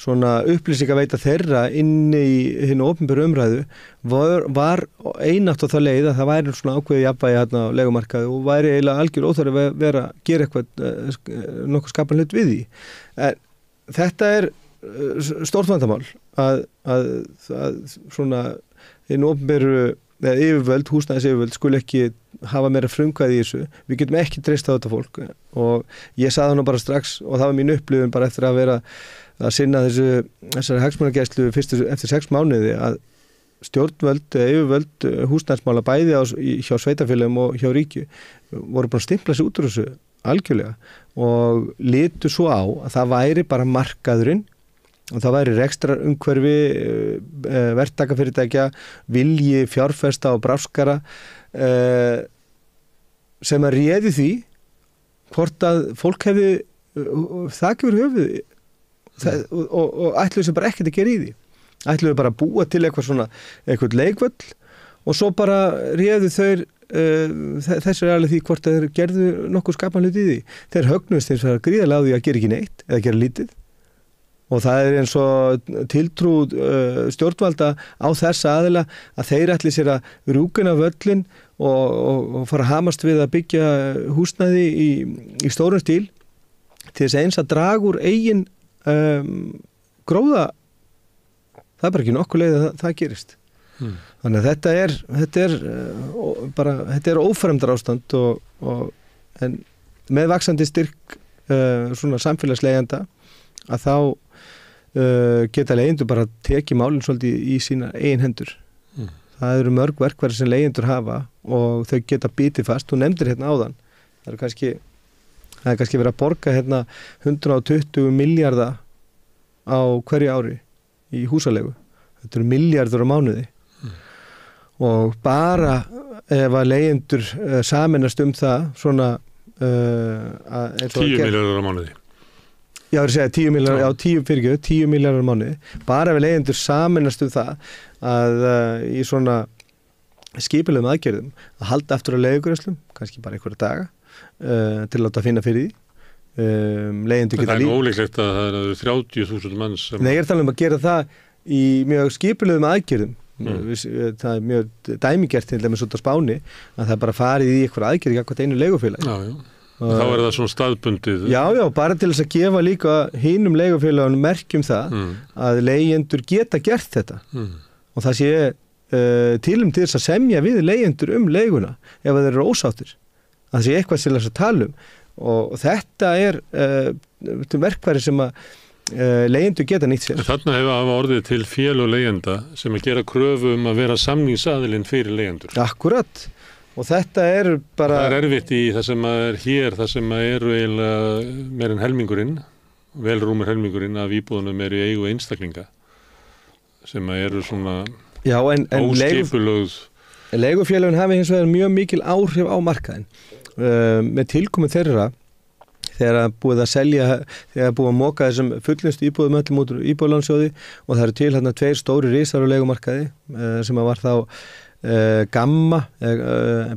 svona upplýsingaveita þeirra inn í hinu opinberu umræðu var einatt á það leið að það væri svona ákveðið jafnvægi hérna á leigumarkaði og væri eiginlega algjör óþarfi að vera að gera eitthvað nokkuð skapan hlut við því. En þetta er stórt vandamál að svona hinu opinberu yfirvöld, húsnæðisyfirvöld skuli ekki hafa meira frumkvæði í þessu. Við getum ekki treyst á þetta fólk og ég sagði það nú bara strax og það var mín upplifun bara eftir að vera að sinna þessari hagsmunagæslu eftir 6 mánuði að stjórnvöld, yfirvöld, húsnæðismála bæði hjá sveitarfélögum og hjá ríki voru búin að stimpla sig út úr þessu algjörlega og litu svo á að það væri bara markaðurinn og það væri rekstrar umhverfi, verktakafyrirtækja, vilji fjárfesta og bráskara sem að réði því hvort að fólk hefði þakið yfir höfuð og ætluðu sem bara ekkert að gera í því. Ætluðu bara að búa til eitthvað leikvöll og svo bara réðu þeir þessu er alveg því hvort þeir gerðu nokkuð skapan hlut í því. Þeir högnuðust eins og gríðarlega á því að gera ekki neitt eða gera lítið. Og það er eins og tiltrú stjórnvalda á þessa aðila að þeir ætli sér að rúkina völlin og fara að hamast við að byggja húsnæði í stórum stíl til þess eins að draga úr eigin gróða. Það er bara ekki nokkuð leið að það gerist. Þannig að þetta er ófremdar ástand en með vaxandi styrk svona samfélagsleigenda að þá geta leigjendur bara tekið málinn svolítið í sína eigin hendur. Það eru mörg verkfæri sem leigjendur hafa og þau geta bitið fast. Þú nefndir hérna áðan. Það er kannski verið að borga hérna 120 milljarða á hverju ári í húsalegu. Þetta eru milljarður á mánuði. Og bara ef að leigjendur sameinast það svona 10 milljarður á mánuði. Já, ég segja 10 milljarðar, 10 milljarðar á mánuði. Bara við leigjendur sameinast það að í svona skipulegum aðgerðum að halda aftur á leigugreiðslum, kannski bara einhverja daga til að láta finna fyrir því. Leigjendur geta Það er ólíklegt að það eru 30.000 manns sem... Nei, ég er talað að gera það í mjög skipulegum aðgerðum. Það er mjög dæmigert til dæmis út á Spáni að það bara farið í einhverja aðgerði akkvæmt einu leigufélagi. Þá er það svona staðbundið. Já, bara til þess að gefa líka hinum leigufélagunum merkjum það að leigjendur geta gert þetta og það sé til þess að semja við leigjendur leiguna ef þeir eru ósáttir. Það sé eitthvað til þess að tala og þetta er verkfæri sem að leigjendur geta nýtt sér. Þarna hefur hafa orðið til félög leigjenda sem að gera kröfu að vera samningsaðilinn fyrir leigjendur. Akkurat. Og þetta er bara... Það er erfitt í það sem er hér, það sem eru eiginlega meir en helmingurinn, velrúmur helmingurinn af íbúðunum í eigu einstaklinga sem eru svona óskipulögð. Leigufélögin hafi hins vegar mjög mikil áhrif á markaðinn. Með tilkomu þeirra, þegar búið að selja, þegar búið að moka þessum fullnustu íbúðum öllum út úr íbúðalánasjóði og það eru til hérna 2 stóri risar á leigumarkaði sem að var þá Gamma,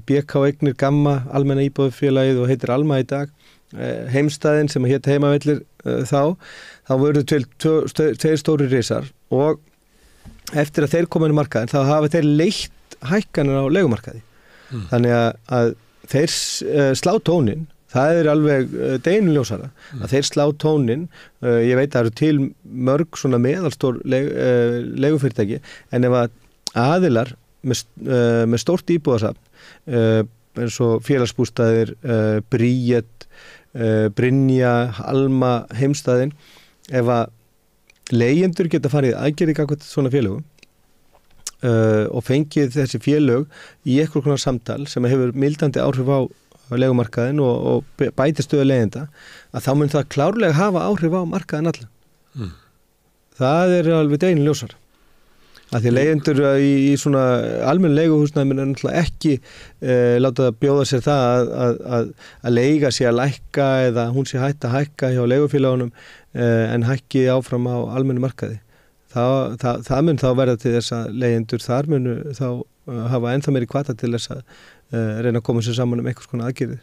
BK Eignir Gamma, almenna íbúðafélagið og heitir Alma í dag, Heimstaðin sem hét Heimavellir þá voru til 2 stóri risar og eftir að þeir koma inn í markaðin þá hafa þeir leitt hækkanir á leigumarkaði. Þannig að þeir slá tónin, það er alveg deginuljósara að þeir slá tónin, ég veit að það eru til mörg svona meðalstór leigufyrirtæki en ef að aðilar með stórt íbúðasafn eins og félagsbústaðir, Bríet, Brynja, Alma, Heimstaðin, ef að leigjendur geta farið aðgerði gagnvart svona félögum og fengið þessi félög í eitthvað konar samtal sem hefur mildandi áhrif á leigumarkaðin og bæti stöðu leigjenda, að þá mun það klárlega hafa áhrif á markaðin alla. Það er alveg deginuljósara. Að því leigjendur í svona almenn leiguhúsnæmi er náttúrulega ekki láta bjóða sér það að leiga sé að lækka eða hún sé hætt að hækka hjá leigufélagunum en hækki áfram á almennu markaði. Það mun þá verða til þess að leigjendur þar munu þá hafa ennþá meiri hvata til þess að reyna að koma sér saman einhvers konar aðgerðir.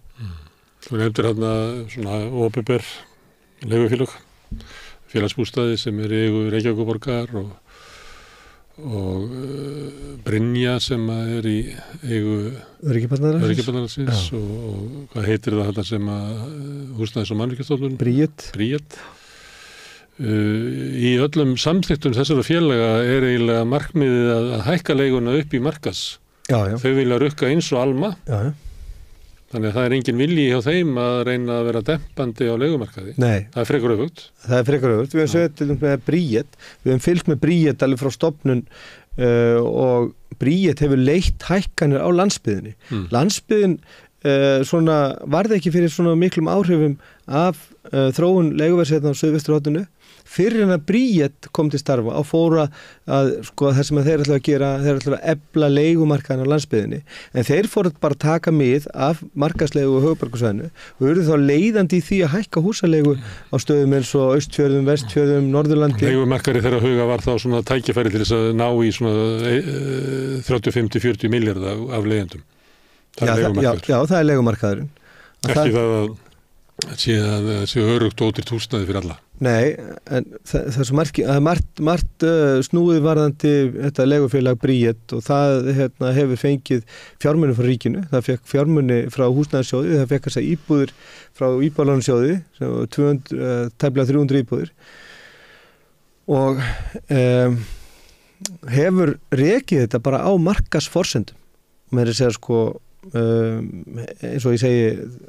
Þú nefndir hérna svona opinber leigufélög, félagsbústaði sem í eigu Reykjavíkurborgar og Brynja sem í eigu Öryggisbandalagsins og hvað heitir það sem húsnæðis- og mannvirkjastofnun? Bríet. Í öllum samþykktum þessara félaga er eiginlega markmiðið að hækka leiguna upp í markas. Þau vilja rukka eins og Alma. Þannig að það er engin vilji hjá þeim að reyna að vera dempandi á leigumarkaði. Nei. Það er frekar öfugt. Við höfum sögð með Bríet, við höfum fylgt með Bríet alveg frá stofnun og Bríet hefur leitt hækkanir á landsbyggðinni. Landsbyggðin svona varði ekki fyrir svona miklum áhrifum af þróun leiguverðs á Suðvesturhorninu fyrir en að Bríet kom til starfa og fóra að sko það sem þeir ætla að gera, þeir ætla að efla leigumarkaðin á landsbyggðinni en þeir fóru bara að taka mið af markaðslegu og höfuðborgarsvæðinu og eru þá leiðandi í því að hækka húsalegu á stöðum eins og Austfjörðum, Vestfjörðum, Norðurlandi. Leigumarkaði þeirra huga var þá svona tækifæri til þess að ná í svona 35-40 milljarða af leigjendum. Já, það er leigumarkaðurinn. Ekki það sé örugt ódýrt húsnæði fyrir alla. Nei, en það er svo margt snúið varðandi þetta legufélag Bríet og það hefur fengið fjármuni frá ríkinu, það fekk fjármuni frá húsnæðissjóði, það fekk þessa íbúðir frá íbúðalánasjóði, tæplega 300 íbúðir og hefur rekið þetta bara á markaðsforsendum. Með þess að sko eins og ég segi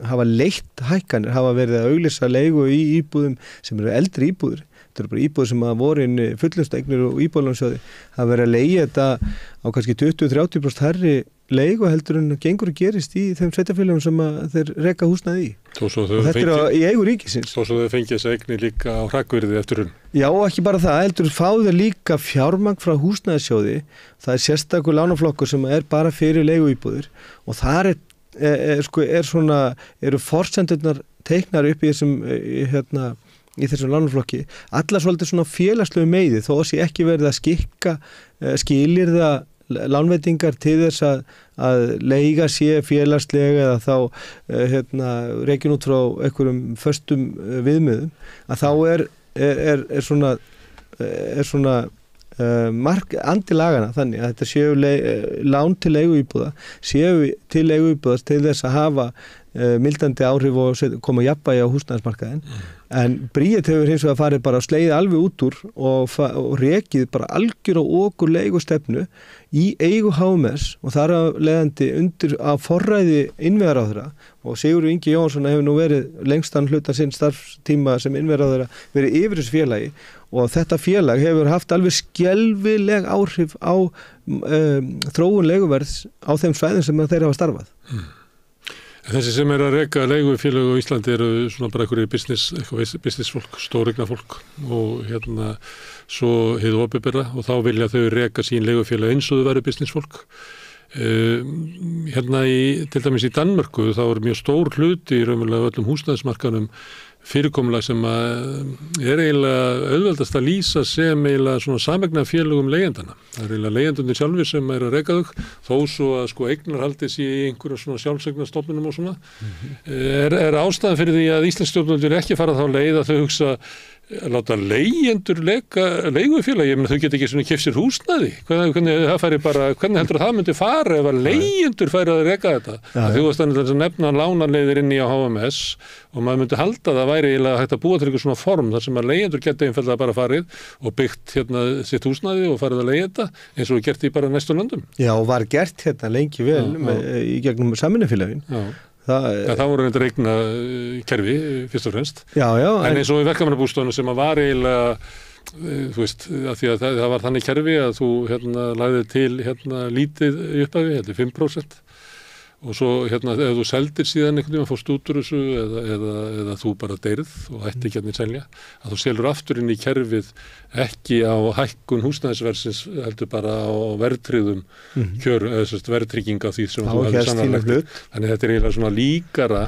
hafa leitt hækkanir, hafa verið að auglýsa leigu í íbúðum sem eru eldri íbúður, þetta eru bara íbúður sem að voru inn fullnustueignir og íbúðalánasjóði hafa verið að leigja þetta á kannski 20-30% hærri leigu heldur en gengur og gerist í þeim sveitarfélögum sem að þeir reka húsnæði í og þetta er í eigu ríkisins. Þó svo þau fengið þessa eignir líka á hrakvirði eftir hrun. Já, ekki bara það, heldur fáðu líka fjármagn frá húsnæðissjóði, það er sérstakur lánaflokkur sem er bara fyrir leiguíbúðir og þar eru forsendurnar teiknar upp í þessum í þessum lánaflokki alla svolítið svona félagslegu meiði þó sé ekki verið að skikka skilyrða lánveitingar til þess að leiga sé félagslega eða þá rekin út frá einhverjum föstum viðmiðum að þá er svona andi lagana þannig að þetta séu lán til leiguíbúða séu til leiguíbúðar til þess að hafa mildandi áhrif og koma jafnvægi á húsnæðismarkaðinn en Bríet hefur hins vegar farið bara að slegið alveg út úr og rekið bara algjör og okur leigustefnu í eigu HMS og þar að leiðandi undir að forræði innviðaráðherra og Sigurður Ingi Jónsson hefur nú verið lengstan hluta sinn starfstíma sem innviðaráðherra verið yfir þessu félagi og þetta félag hefur haft alveg skelfileg áhrif á þróun leiguverðs á þeim svæðum sem þeir hafa starfað. Þessi sem að reka leigufélög á Íslandi eru svona bara einhverju business fólk, stóreigna fólk og svo hið opinbera og þá vilja þau reka sín leigufélög eins og þau væru business fólk. Til dæmis í Danmörku þá er mjög stór hluti í raunverulega öllum húsnæðismarkaðnum fyrirkomulag sem er eiginlega auðveldast að lýsa sem eiginlega svona sameigna-félögum leigjendana. Það er eiginlega leigjendurnir sjálfir sem að reka þau, þó svo að eignarhaldið sé í einhverja svona sjálfseignarstofnunum og svona. Er ástæðan fyrir því að íslensk stjórnvöld vilja ekki fara þá leið að þau hugsa að láta leigjendur leigufélagi, ég meina þau geta ekki svona keypt sér húsnæði. Hvernig heldur það myndi fara ef að leigjendur færi að reka þetta? Þú varst að nefna lánarleiðir inn í á HMS og maður myndi halda að það væri eiginlega hægt að búa til eitthvað svona form þar sem að leigjendur geta einfaldlega bara farið og byggt sitt húsnæði og farið að leigja þetta eins og gert í bara næstu löndum. Já, og var gert lengi vel í gegnum samvinnufélögin. Það voru þetta reikna kerfi fyrst og fremst. En eins og í verkamannabústofunum sem að var eiginlega, þú veist, að því að það var þannig kerfi að þú lagði til lítið í upphafi, 5%. Og svo ef þú seldir síðan einhvern veginn fórst út úr þessu eða þú bara deyrð og ætti ekki að selja, að þú selur aftur inn í kerfið ekki á hækkun húsnæðisverðsins heldur bara á verðtryggðum kjör, eða verðtrygging á því sem þú hefði sannarlegt. Þannig þetta er eiginlega svona líkara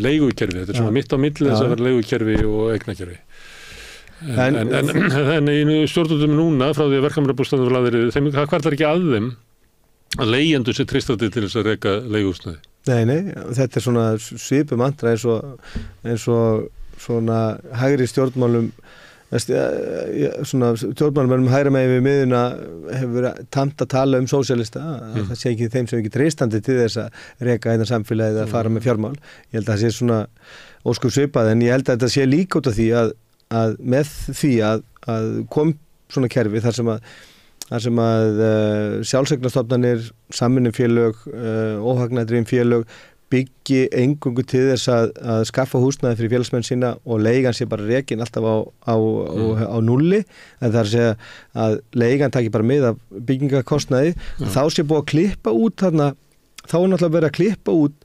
leigukerfi, þetta er svona mitt á milli þess að vera leigukerfi og eignakerfi. En í stjórnvöldum núna frá því að verkamannabústaðnir var lagðir, þeim hvarflar ekki að þeim að leigjendur sér treystandi til þess að reka leiguhúsnæði. Nei, þetta er svona svipum mantra eins og svona hægri stjórnmálum svona stjórnmálum hægra megin við miðuna hefur tamt að tala sósíalista, það sé ekki þeim sem ekki treystandi til þess að reka samfélagið að fara með fjármál. Ég held að það sé svona óskup svipað en ég held að þetta sé líka út af því að með því að kom svona kerfi þar sem að sjálfseignarstofnanir, samvinnufélög, óhagnættriðin félög byggi eingöngu til þess að skaffa húsnæði fyrir félagsmenn sína og leigan sé bara rekin alltaf á nulli, en það er að segja að leigan taki bara með af byggingakostnaði, þá sé búið að klippa út þarna, þá er náttúrulega verið að klippa út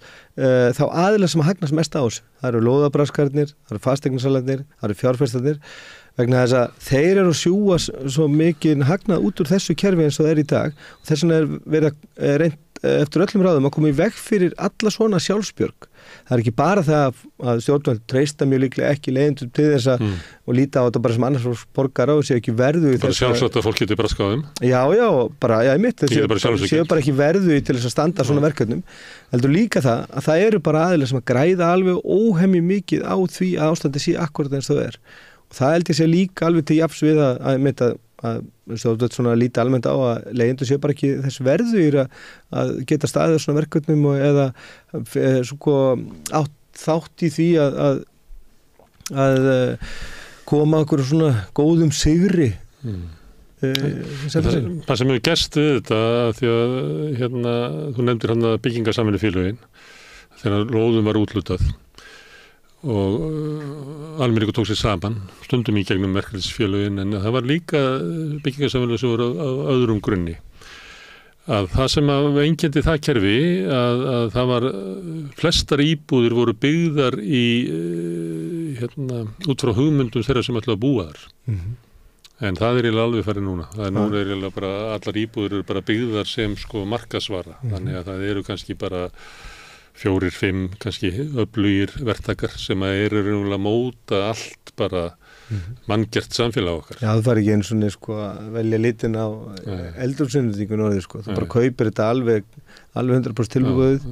þá aðilega sem hagnast mest á þessu. Það eru lóðabraskarnir, það eru fasteignasalarnir, það eru fjárfestarnir, vegna þess að þeir eru að sjúga svo mikið hagnað út úr þessu kerfi eins og það er í dag og þess vegna er verið reynt eftir öllum ráðum að koma í veg fyrir alla svona sjálfsbjörg. Það er ekki bara það að stjórnvöld treysta mjög líklega ekki leigjendur til þess að og líta á þetta bara sem annars borgar á og séu ekki verðu í þess að... Bara sjálfsagt að fólk getur bara skáðum? Já, bara, einmitt, séu bara ekki verðu til þess að standa svona verkefnum. Heldur líka það að það eru bara aðilega sem að græða alveg óhemmi mikið á því að ástandi sé akkurat eins það er. Og það held ég sé líka alveg til jafns við að stjórnvöld svona líta almennt á að leigjendur séu bara ekki þess verðugir að geta staðið svona verkefnum og eða þátt í því að koma okkur svona góðum sigri. Það sem hefur gerst við þetta því að þú nefndir byggingarsamvinnufélögin þegar lóðum var útlutað og almenningur tók sér saman stundum í gegnum verkefnisfélögin en það var líka byggingarsamvinnufélög sem voru á öðrum grunni að það sem einkenndi það kerfi að það var flestar íbúðir voru byggðar í út frá hugmyndum þeirra sem ætla að búa þar en það er eiginlega alveg farið núna núna er eiginlega bara allar íbúðir eru bara byggðar sem markasvara þannig að það eru kannski bara 4, 5 kannski öflugir verktakar sem eru raunverulega móta allt bara manngert samfélag okkar. Já, það fari ekki eins og sko að velja litin á eldursunnendingun orðið sko. Það bara kaupir þetta alveg 100% tilbúið,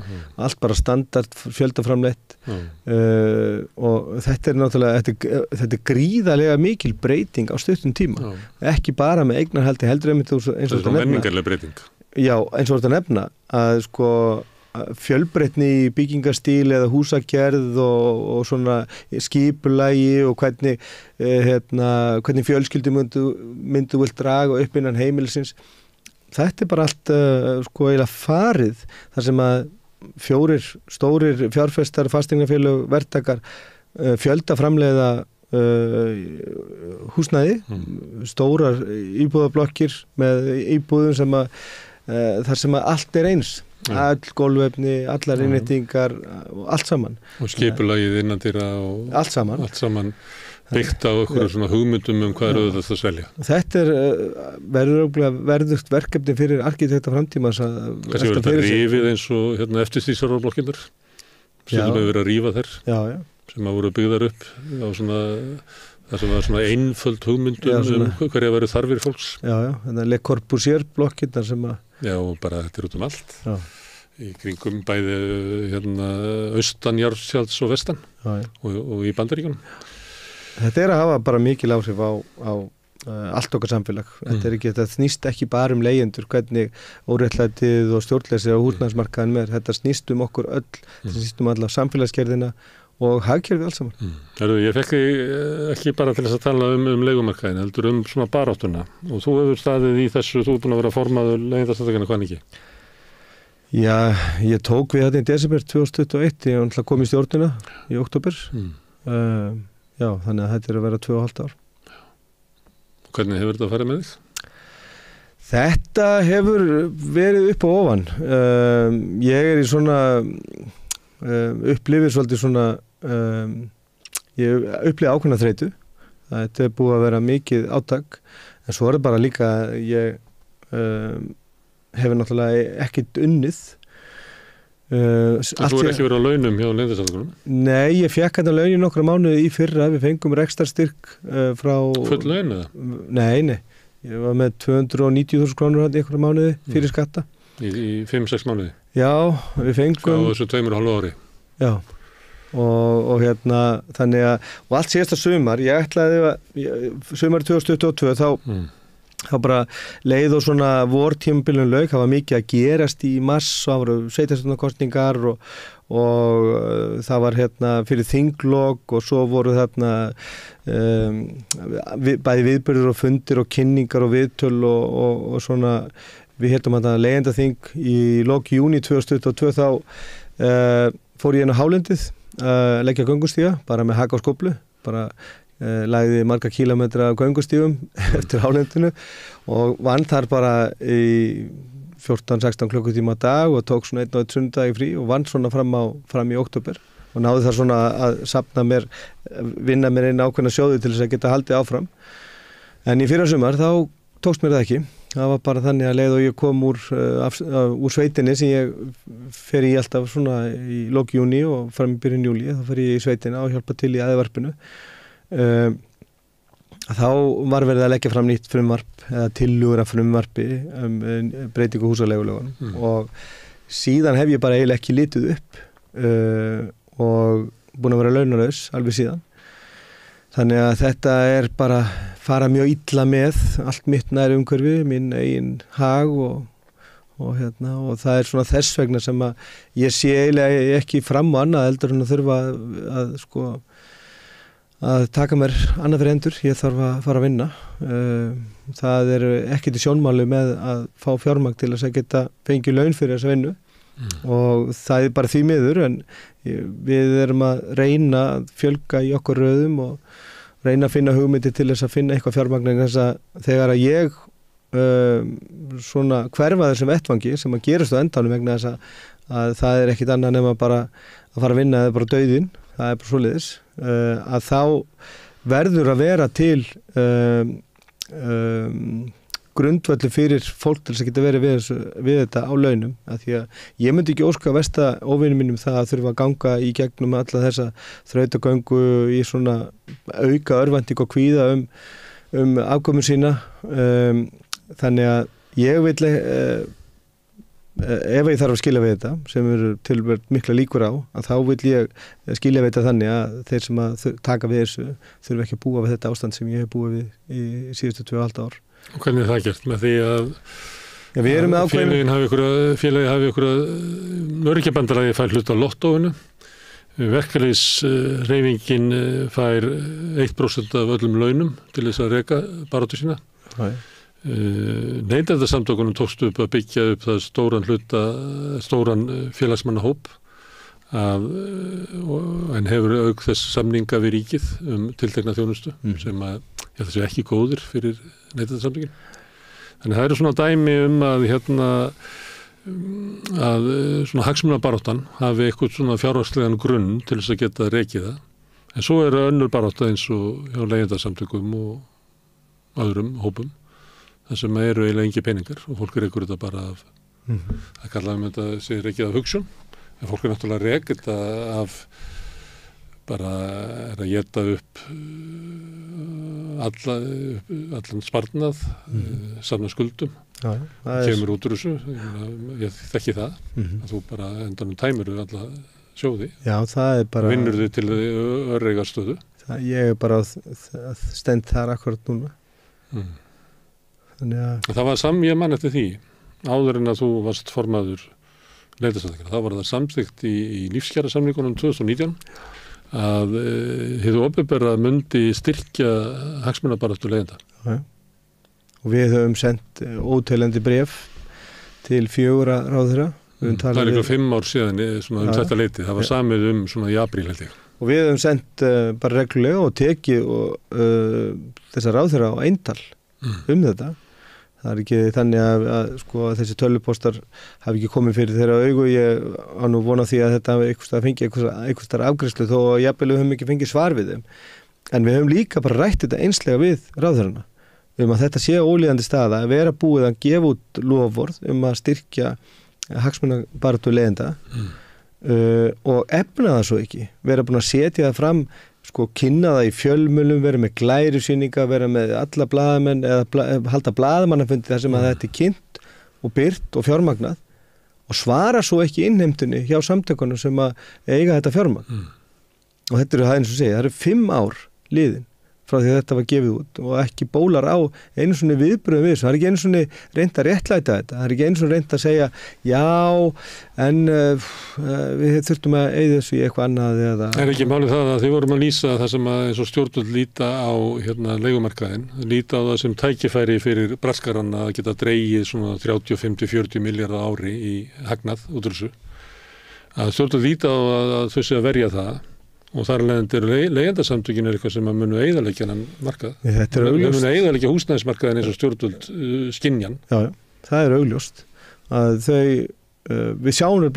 allt bara standard, fjöldaframleitt og þetta er náttúrulega, þetta er gríðarlega mikil breyting á stuttum tíma. Ekki bara með eignarhaldi heldur einmitt eins og þetta nefna. Menningarleg breyting. Já, eins og þetta nefna að sko fjölbreytni í byggingarstíl eða húsagerð og svona skipulagi og hvernig fjölskyldu myndu vilt draga upp innan heimilisins. Þetta er bara allt sko eiginlega farið þar sem að 4 stórir fjárfestar, fasteignafélög, verktakar fjöldaframleiða húsnæði, stórar íbúðablokkir með íbúðum sem að þar sem að allt er eins. All gólfefni, allar innréttingar og allt saman. Og skipulagið innandyra og allt saman byggt á okkur svona hugmyndum hvað eru þetta að selja. Þetta er verðugt verkefni fyrir arkitekta framtímas að kannski verður þetta rifið eins og eftirstýrsarblokkinnar sem hefur verið að rífa þær sem að voru byggðar upp á svona það sem var svona einföld hugmyndum hverja verið þarfir fólks. Þannig að Le Corbusier blokkinnar sem að og bara þetta út allt. Í kringum bæði austan Járnsjalds og vestan og í Bandaríkjunum. Þetta er að hafa bara mikil áhrif á allt okkar samfélag. Þetta snýst ekki bara leigjendur, hvernig óréttlætið og stjórnleysi á húsnæðismarkaðinum er. Þetta snýst okkur öll, þetta snýst alla samfélagsgerðina og hagkerfið alls saman. Ég fekk ekki bara til þess að tala leigumarkaðin, heldur svona baráttuna og þú hefur staðið í þessu, þú er búin að vera formaður Leigjendasamtakanna, hvað ekki? Já, ég tók við þetta í desember 2021, ég kom í stjórnina í október. Já, þannig að þetta er að vera 2,5 ár. Og hvernig hefur þetta farið með þig? Þetta hefur verið upp og ofan. Ég er í svona upplifir svolítið svona ég upplifi ákveðna þreytu. Þetta er búið að vera mikið átak en svo er bara líka ég hefur náttúrulega ekkert unnið. Þú er ekki verið á launum hjá Leigjendasamtakunum? Nei, ég fekk þetta laun í nokkra mánuði í fyrra, við fengum rekstrarstyrk frá full laun eða? Nei, ég var með 290.000 krónur í einhverja mánuði fyrir skatta. Í 5-6 mánuði? Já, við fengum á þessu 2,5 ári. Já, og þannig að og allt síðasta sumar, ég ætlaði sumar 2022 þá bara leið og svona vortímabilinu lauk, það var mikið að gerast í mars, það voru sveitarstjórnarkosningar og það var fyrir þinglok og svo voru bæði viðburðir og fundir og kynningar og viðtöl og svona. Við héldum að leigendaþing í lok júní 2022 þá fór ég inn á hálendið að leggja göngustíga bara með haka og skóflu, bara lagði marga kílómetra af göngustígum eftir hálendinu og vann þar bara í 14-16 klukkutíma á dag og tók svona 1 og 1 sunnudag frí og vann svona fram í október og náði þar svona að vinna mér inn ákveðna sjóði til þess að geta haldið áfram. En í fyrra sumar þá tókst mér það ekki. Það var bara þannig að leið og ég kom úr sveitinni sem ég fer í alltaf svona í lok júní og fram í byrjun júlí, þá fer ég í sveitina og hjálpa til í aðvarpinu. Þá var verið að leggja fram nýtt frumvarp eða tillögur af frumvarpi breytingu húsaleigulögunum og síðan hef ég bara eiginlega ekki litið upp og búin að vera launalaus alveg síðan. Þannig að þetta er bara fara mjög illa með allt mitt nær umhverfi, minn eigin hag og það er svona þess vegna sem að ég sé eiginlega ekki fram á annað heldur en að þurfa að taka mér annað fyrir endur, ég þarf að fara að vinna. Það er ekkert í sjónmáli með að fá fjármagn til þess að geta fengið laun fyrir þessa vinnu og það er bara því miður en við erum að reyna að fjölga í okkur röðum og reyna að finna hugmyndi til þess að finna eitthvað fjármagn þess að þegar að ég svona hverfa þessum vettvangi sem að gerast á endanum vegna þess að það er ekkit annað nema bara að fara að vinna eða bara dauðinn, það er bara svoleiðis að þá verður að vera til grundvöldu fyrir fólk til þess að geta verið við þetta á launum, af því að ég myndi ekki óska versta óvinum mínum það að þurfa að ganga í gegnum alla þessa þrautagöngu í svona auka örvænting og kvíða afkomu sína, þannig að ég vil ef ég þarf að skilja við þetta sem eru tilverð mikla líkur á, að þá vil ég skilja við þetta þannig að þeir sem að taka við þessu þurfa ekki að búa við þetta ástand sem ég hef búið við í síðustu 2,5 ár. Og hvernig er það gert? Með því að félagi hafi ykkur öryggjabandalagi fær hlut á lottóinu, verkalýðshreyfingin fær 1% af öllum launum til þess að reka baráttu sína. Neytendasamtökunum tókst upp að byggja upp það stóran félagsmannahóp en hefur auk þess samninga við ríkið tiltekna þjónustu sem að þessi ekki góðir fyrir neytendasamtökin. Þannig það eru svona dæmi að svona hagsmunabaráttan hafi eitthvað svona fjárhagslegan grunn til þess að geta rekið það. En svo eru önnur barátta eins og hjá leigjendasamtökum og öðrum hópum. Það sem eru eiginlega engi peningar og fólk rekur þetta bara af, það kallaðum þetta sér rekið af hugsun, en fólk náttúrulega rekið þetta af bara að éta upp allan sparnað, safna skuldum, kemur út úr þessu, ég þekki það, að þú bara endanum tæmur alla sjóði, vinnur þið til örreigarstöðu. Ég bara stend þar akkurat núna. Það var ég mann eftir því áður en að þú varst formaður Neytendasamtakanna. Þá var það samþykkt í lífskjarasamningunum 2019 að hið opinbera myndi styrkja hagsmunabaráttu leigjenda. Og við höfum sendt óteljandi bréf til 4 ráðherra. Það er ykkur 5 ár síðan þetta leyti. Það var samið svona í apríl held ég. Og við höfum sendt bara reglulega og tekið þessa ráðherra á eintal þetta. Það er ekki þannig að þessi tölvupóstar hafi ekki komið fyrir þeirra augu. Ég á nú vona því að þetta hafi fengið einhverstaðar afgreiðslu þó að jafnvel við höfum ekki fengið svar við þeim. En við höfum líka bara rætt þetta einslega við ráðherrana að þetta sé ólíðandi staða að vera búið að gefa út loforð að styrkja hagsmunabaráttu leigjenda og efna það svo ekki. Vera búin að setja það fram, kynna það í fjölmjölum, vera með glærusýninga, vera með alla blaðamenn eða halda blaðamannafundi þar sem að þetta er kynnt og byrt og fjármagnað og svara svo ekki innheimtunni hjá samtökunum sem að eiga þetta fjármagn. Og þetta eru það eins og segja, það eru 5 ár liðin frá því að þetta var gefið út og ekki bólar á einu svona viðbröðum við þessu. Það er ekki einu svona reynt að réttlæta þetta. Það er ekki einu svona reynt að segja já, en við þurftum að eyða þessu í eitthvað annað eða... Er ekki málið það að þið vorum að lýsa það sem að eins og stjórnvöld líta á leigumarkaðinn, líta á það sem tækifæri fyrir braskarann að geta dregið svona 30, 50, 40 milljarða ári í hagnað út úr þessu. Að stjórnvöld líta á að þau sé að verja það. Og þar leðandi leigjendasamtökin eitthvað sem að munu eyðileggja þennan markað. Þetta er augljóst. Munu eyðileggja húsnæðismarkaðinn eins og stjórnvöld skynjan. Já, það er augljóst. Að við sjáum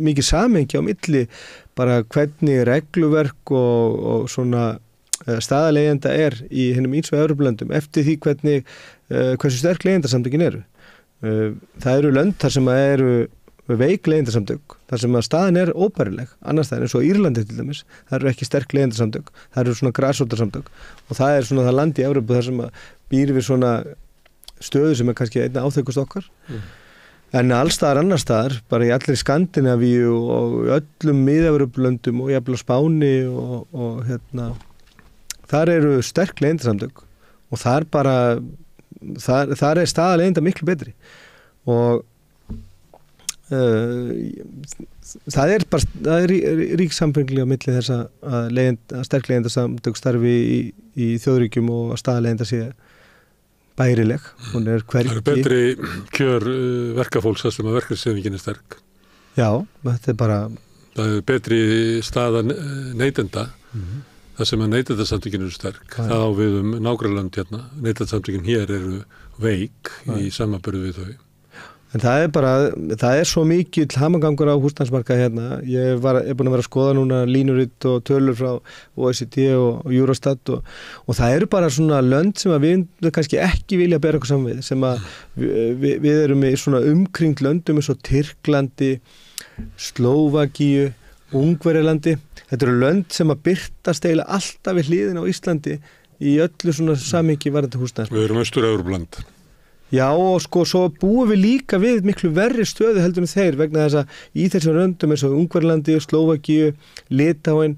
mikið samhengi á milli bara hvernig regluverk og svona staða leigjenda er í hinum ýmsu Evrópulöndum eftir því hversu sterk leigjendasamtökin eru. Það eru lönd þar sem eru veik leigjendasamtök, þar sem að staðin er óbærileg, annars það er eins og Írlandi til dæmis, það eru ekki sterk leigjendasamtök, það eru svona grasrótarsamtök og það er svona það land í Evrópu þar sem að býr við svona stöðu sem er kannski einna áþekust okkar. En allstaðar annars staðar, bara í allir Skandinavíu og öllum Mið-Evrópulöndum og jafnvel á Spáni og þar eru sterk leigjendasamtök og þar er staða leigjenda miklu betri og það er rík samfengli á milli þess að sterk leigjendasamtök starfi í þjóðríkjum og að staða leigjenda sé bærileg. Hún er hvergi. Það eru betri kjör verkafólks þar sem að verkalýðshreyfingin er sterk. Já, þetta er bara... Það er betri staða neytenda þar sem að neytendasamtökin eru sterk. Það á við nágrannalönd hérna. Neytendasamtökin hér eru veik í samanburði við þau. En það er svo mikill hamagangur á húsnæðismarkaði hérna. Ég er búin að vera að skoða núna línuritt og tölur frá OECD og Eurostat og það eru bara svona lönd sem að við kannski ekki vilja bera okkur saman við, sem að við erum í svona umkringt löndum eins og Tyrklandi, Slóvakíu, Ungverjalandi. Þetta eru lönd sem að birtast eiginlega alltaf við hliðina á Íslandi í öllu svona samhengi varðandi húsnæðismarkaði. Við erum Austur-Evrópuland. Já, og sko, svo búum við líka við miklu verri stöðu heldur en þeir vegna þess að í þessum löndum eins og Ungverjalandi, Slóvakíu, Litáin,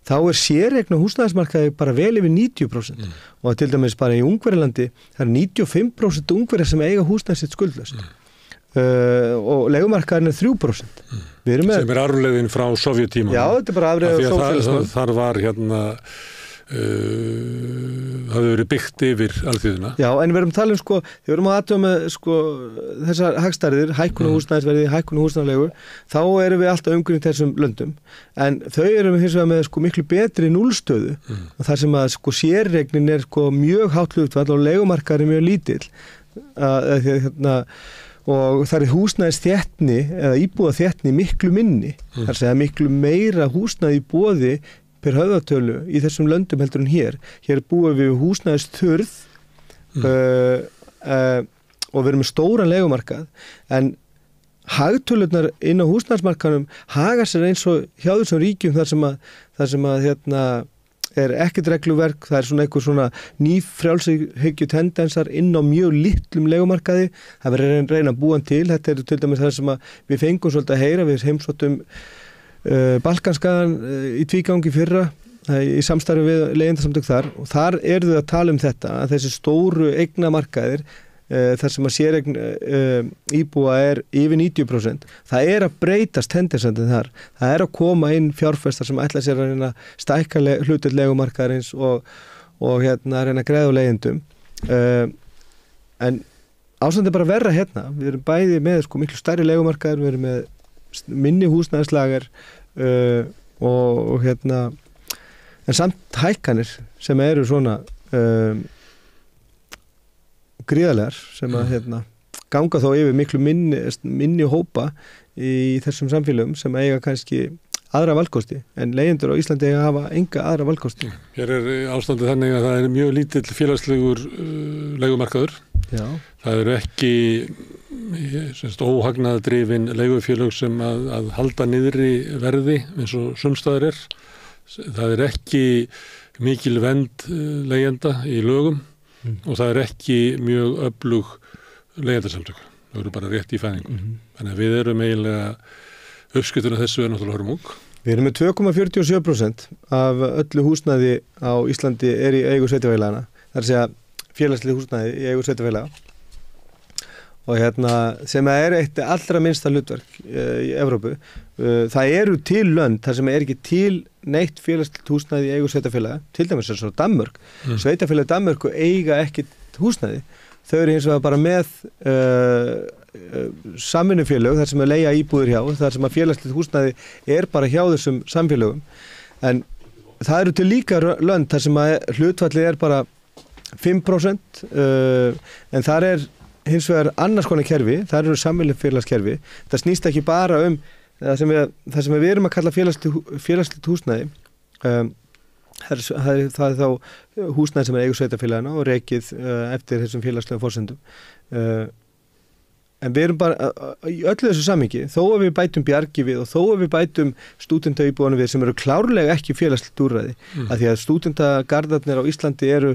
þá er séreigna húsnæðismarkaði bara vel yfir 90%. Og til dæmis bara í Ungverjalandi, það er 95% Ungverjar sem eiga húsnæði sitt skuldlaust. Og leigumarkaðurinn er 3%. Sem er arfleiðin frá Sovjetímanum. Já, þetta er bara arfleiðin frá Sovjetímanum. Þar var það hefur verið byggt yfir alþýðuna. Já, en við erum talað sko, þegar við erum að athuga með sko, þessar hagstærðir, hækkun á húsnæðisverði, hækkun á húsnæðarleigu, þá erum við alltaf umkring þessum löndum, en þau erum hins vegar með sko miklu betri núllstöðu og þar sem að sko sérregnin er sko mjög hátt hlutfall og leigumarkaður er mjög lítill og það er húsnæðisþéttni eða íbúðaþéttni miklu minni, þar segja miklu meira húsnæði í boði per höfðatölu í þessum löndum heldur en hér. Hér búum við húsnæðisþurrð og við erum með stóran leigumarkað, en hagtölurnar inn á húsnæðismarkaðnum hagar sér eins og hjá þessum ríkjum þar sem að er ekkert regluverk, það er svona einhver svona nýfrjálshyggju tendensar inn á mjög litlum leigumarkaði, það verður að reyna að búa til, þetta er til dæmis það sem að við fengum svolítið að heyra, við heimsóttum Balkanskagan í tvígangi fyrra í samstarfi við leigjendasamtök þar og þar eru þau að tala um þetta að þessi stóru eignamarkaðir þar sem að séreign íbúa er yfir 90%, það er að breytast tendensandinn þar, það er að koma inn fjárfestar sem ætla sér að reyna stækka hlutur leigumarkaðarins og reyna að greiða á leigjendum en ástandið bara verra hérna, við erum bæði með sko miklu stærri leigumarkaðir, við erum með minni húsnæðislager og en samt hækkanir sem eru svona gríðarlegar sem að ganga þó yfir miklu minni hópa í þessum samfélögum sem eiga kannski aðra valkosti, en leigjendur á Íslandi eiga að hafa enga aðra valkosti. Hér er ástandið þannig að það er mjög lítill félagslegur leigumarkaður. Já. Það eru ekki óhagnaðardrifin leigufélög sem að halda niðri verði eins og sumstaðar er. Það er ekki mikil vernd leigjenda í lögum og það er ekki mjög öflug leigjendasamtök. Það eru bara rétt í fæðingu. Þannig að við erum eiginlega uppskriftuna þessu er náttúrulega hörmung. Við erum með 2,47% af öllu húsnæði á Íslandi er í eigu sveitarfélagana. Það er að segja félagslega húsnæði í eigu sveitarfélaga. Og sem er eitt allra minnsta hlutverk í Evrópu. Það eru til lönd þar sem er ekki til neitt félagslegt húsnæði í eigu sveitarfélaga. Til dæmis er svo Danmörk. Sveitarfélagi Danmörku eiga ekkert húsnæði. Þau eru hins vegar bara með samvinnufélög þar sem að leigja íbúðir hjá, þar sem að félagslegt húsnæði er bara hjá þessum samfélögum. En það eru til líka lönd þar sem að hlutfallið er bara 5%, en þar er hins vegar annars konar kerfi, þar eru samvinnufélagskerfi. Það snýst ekki bara það sem við erum að kalla félagslegt húsnæði. Það er þá húsnæði sem er eigu sveitarfélagana og rekið eftir þessum félagslegum forsendum. En við erum bara í öllu þessu samhengi, þó að við bætum Bjargi við og þó að við bætum stúdentaíbúðanum við sem eru klárlega ekki félagslegt úrræði, af því að stúdentagarðarnir á Íslandi eru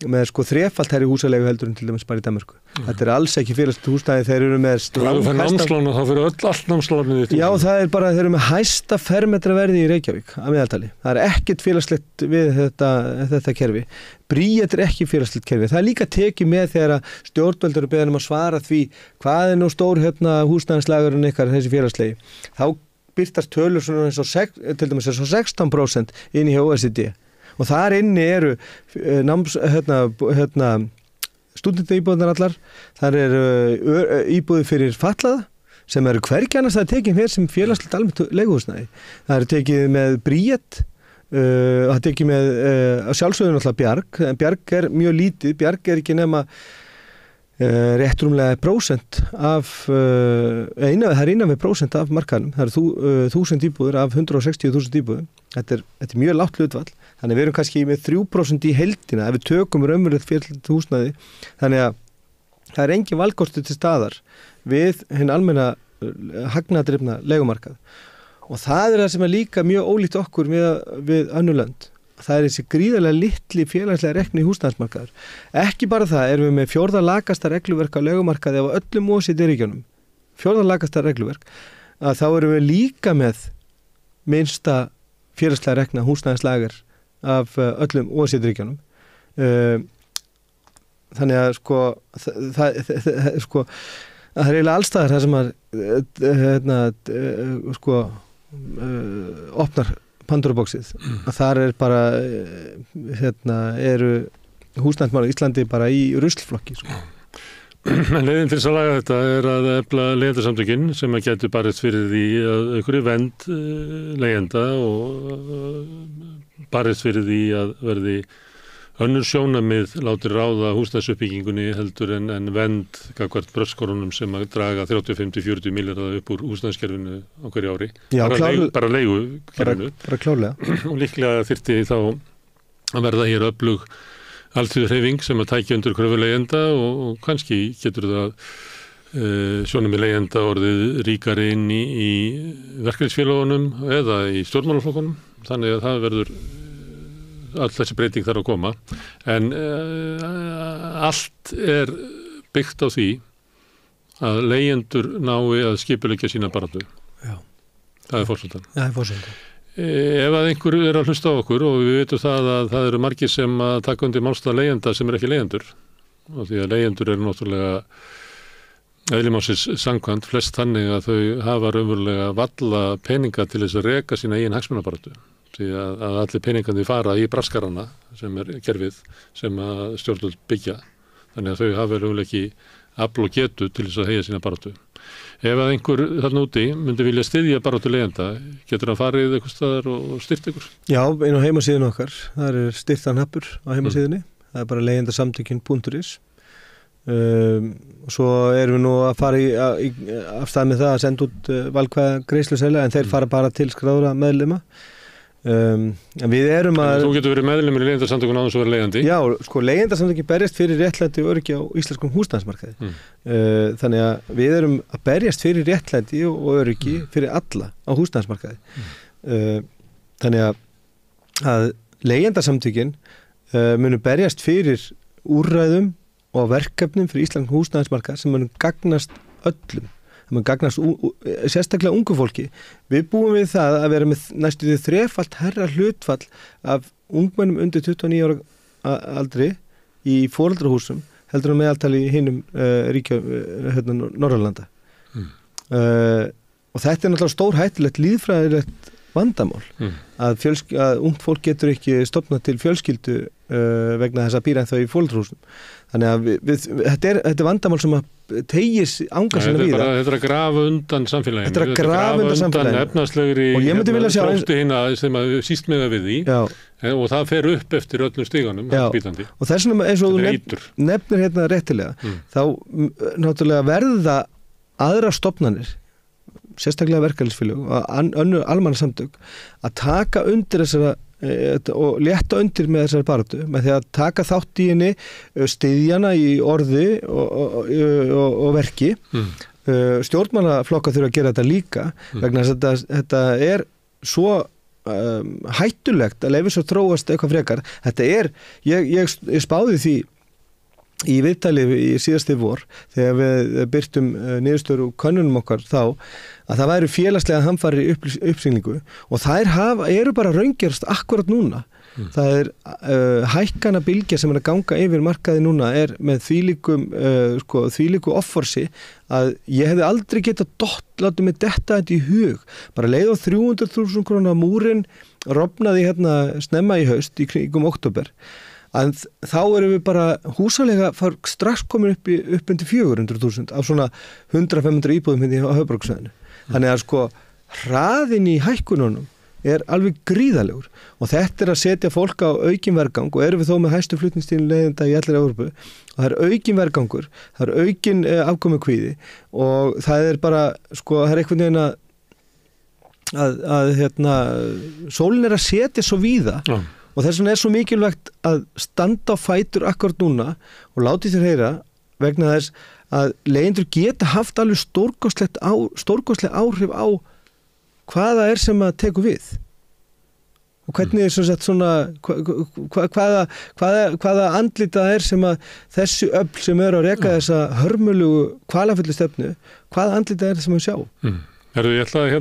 með sko þrefalt hærri húsalegu heldur en til dæmis bara í Danmörku. Þetta er alls ekki félagslegt húsnæði, þeir eru með námslána, þá fyrir allt námslánið þitt. Já, það er bara, þeir eru með hæsta fermetraverði í Reykjavík að meðaltali. Það er ekkert félagslegt við þetta kerfi. Bríet er ekki félagslegt kerfi. Það er líka tekið með þegar stjórnvöld eru beðin að svara því hvað er nú stór húsnæðislagurinn ykkar þessi félagslegi. Þá birtast tölur svona eins og til dæmis eins og 16% inn í OECD. Og þar inni eru stúdentaíbúðirnar allar, þar eru íbúðir fyrir fatlaða sem eru hvergi annars það er tekið hér sem félagslegt almennt leiguhúsnæði. Það eru tekið með Bríet, það er tekið með sjálfsögðu náttúrulega Bjarg, en Bjarg er mjög lítið, Bjarg er ekki nema rétt rúmlega 1% af það er innan við 1% af markaðnum, það eru 1000 íbúðir af 160.000 íbúðum, þetta er mjög lágt hlutfall, þannig við erum kannski með 3% í heildina ef við tökum raunverulegt fjölda húsnæði, þannig að það er engin valkosti til staðar við hinn almenna hagnaðardrifna leigumarkað og það er það sem er líka mjög ólíkt okkur við önnur lönd. Það er þessi gríðarlega litli félagslega rekni í húsnæðismarkaður. Ekki bara það, erum við með 4. lakasta regluverk á leigumarkaði af öllum OECD-ríkjunum. 4. lakasta regluverk. Að þá erum við líka með minnsta félagslega rekna húsnæðislager af öllum OECD-ríkjunum. Þannig að það er eiginlega allstaðar það sem opnar Pandora-bóksið, að þar er bara eru húsnæðismál í Íslandi bara í ruslflokki En leiðin til þess að laga þetta er að efla leigjendasamtökin sem að getur barist fyrir því að einhverju vend leigjenda og barist fyrir því að verði önnur sjónamið láti ráða húsnæðisuppbyggingunni heldur en vend gagnvart bröskorunum sem að draga 35-40 milljarða upp úr húsnæðiskerfinu á hverju ári. Já, bara leigukerfinu. Bara klárlega. Og líklega þyrfti þá að verða hér öflug alþjóðahreyfing sem að tækja undir kröfu leigjenda og kannski getur það sjónamið leigjenda orðið ríkari inn í verkefnisfélagunum eða í stjórnmálaflokkunum. Þannig að það verður all þessi breyting þarf að koma en allt er byggt á því að leigjendur nái að skipuleggja sína baráttu. Já. Það er forsendran. Það er forsendran. Ef að einhver er að hlusta á okkur og við veitum það að það eru margir sem að taka undir málstað leigjenda sem er ekki leigjendur og því að leigjendur eru náttúrulega eðlimálsins samkvæmt flest þannig að þau hafa raunverulega valla peninga til þess að reka sína eigin hagsmunabaráttu. Því að allir peningandi fara í braskarana sem er kerfið sem að stjórnvöld byggja. Þannig að þau hafa raunverulega ekki afl og getu til þess að heyja sína baráttu. Ef að einhver þarna úti myndi vilja styðja baráttu leigjenda, getur hann farið eitthvað staðar og styrt ykkur? Já, inn á heimasíðun okkar. Það er styrtanhappur á heimasíðunni. Það er bara leigjendasamtökin.is. Og svo erum við nú að fara af stað með það að senda út valkvæða greiðsluseðla en þeir fara bara til skráðra meðlima. En við erum að Þú getur verið meðlimur í leigjendasamtökum áður svo verið leigjandi? Já, leigjendasamtökin berjast fyrir réttlæti og öryggi á íslenskum húsnæðismarkaði. Þannig að við erum að berjast fyrir réttlæti og öryggi fyrir alla á húsnæðismarkaði. Þannig að leigjendasamtökin munu berjast fyrir úrræðum og verkefnum fyrir íslenskum húsnæðismarkað sem munu gagnast öllum. Það mun gagnast sérstaklega ungu fólki. Við búum við það að vera með næstu því 3-falt herra hlutfall af ungmennum undir 29 ára aldri í foreldrahúsum heldur að meðaltali í hinum ríkjum Norðurlanda. Og þetta er náttúrulega stór hættulegt líðfræðilegt vandamál að ungt fólk getur ekki stofnað til fjölskyldu vegna þess að býra en þau í foreldrahúsum. Þannig að þetta er vandamál sem að tegis ánga sinna víða. Þetta er að grafa undan samfélaginu. Þetta er að grafa undan samfélaginu. Efnaðslegri og ég myndi vilja sjá þróttu hérna sem að síst með það við því. Já. Og það fer upp eftir öllum stiganum. Já. Og þess vegna eins og þú nefnir hérna réttilega þá náttúrulega verða aðra stofnanir sérstaklega verkalýðsfélög og önnur almannasamtök að taka undir þessara og létta undir með þessari baráttu með því að taka þátt í henni styðjana í orði og verki. Stjórnmálaflokkar þurfa að gera þetta líka vegna þess að þetta er svo hættulegt að leyfa svo þróast eitthvað frekar. Þetta er, ég spáði því í viðtali í síðasti vor þegar við byrtum niðurstöður og könnunum okkar þá að það væri félagslega hamfarir í uppsiglingu og þær eru bara raungerast akkurat núna. Það er hækkana bylgja sem er að ganga yfir markaði núna er með þvílíku offorsi að ég hefði aldrei getað látið mig detta þetta í hug. Bara leið á 300.000 króna múrin rofnaði hérna snemma í haust í kringum október. En þá erum við bara húsalega strax komin upp undir 400.000 af svona 100-500 íbúðum hérna á höfuðborgarsvæðinu. Þannig að hraðin í hækkununum er alveg gríðalegur og þetta að setja fólk á aukin vergang og erum við þó með hæstu flutningstíðin leiðenda í allir Evrópu og það aukin vergangur, það aukin afkomukvíði og það bara, sko, það einhvern veginn að sólin að setja svo víða og þess vegna svo mikilvægt að standa á fætur akkord núna og láti þér heyra vegna þess að leyendur geta haft alveg stórkostleg áhrif á hvaða sem að tekur við og hvernig svona hvaða andlita sem að þessi öfl sem að reka þessa hörmulugu kvalafullu stefnu, hvaða andlita sem við sjá? Herðu, ég ætla að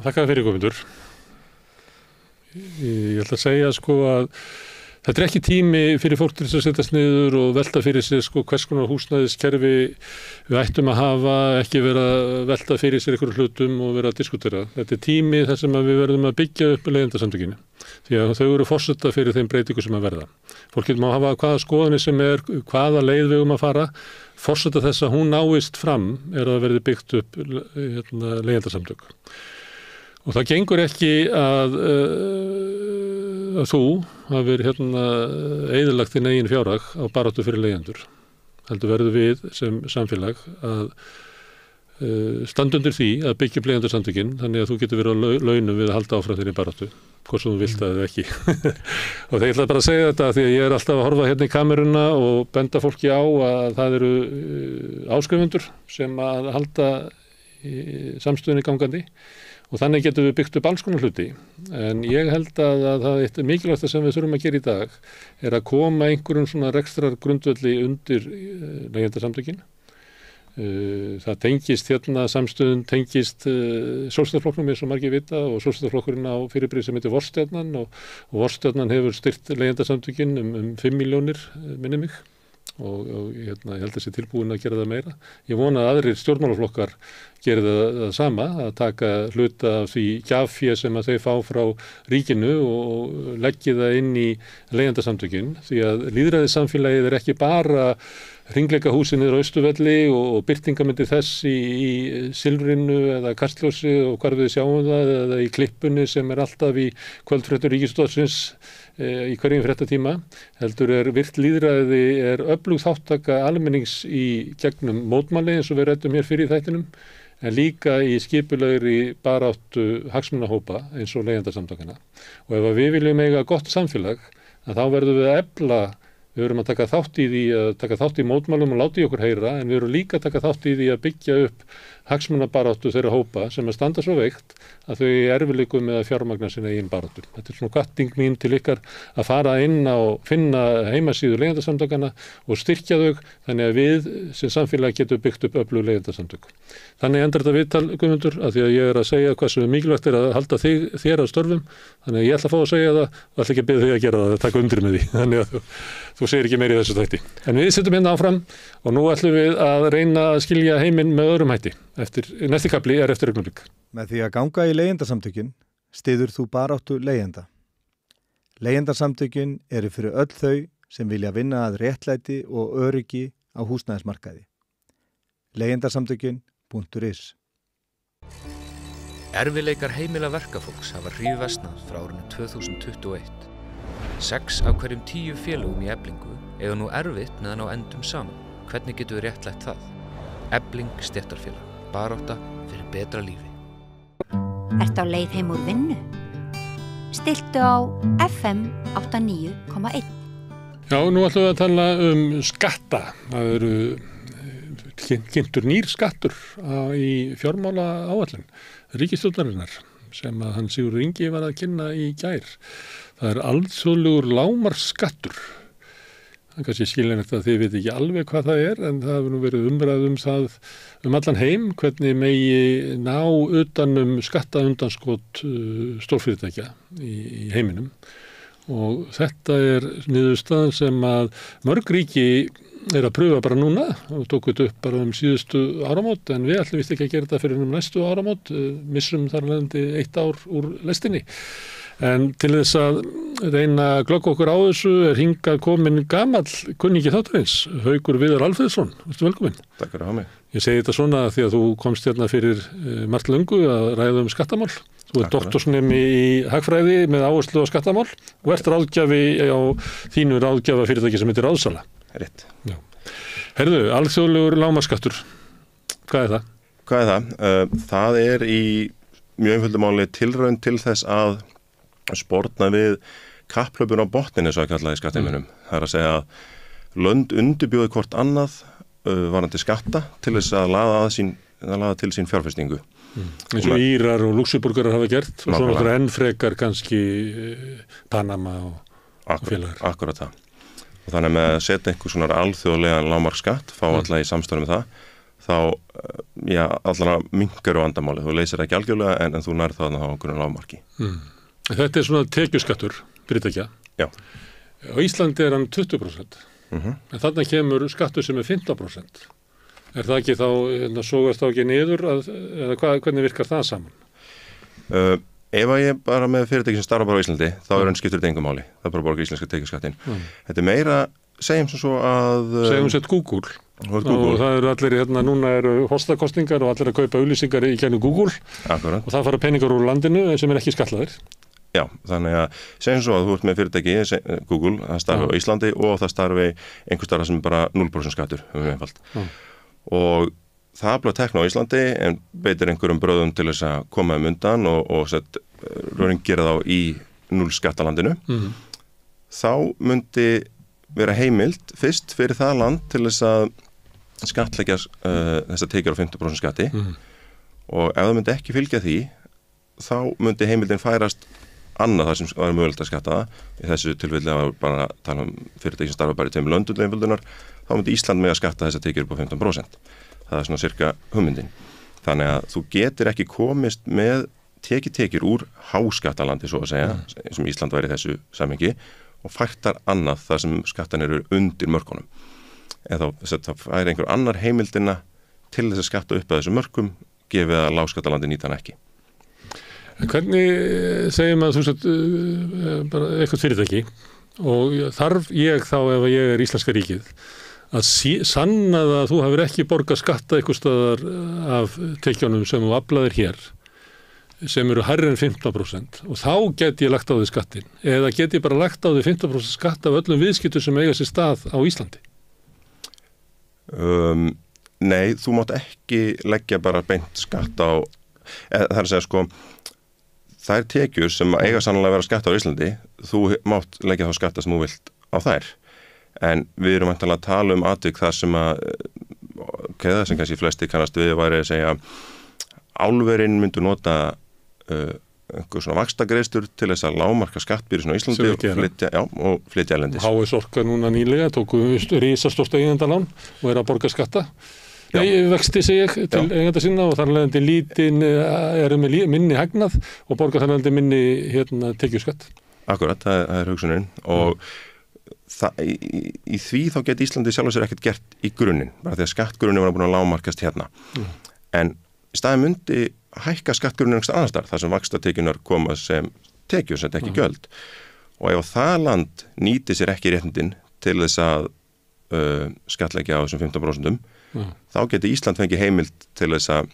þakka fyrir komendur. Ég ætla að segja sko að þetta ekki tími fyrir fólk til þess að setjast niður og velta fyrir sig sko hvers konar húsnæðiskerfi við ættum að hafa, ekki vera að velta fyrir sér einhverjum hlutum og vera að diskutera. Þetta tími þar sem við verðum að byggja upp leyendasamtökinu. Því að þau eru forseta fyrir þeim breytingu sem að verða. Fólk getur að hafa hvaða skoðanir sem hvaða leið við að fara. Forseta þess að hún náist fram að verði byggt upp leyendasamtök. Og það gengur ekki að þú hafir eyðilagt þinn eigin fjárhag á baráttu fyrir leyendur. Heldur verður við sem samfélag að standa undir því að byggja upp leyendasamtökin þannig að þú getur verið á launum við að halda áfram þeirri baráttu, hvort sem þú vilt að eða ekki. Og þegar ég ætla bara að segja þetta því að ég alltaf að horfa í kameruna og benda fólki á að það eru áskrifundur sem að halda samstöðunni gangandi. Og þannig getum við byggt upp alls konar hluti. En ég held að það eitt mikilvægt sem við þurfum að gera í dag að koma einhverjum svona rekstrar grundvelli undir leyendasamtökin. Það tengist samstöðun tengist Sósíalistaflokknum eins og margir vita og Sósíalistaflokkurinn á fyrirbrigði sem heitir Vorstjarnan og Vorstjarnan hefur styrkt leyendasamtökin 5 milljónir minni mig. Og ég held að þessi tilbúin að gera það meira. Ég vona að aðrir stjórnmálaflokkar geri það sama, að taka hluta af því gjafé sem að þau fá frá ríkinu og leggja það inn í leyendasamtökin því að lýðræðissamfélagið ekki bara hringleikahúsið niður á Austurvelli og birtingamyndir þess í Silfrinu eða Kastljósi og hvar við sjáum það eða í klippunni sem alltaf í kvöldfréttum Ríkisútvarpsins í hverjum fréttatíma, heldur virt lýðræði öflug þáttaka almennings í gegnum mótmæli eins og við ræddum hér fyrir í þættinum en líka í skipulegri baráttu hagsmunahópa eins og leyendasamtökina. Og ef við viljum eiga gott samfélag, þá verðum við að efla, við verum að taka þátt í mótmælum og láta í okkur heyra, en við verum líka að taka þátt í því að byggja upp hagsmunabaráttu þeirra hópa sem að standa svo veikt að þau erfiðleikum með að fjármagna sinna eigin baráttu. Þetta svona hvatning mín til ykkar að fara inn á finna heimasíðu leyendasamtökana og styrkja þau þannig að við sem samfélag getum byggt upp öflug leyendasamtök. Þannig endar þetta viðtal, Guðmundur, að því að ég að segja hvað sem mikilvægt að halda þér að störfum, þannig að ég ætla að fá að segja það og ætla ekki að biðja þig að gera það, að taka undir með því, þannig að þú segir ekki meira í þessu þætti. En við setjum hérna áfram og nú ætlum við að reyna að skilja heiminn með öðrum hætti. Næsti kafli eftir augnablik. Með því að ganga í leyendasamtökin styður þú baráttu leyenda. Leyendasamtökin eru fyrir öll þau sem vilja vinna að réttlæti og öryggi á húsnæðismarkaði. Leyendasamtökin.is Erfiðleikar heimila verkafólks hafa hríðversnað frá árinu 2021. 6 af hverjum 10 félögum í Eflingu eiga nú erfitt með að ná endum saman. Hvernig getum við réttlætt það? Efling stéttarfélag. Barátta fyrir betra lífi. Ertu á leið heim úr vinnu? Stilltu á FM 89,1. Já, nú ætlum við að tala skatta. Það eru kynntur nýr skattur í fjármála áætlun ríkisstjórnarinnar sem að hann Sigurður Ingi var að kynna í gær. Það alþjóðlegur lágmarksskattur. Það er kannski skiljanlegt að þið veit ekki alveg hvað það en það hefur nú verið umræð það allan heim, hvernig megi ná utan skattaundanskot stórfyrirtækja í heiminum. Og þetta niðurstaðan sem að mörg ríki að pröfa bara núna og tók þetta upp bara síðustu áramót en við ætlum vist ekki að gera þetta fyrir næstu áramót, missum þar leiðandi 1 ár úr lestinni. En til þess að reyna að glögga okkur á þessu hingað komin gamall kunningi þáttarins, Haukur Viðar Alfreðsson. Vertu velkominn. Takk fyrir að hafa mig. Ég segi þetta svona því að þú komst hérna fyrir margt löngu að ræða skattamál. Þú ert doktorsnemi í hagfræði með áherslu á skattamál og ert ráðgjafi á þínu ráðgjafa fyrirtæki sem heitir Ráðsala. Rétt. Já. Herðu, alþjóðlegur lágmarksskattur. Hvað er það? Hvað er það? Það er í mjög einföldu máli tilraun til þess að sporna við kapplöpun á botninni, svo að kalla í skattheiminum. Það er að segja að lönd undirbjóði hvort annað varandi skatta til þess að laða til sín fjárfestingu. Eins og Írar og Luxemburgarar hafa gert og svo náttúrulega enn frekar kannski Panama og félagar. Akkurat það. Og þannig með að setja einhver svona alþjóðlega lágmarksskatt, fá alla í samstöðu með það, þá, allara minnkar á vandamáli. Þú leysir ekki algjörlega en þú nærð það á einhverjum lágmarki. Þetta er svona tekjuskattur, fyrirtækja. Já. Á Íslandi er hann 20%. En þarna kemur skattur sem er 15%. Er það ekki þá, sógast þá ekki niður, eða hvernig virkar það saman? Ef að ég bara með fyrirtæki sem starfa bara á Íslandi, þá er hann skiptur engum máli. Það er bara borga íslenska tekjuskattin. Þetta er meira, segjum svo að... Segjum sett Google. Og það eru allir, núna eru hostakostningar og allir að kaupa auglýsingar í kennum Google. Akkurat. Og það fara peningar úr landinu sem er ekki skatlaðir. Já, þannig að segjum svo að þú ert með fyrirtæki, Google, það starfi á Íslandi og það starfi einhver starfa sem bara 0% skattur, og það afla tekna á Íslandi en beitir einhverjum bröðum til þess að koma undan og gera þá í 0 skattalandinu. Þá myndi vera heimild fyrst fyrir það land til þess að skattleggja þess að tekjur á 50% skatti og ef það myndi ekki fylgja því þá myndi heimildin færast annað þar sem var mögulegt að skatta það. Í þessu tilfelli að bara tala fyrirtæki sem starfa bara í 2 löndum einföldunar, þá myndi Ísland með að skatta þess að tekjur upp á 15%. Það er svona cirka hugmyndin. Þannig að þú getur ekki komist með tekjur úr háskattalandi, svo að segja, sem Ísland væri í þessu samhengi, og færtar annað þar sem skattan eru undir mörkunum. Eða þá fær einhver annar heimildina til þess að skatta upp að þessu mörkum, gefið að lágskattalandi nýta hann ekki. En hvernig segjum að þú sett bara eitthvað fyrirtæki og þarf ég þá ef ég er Íslenska ríkið að sanna að þú hefur ekki borgað skatta eitthvað staðar af tekjunum sem þú aflaðir hér sem eru hærri en 15% og þá get ég lagt á því skattin eða get ég bara lagt á því 15% skatt af öllum viðskiptum sem eiga sér stað á Íslandi? Nei, þú mátt ekki leggja bara beint skatt á, það er að segja sko þær tekjur sem eiga sannlega að vera skatt á Íslandi, þú mátt leggja þá skatta sem þú vilt á þær. En við erum væntanlega að tala atvik þar sem að, það sem kannski flesti kannast við væri að segja, álverin myndu nota einhver svona vaxtagreiðslur til þess að lágmarka skattbyrði á Íslandi og flytja erlendis. HS Orka núna nýlega tóku risastórt eigendalán og er að borga skatta. Nei, vexti sig til eigenda sinna og þarlegandi eru með minni hagnað og borga þarlegandi minni tekjuskatt. Akkurat, það er hugsunin og í því þá geti Íslandi sjálf sér ekkert gert í grunninn, bara því að skattgrunnin var búin að lágmarkast hérna. En í staðin myndi hækka skattgrunnin einhvers annars þar sem vaxtatekjunar koma sem tekjur, sem ekki gjöld. Og ef það land nýti sér ekki réttindin til þess að skattleggja á þessum 15%, þá geti Ísland fengið heimild til þess að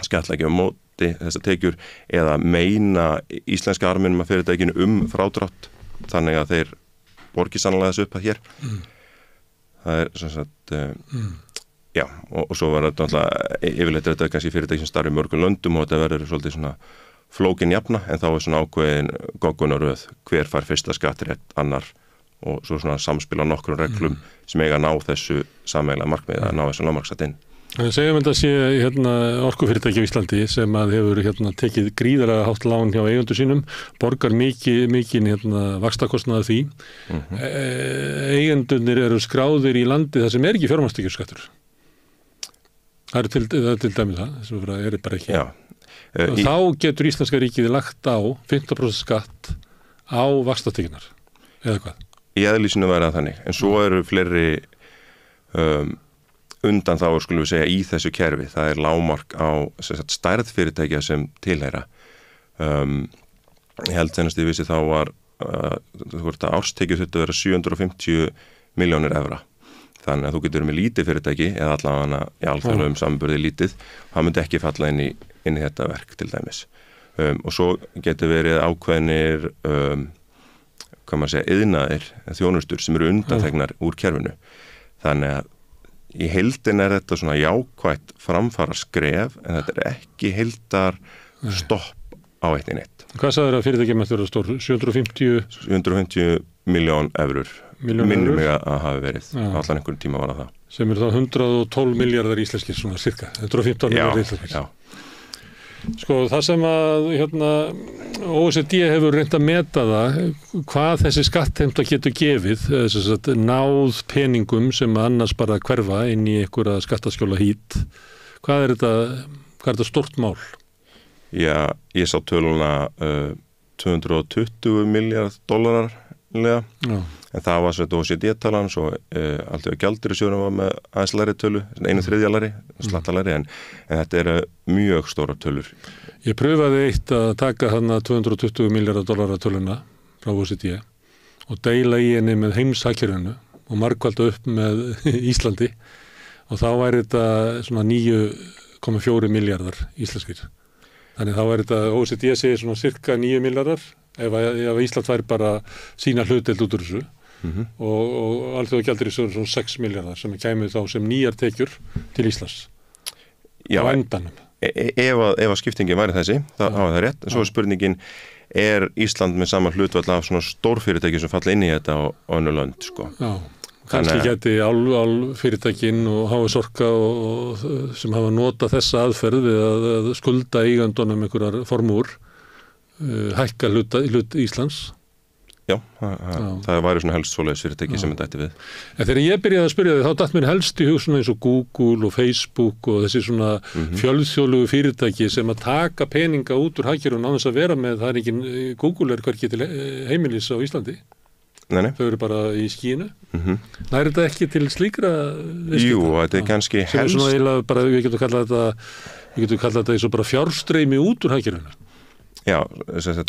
skattleggja á móti þessar tekjur eða meina íslenska arminum að fyrirtækinu frádrátt þannig að þeir borgi sannlega þessu upp að hér. Það er sem sagt, og svo var þetta alltaf yfirleitt þetta kannski fyrirtæki sem starfi mörgum löndum og þetta verður svolítið svona flókin jafna en þá er svona ákveðin goggunaröð hver fær fyrsta skattrétt annar og svo svona samspil á nokkrum reglum sem eiga að ná þessu sameiginlega markmiði að ná þessum lágmarksskatt inn. En segjum þetta sé orkufyrirtæki á Íslandi sem að hefur tekið gríðarlega hátt lán hjá eigendur sínum, borgar mikinn vaxtakostnaði því. Eigendurnir eru skráðir í landi þar sem er ekki fjármagnstekjuskattur. Það er til dæmi það, sem er bara ekki. Þá getur Íslenska ríkið lagt á 15% skatt á vaxtatekjunar, eða hvað? Í eðlísinu væri það þannig, en svo eru fleiri undan þá skulum við segja í þessu kerfi. Það er lágmark á stærð fyrirtækja sem tilheyra. Ég held senast ég vissi þá var árstekjur þurftu að vera 750 milljónir evra. Þannig að þú getur með lítið fyrirtæki eða allavega í alþjóðlegum samanburði lítið, það myndi ekki falla inn í þetta verk til dæmis. og svo getur verið ákveðnir hvað maður segja, iðnaðir, þjónustur sem eru undanþegnar úr kerfinu. Þannig að í heildin þetta svona jákvætt framfara skref, en þetta ekki heildar stopp á eitt í neitt. Hvað sagður að fyrirtækjum eftir að stór? 750 miljón evrur. Minnum mig að hafi verið. Allan einhvern tíma var það. Sem eru þá 112 miljardar íslenskir, svona cirka. 115 miljardar íslenskir. Já. Sko, það sem að OECD hefur reynt að meta það, hvað þessi skattheimta getur gefið, þess að náð peningum sem annars bara hverfa inn í einhverja skattaskjóla hít. Hvað er þetta stórt mál? Já, ég sá töluna 220 miljard dollarar, en það var svona OECD-talan, svo alltaf gjaldeyrisjóðurinn var með aðeins læri tölu, 1/3 læri, slattalæri, en þetta eru mjög stóra tölur. Ég pröfaði eitt að taka þarna 220 miljardar dollara töluna frá OECD og deila í henni með heimshagkerfinu og margkvalda upp með Íslandi, og þá væri þetta svona 9,4 miljardar íslenskir. Þannig þá er þetta, OECD segir svona cirka 9 miljardar ef Ísland væri bara sína hlutdeild út úr þessu, og alþjóðagjaldeyrissjóður svona 6 miljardar sem kæmið þá sem nýjar tekjur til Íslands. Já, á endanum. Ef að skiptingin væri þessi, þá hafa það rétt. En svo er spurningin, er Ísland með sama hlutvall af svona stórfyrirtæki sem falla inn í þetta á önnur lönd, sko? Já. Kannski geti álfyrirtækin og HS Orka og sem hafa notað þessa aðferð við að skulda eigandunum einhverjar formúr, hækka hlut Íslands. Já, það væri svona helst svoleiðis fyrirtæki sem þetta ætti við. En þegar ég byrjaði að spyrja þig, þá datt mér helst í hug svona eins og Google og Facebook og þessi svona fjölþjóðlegu fyrirtæki sem að taka peninga út úr hagkerfinu á þess að vera með, það er ekki, Google er hvergi til heimilis á Íslandi. Nei. Þau eru bara í skínu. Næri þetta ekki til slíkra viðskipta? Jú, þetta er kannski helst. Sem er svona eiginlega bara, við getum kallað þetta eins og bara fjárstreymi út úr hagkerfinu. Já,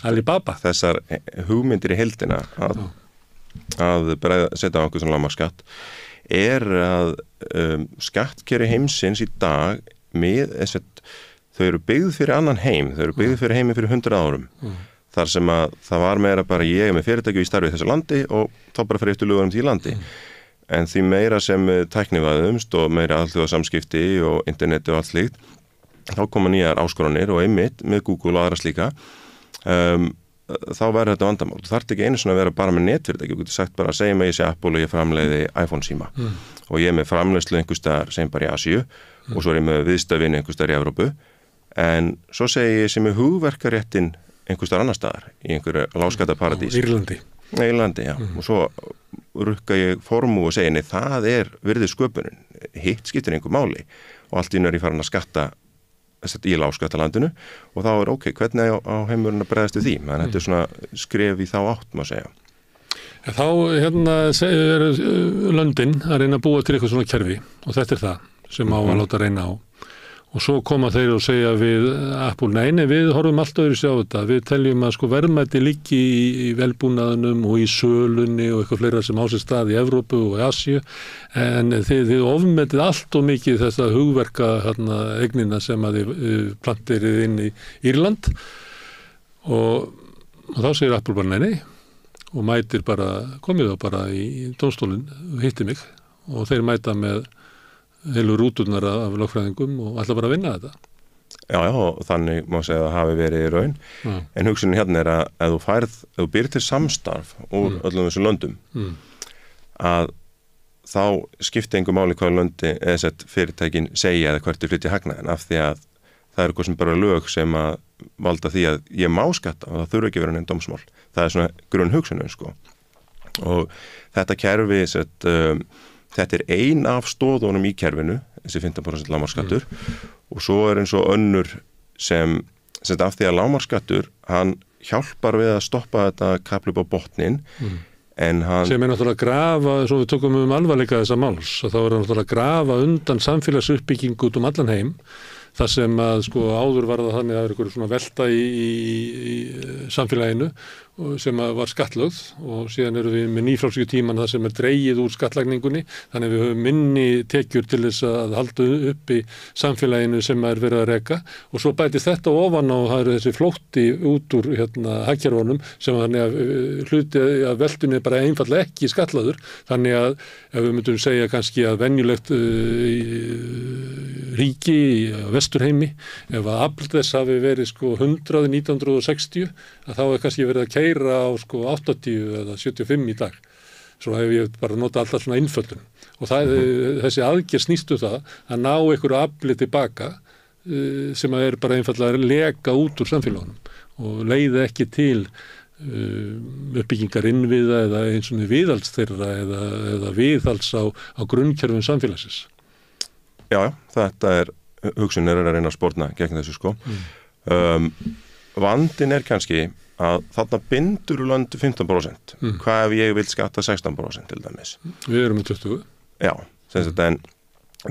Alibaba. Þessar hugmyndir í heildina að setja á einhvern svona lágmarksskatt er að skattkeri heimsins í dag þau eru byggð fyrir annan heim, þau eru byggð fyrir heimi fyrir 100 árum. Þar sem að það var meira bara ég með fyrirtæki í starfi í þessu landi og þá bara fyrir eftir lögunum því landi. En því meira sem tæknivæðumst og meira alþjóðasamskipti og interneti og allt slíkt, þá koma nýjar áskoranir og einmitt með Google og aðra slíka, þá verður þetta vandamál. Þú þarft ekki einu svona að vera bara með netfyrirtæki, þú getur sagt bara að segja mig ég sé Apple og ég framleiði iPhone síma og ég er með framleiðslu einhvers staðar sem bara í Asíu og svo er ég með viðstöðvinni einhvers staðar í Evrópu, en svo segi ég sem er hugverkaréttin einhvers staðar annar staðar í einhverju lágskattaparadís. Írlandi, já. Og svo rukka ég formú og segi, nei, það er virðið sköpunin. Hitt skiptir einhver máli og allt í nöður ég farin að skatta í lágskattalandinu og þá er hvernig á heimurinn að bregðast við því. Þannig að þetta er svona skref í þá átt, má segja. Þá er löndin að reyna að búa til eitthvað svona kerfi og þetta er það sem á að láta reyna á. Og svo koma þeir og segja við Apple, nei, við horfum allt öðru sér á þetta. Við teljum að verðmæti liggi í velbúnaðinum og í sölunni og eitthvað fleira sem á sér stað í Evrópu og Asíu. En þið ofmetið allt og mikið þess að hugverka eignina sem að þið plantirið inn í Írland. Og þá segir Apple bara nei og mætir bara, komið þá bara í dómstólinn og hitti mig og þeir mæta með heilu rúturnar af lögfræðingum og ætla bara að vinna þetta. Já, og þannig má segja að það hafi verið í raun. En hugsunin hérna er að ef þú býr til samstarf úr öllum þessum löndum, að þá skipti engu máli hvað löndi eða sett fyrirtækin segja eða hvert flytja hagnaðin, af því að það er eitthvað sem bara lög sem að valda því að ég má skatta og það þurfi ekki verið einn dómsmál. Það er svona grunn hugsunin, sko. Og þetta kerfi þetta er ein af stóðunum í kerfinu, þessi 15% lágmarksskattur, og svo er eins og önnur sem af því að lágmarksskattur, hann hjálpar við að stoppa þetta kapl upp á botnin, en hann... Sem er náttúrulega að grafa, svo við tókum alvarleika þessa máls, og þá er hann náttúrulega að grafa undan samfélagsuppbyggingu út allan heim, það sem að sko áður var það þannig að það er einhverju svona velta í samfélaginu sem að var skattlögð og síðan erum við með nýfrjálsíu tíman það sem er dregið úr skattlagningunni þannig að við höfum minni tekjur til þess að halda upp í samfélaginu sem er verið að reka og svo bætist þetta ofan á það eru þessi flótti út úr hagkerfunum sem þannig að hluti að veldunni er bara einfallega ekki skatlaður þannig að ef við myndum segja kannski að venjulegt ríki í vesturheimi ef að afl þess hafi verið sko 100 1960 að þá er kannski verið að keyra á sko 80 eða 75 í dag. Svo hef ég bara notað alltaf svona innföllun og þessi aðgerð snýstu það að ná einhverju afli tilbaka sem er bara einfallega að leka út úr samfélagunum og leiði ekki til uppbyggingar innviða eða eins og viðhalds þeirra eða viðhalds á grunnkerfum samfélagsins. Já, þetta hugsun er að reyna að sporna gegn þessu sko. Vandinn er kannski að þarna bindur lönd 15%. Hvað ef ég vil skatta 16% til dæmis? Við erum með 20. Já, þannig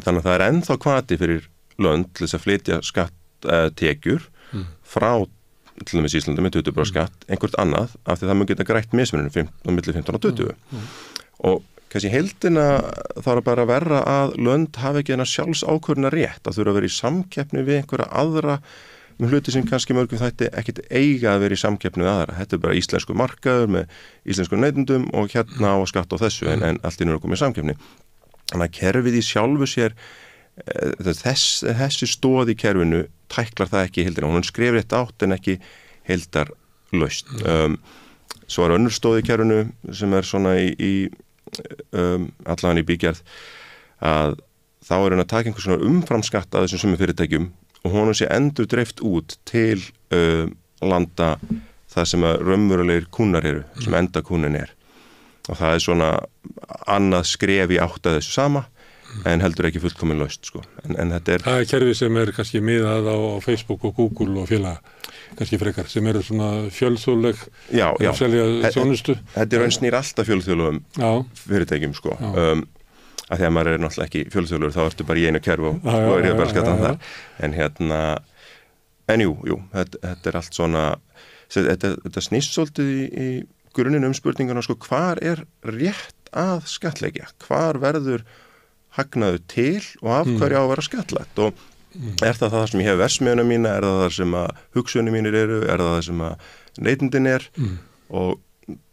að það er ennþá hvati fyrir lönd til þess að flytja skatttekjur frá til dæmis Íslandi með 20% skatt, einhvert annað af því það mun geta grætt mismuninu á milli 15 og 20. Og kannski heildina þarf bara að vera að lönd hafi ekki þennan sjálfsákvörðunar rétt að þurfa að vera í samkeppni við einhverja aðra með hluti sem kannski mörgum þætti ekkit eiga að vera í samkeppni við aðra. Þetta er bara íslensku markaður með íslensku neytendum og hérna á skatt á þessu en allt í nú er komið í samkeppni. Þannig að kerfið í sjálfu sér þessi stóð í kerfinu tæklar það ekki í heildina. Hún skrifir þetta átt en ekki heildar laust. Svo er önnur stóð í kerfinu sem er svona allavega í bígerð að þá er hann að taka einhvers svona umframskatt að þessum sömu fyrirtækjum og honum sé endur dreift út til landa það sem að raunverulegir kúnnar eru, sem enda kúnin er. Og það er svona annað skref í átt að þessu sama en heldur ekki fullkomin laust sko. En þetta er... Það er kerfi sem er kannski miðað á Facebook og Google og félaga kannski frekar, sem eru svona fjölþjóðleg að selja þjónustu. Þetta er snýr alltaf fjölþjóðlegum fyrirtækjum sko. Að því að maður er náttúrulega ekki fjölþjóðlegur þá ertu bara í einu kerfi og er ég bara skattan þar. En jú, þetta er allt svona þetta snýst svolítið í grunninn spurninguna sko, hvar er rétt að skattleggja? Hvar verður hagnaður til og af hverju á að vera skattlagt og er það sem ég hef versmiðuna mína, er það sem að hugsunni mínir eru, er það sem að neytendin er og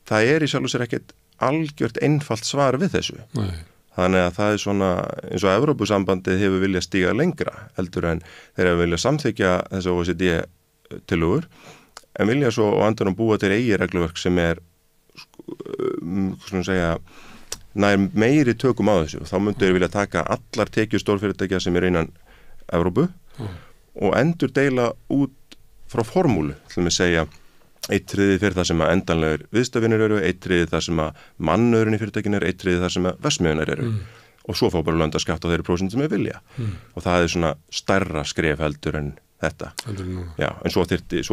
það er í sjálfu sér ekkert algjört einfalt svar við þessu. Nei. Þannig að það er svona eins og Evrópusambandið hefur viljað stíga lengra heldur en þeir hefur viljað samþykja þessu OECD-tillögur en vilja svo á endanum búa til eigi regluverk sem er svona segja nær meiri tökum á þessu. Þá myndu þeir vilja taka allar tekjur stórfyrirtækja sem er innan Evrópu og endur deila út frá formúlu, til að segja 1/3 fyrir það sem að endanlegur viðstafinir eru, 1/3 það sem að mannöðurinn í fyrirtækinu er, 1/3 það sem að versmiðunar eru og svo fá bara lönd að skatta á þeirri prósent sem er vilja og það er svona stærra skref heldur en þetta. Já, en svo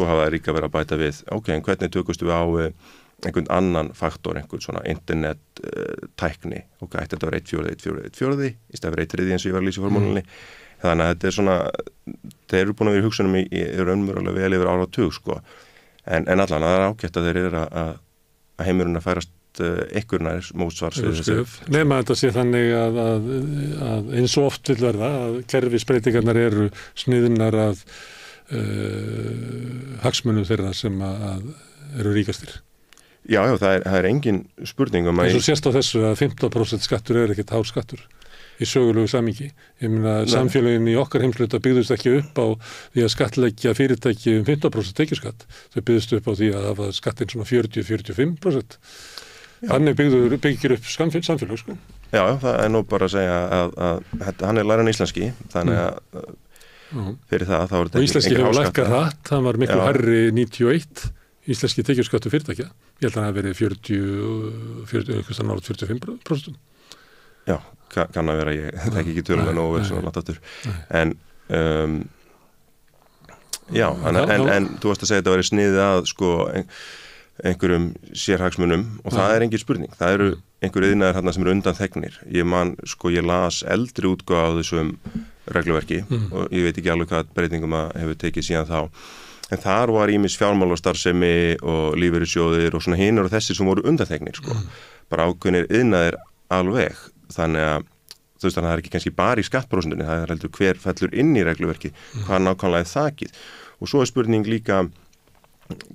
hafa það líka verið að bæta við en hvernig tökustu við á einhvern annan faktor, einhvern svona internet tækni, þetta var 1/4 í stað fyrir 1/3 eins og ég var að lýsa í formúlunni. Þannig að þetta er svona þeir eru búin að vera í hugsunum í raunverulega vel yfir áratug sko. En allan, það er ágætt að þeir eru að heimurinn að færast einhvernær mótsvars við þessu. Nema þetta sé þannig að eins og oft vil verða að kerfisbreytingarnar eru sniðnar að hagsmunum þeirra sem að eru ríkastir. Já, það er engin spurning um að... En svo sést á þessu að 15% skattur er ekkert hár skattur í sögulegu samhengi. Ég meina samfélagin í okkar heimsluta byggðust ekki upp á því að skattleggja fyrirtæki 15% tekjuskatt. Þau byggðust upp á því að hafa skattinn svona 40-45%. Þannig byggir upp samfélag sko. Já, það er nú bara að segja að hann er læran íslenski, þannig að fyrir það þá er þetta og íslenski hefur lækkað hratt, það var miklu hærri 91 íslenski tekjuskattur fyrirtækja. Ég held að það hafi verið 45%. Já, kann að vera, ég þekki ekki tölulega nógu verið svona látt aftur. En en þú varst að segja þetta verið sniðið að sko einhverjum sérhagsmunum og það er engin spurning. Það eru einhver iðnaðir þarna sem eru undanþegnir. Ég las eldri útgáfu af þessum regluverki og ég veit ekki alveg hvað breytingum að hefur tekið síðan þá. En þar var ýmis fjármálastarfsemi og lífeyrissjóðir og svona hinir og þessir sem voru undanþegnir, sko. Bara ákveðnir iðnaðir alveg. Þannig að þú veist, það er ekki kannski bara í skattprósentunni, það er heldur hver fellur inn í regluverki, hvað nákvæmlega er þakið. Og svo er spurning líka,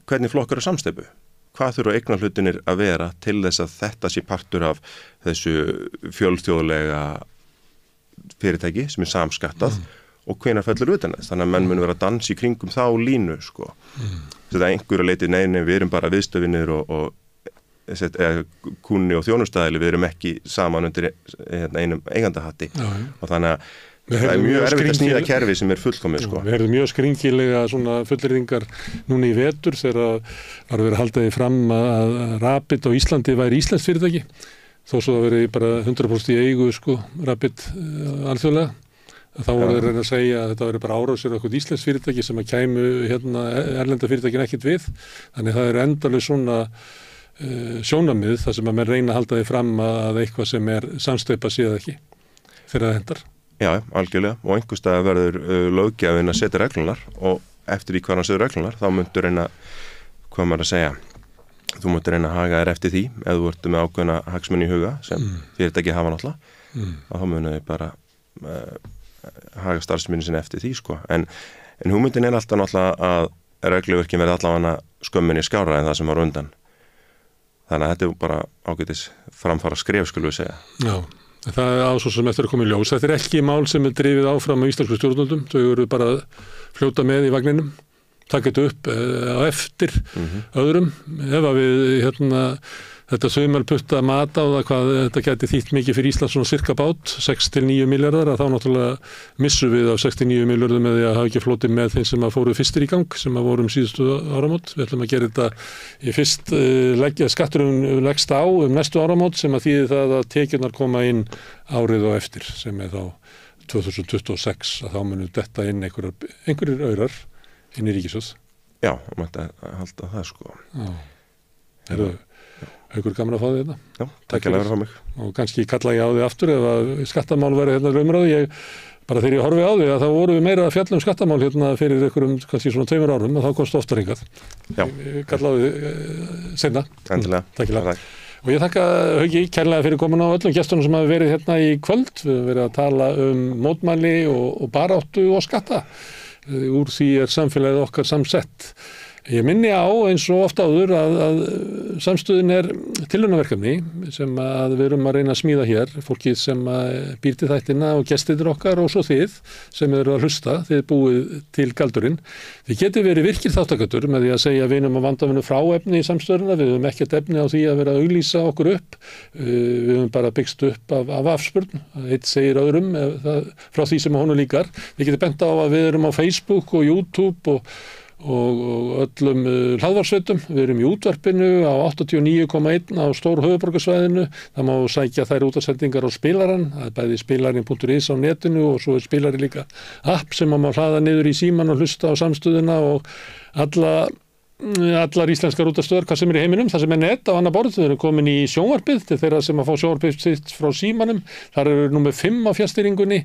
hvernig flokkar er samsteypu? Hvað þurfa eignarhlutinir að vera til þess að þetta sé partur af þessu fjölþjóðlega fyrirtæki sem er samskattað og hvenær fellur utan þess. Þannig að menn munu vera að dansa í kringum þá línu, sko. Þetta einhverju leiti, nei, við erum bara viðstöfinir og kúnni og þjónustæðili, við erum ekki saman undir einum eigandahatti. Og þannig að það er mjög erfitt að sníða kerfi sem er fullkomið, sko. Við erum mjög skringilega svona fullyrðingar núna í vetur þegar var verið að halda því fram að Rapid á Íslandi væri íslenskt fyrirtæki, þó svo það verið bara 100% í eigu, sko, Rapid alþjóðlega. Þá voru þeir reyna að segja að þetta verið bara árásir eitthvað íslenskt fyrirtæki sem að kæmu erlenda fyrirtækin ekkit við. Þannig það er endalaus svona sjónarmið þar sem að menn reyna að halda því fram að eitthvað sem er samsteypa séð ekki þegar það hendar. Já, algjörlega, og einhvers staðar verður löggjafinn að setja reglunar og eftir í hvað hann setur reglunar þá myndur reyna, hvað maður að segja, þú myndur reyna að haga þér eftir því ef þú ert með ákveðna hagsmuni í huga sem fyrirtæki hafa náttúrulega þá munum þau bara haga starfsminni sinni eftir því, sko. En hugmyndin er alltaf náttúrulega að regluverkin verði allavega skömminni skárra en það sem var undan. Þannig að þetta er bara ágætis framfara skref, skulum við segja. Já. Það er ásvo sem eftir að koma í ljós. Þetta er ekki mál sem er drifið áfram á íslensku stjórnvöldum. Þau eru bara að fljóta með í vagninum, taka þetta upp á eftir öðrum. Ef að við þetta saumalputta mat á það hvað þetta geti þýtt mikið fyrir Ísland svona cirka bát, 6-9 milljarðar, að þá náttúrulega missum við af 6-9 milljarðum með því að hafa ekki flotið með þeim sem að fóru fyrstir í gang, sem að voru síðustu áramót. Við ætlum að gera þetta í fyrst skatturinn leggst á næstu áramót sem að þýði það að tekjurnar koma inn árið og eftir sem er þá 2026 að þá munum detta inn einhverjir aurar inn í ríkissjóð. Já, maður halda það, sko. Já. Haukur, gaman að fá þig hérna. Já, takk fyrir að fá mig. Og kannski kalla ég á þig aftur ef að skattamál verið hérna umræðu. Bara þegar ég horfi á þig að þá voru við meira að fjalla um skattamál hérna fyrir einhverjum kannski svona 2 árum og þá komst oftar hingað. Já. Ég kalla á þig seinna. Endilega. Takk. Og ég þakka Hauki kærlega fyrir komin á öllum gestunum sem hafa verið hérna í kvöld. Við höfum verið að tala um mótmæli og baráttu og skatta. Úr því er samfélagið okkar samsett. Ég minni á eins og oft áður að samstöðin er tilraunaverkefni sem að við erum að reyna að smíða hér, fólkið sem býr til þættina og gestirnir okkar og svo þið sem eru að hlusta, þið búið til galdurinn. Þið getið verið virkir þáttakatur með því að segja vinum og vandaminu frá efni í samstöðuna, við höfum ekkert efni á því að vera að auglýsa okkur upp, við höfum bara byggst upp af afspurn, eitt segir öðrum frá því sem honum líkar. Þið getið bent á að við erum á Facebook og YouTube og öllum hlaðvarsveitum. Við erum í útvarpinu á 89,1 á stóru höfuðborgarsvæðinu. Það má sækja þær útasendingar á spilaran. Það er bæði spilarin.is á netinu og svo er spilari líka app sem má hlaða niður í síman og hlusta á samstöðuna og allar íslenskar útastöðar, hvað sem er í heiminum, það sem er net á annað borð. Þau eru komin í sjónvarpið til þeirra sem að fá sjónvarpið sitt frá símanum. Þar eru númer 5 á fjastýringunni.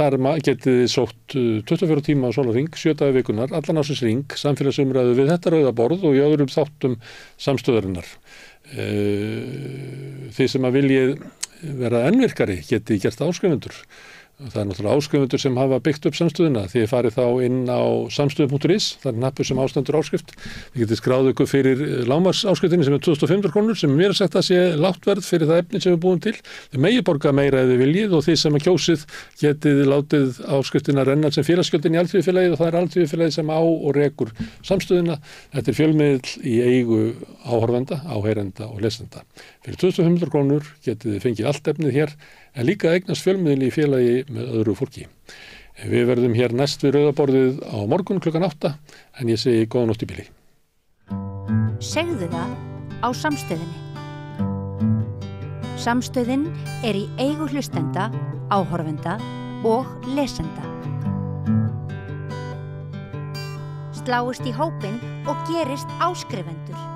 Þar getið þið sótt 24 tíma á sólarhring, 7 daga vikunar, allan ásins hring, samfélagsumræðu við þetta rauða borð og í öðrum þáttum samstöðarinnar. Þið sem að viljið vera ennvirkari getið gert áskrifendur. Það er náttúrulega áskrifendur sem hafa byggt upp samstöðuna. Þið farið þá inn á samstöðu.is, það er hnappur sem ástendur áskrift. Þið getið skráð ykkur fyrir lágmarksáskriftinni sem er 2.500 krónur, sem mér er sagt að sé lágt verð fyrir það efni sem við búum til. Þið megið borga meira ef þið viljið og þið sem að kjósið getið látið áskriftina renna sem félagsgjöldin í Alþýðufélagið og það er Alþýðufélagið sem á og rekur samstöðuna. Þetta er fjölmiðl í eigu áhorfenda, áheyrenda og lesenda. Fyrir 2.500 krónur getið þið fengið allt efnið hér en líka eignast fjölmiðl í félagi með öðru fólki. Við verðum hér næst við rauðaborðið á morgun klukkan 8 en ég segi góða nótt í bili. Segðu það á Samstöðinni. Samstöðin er í eigu hlustenda, áhorfenda og lesenda. Sláist í hópinn og gerist áskrifendur.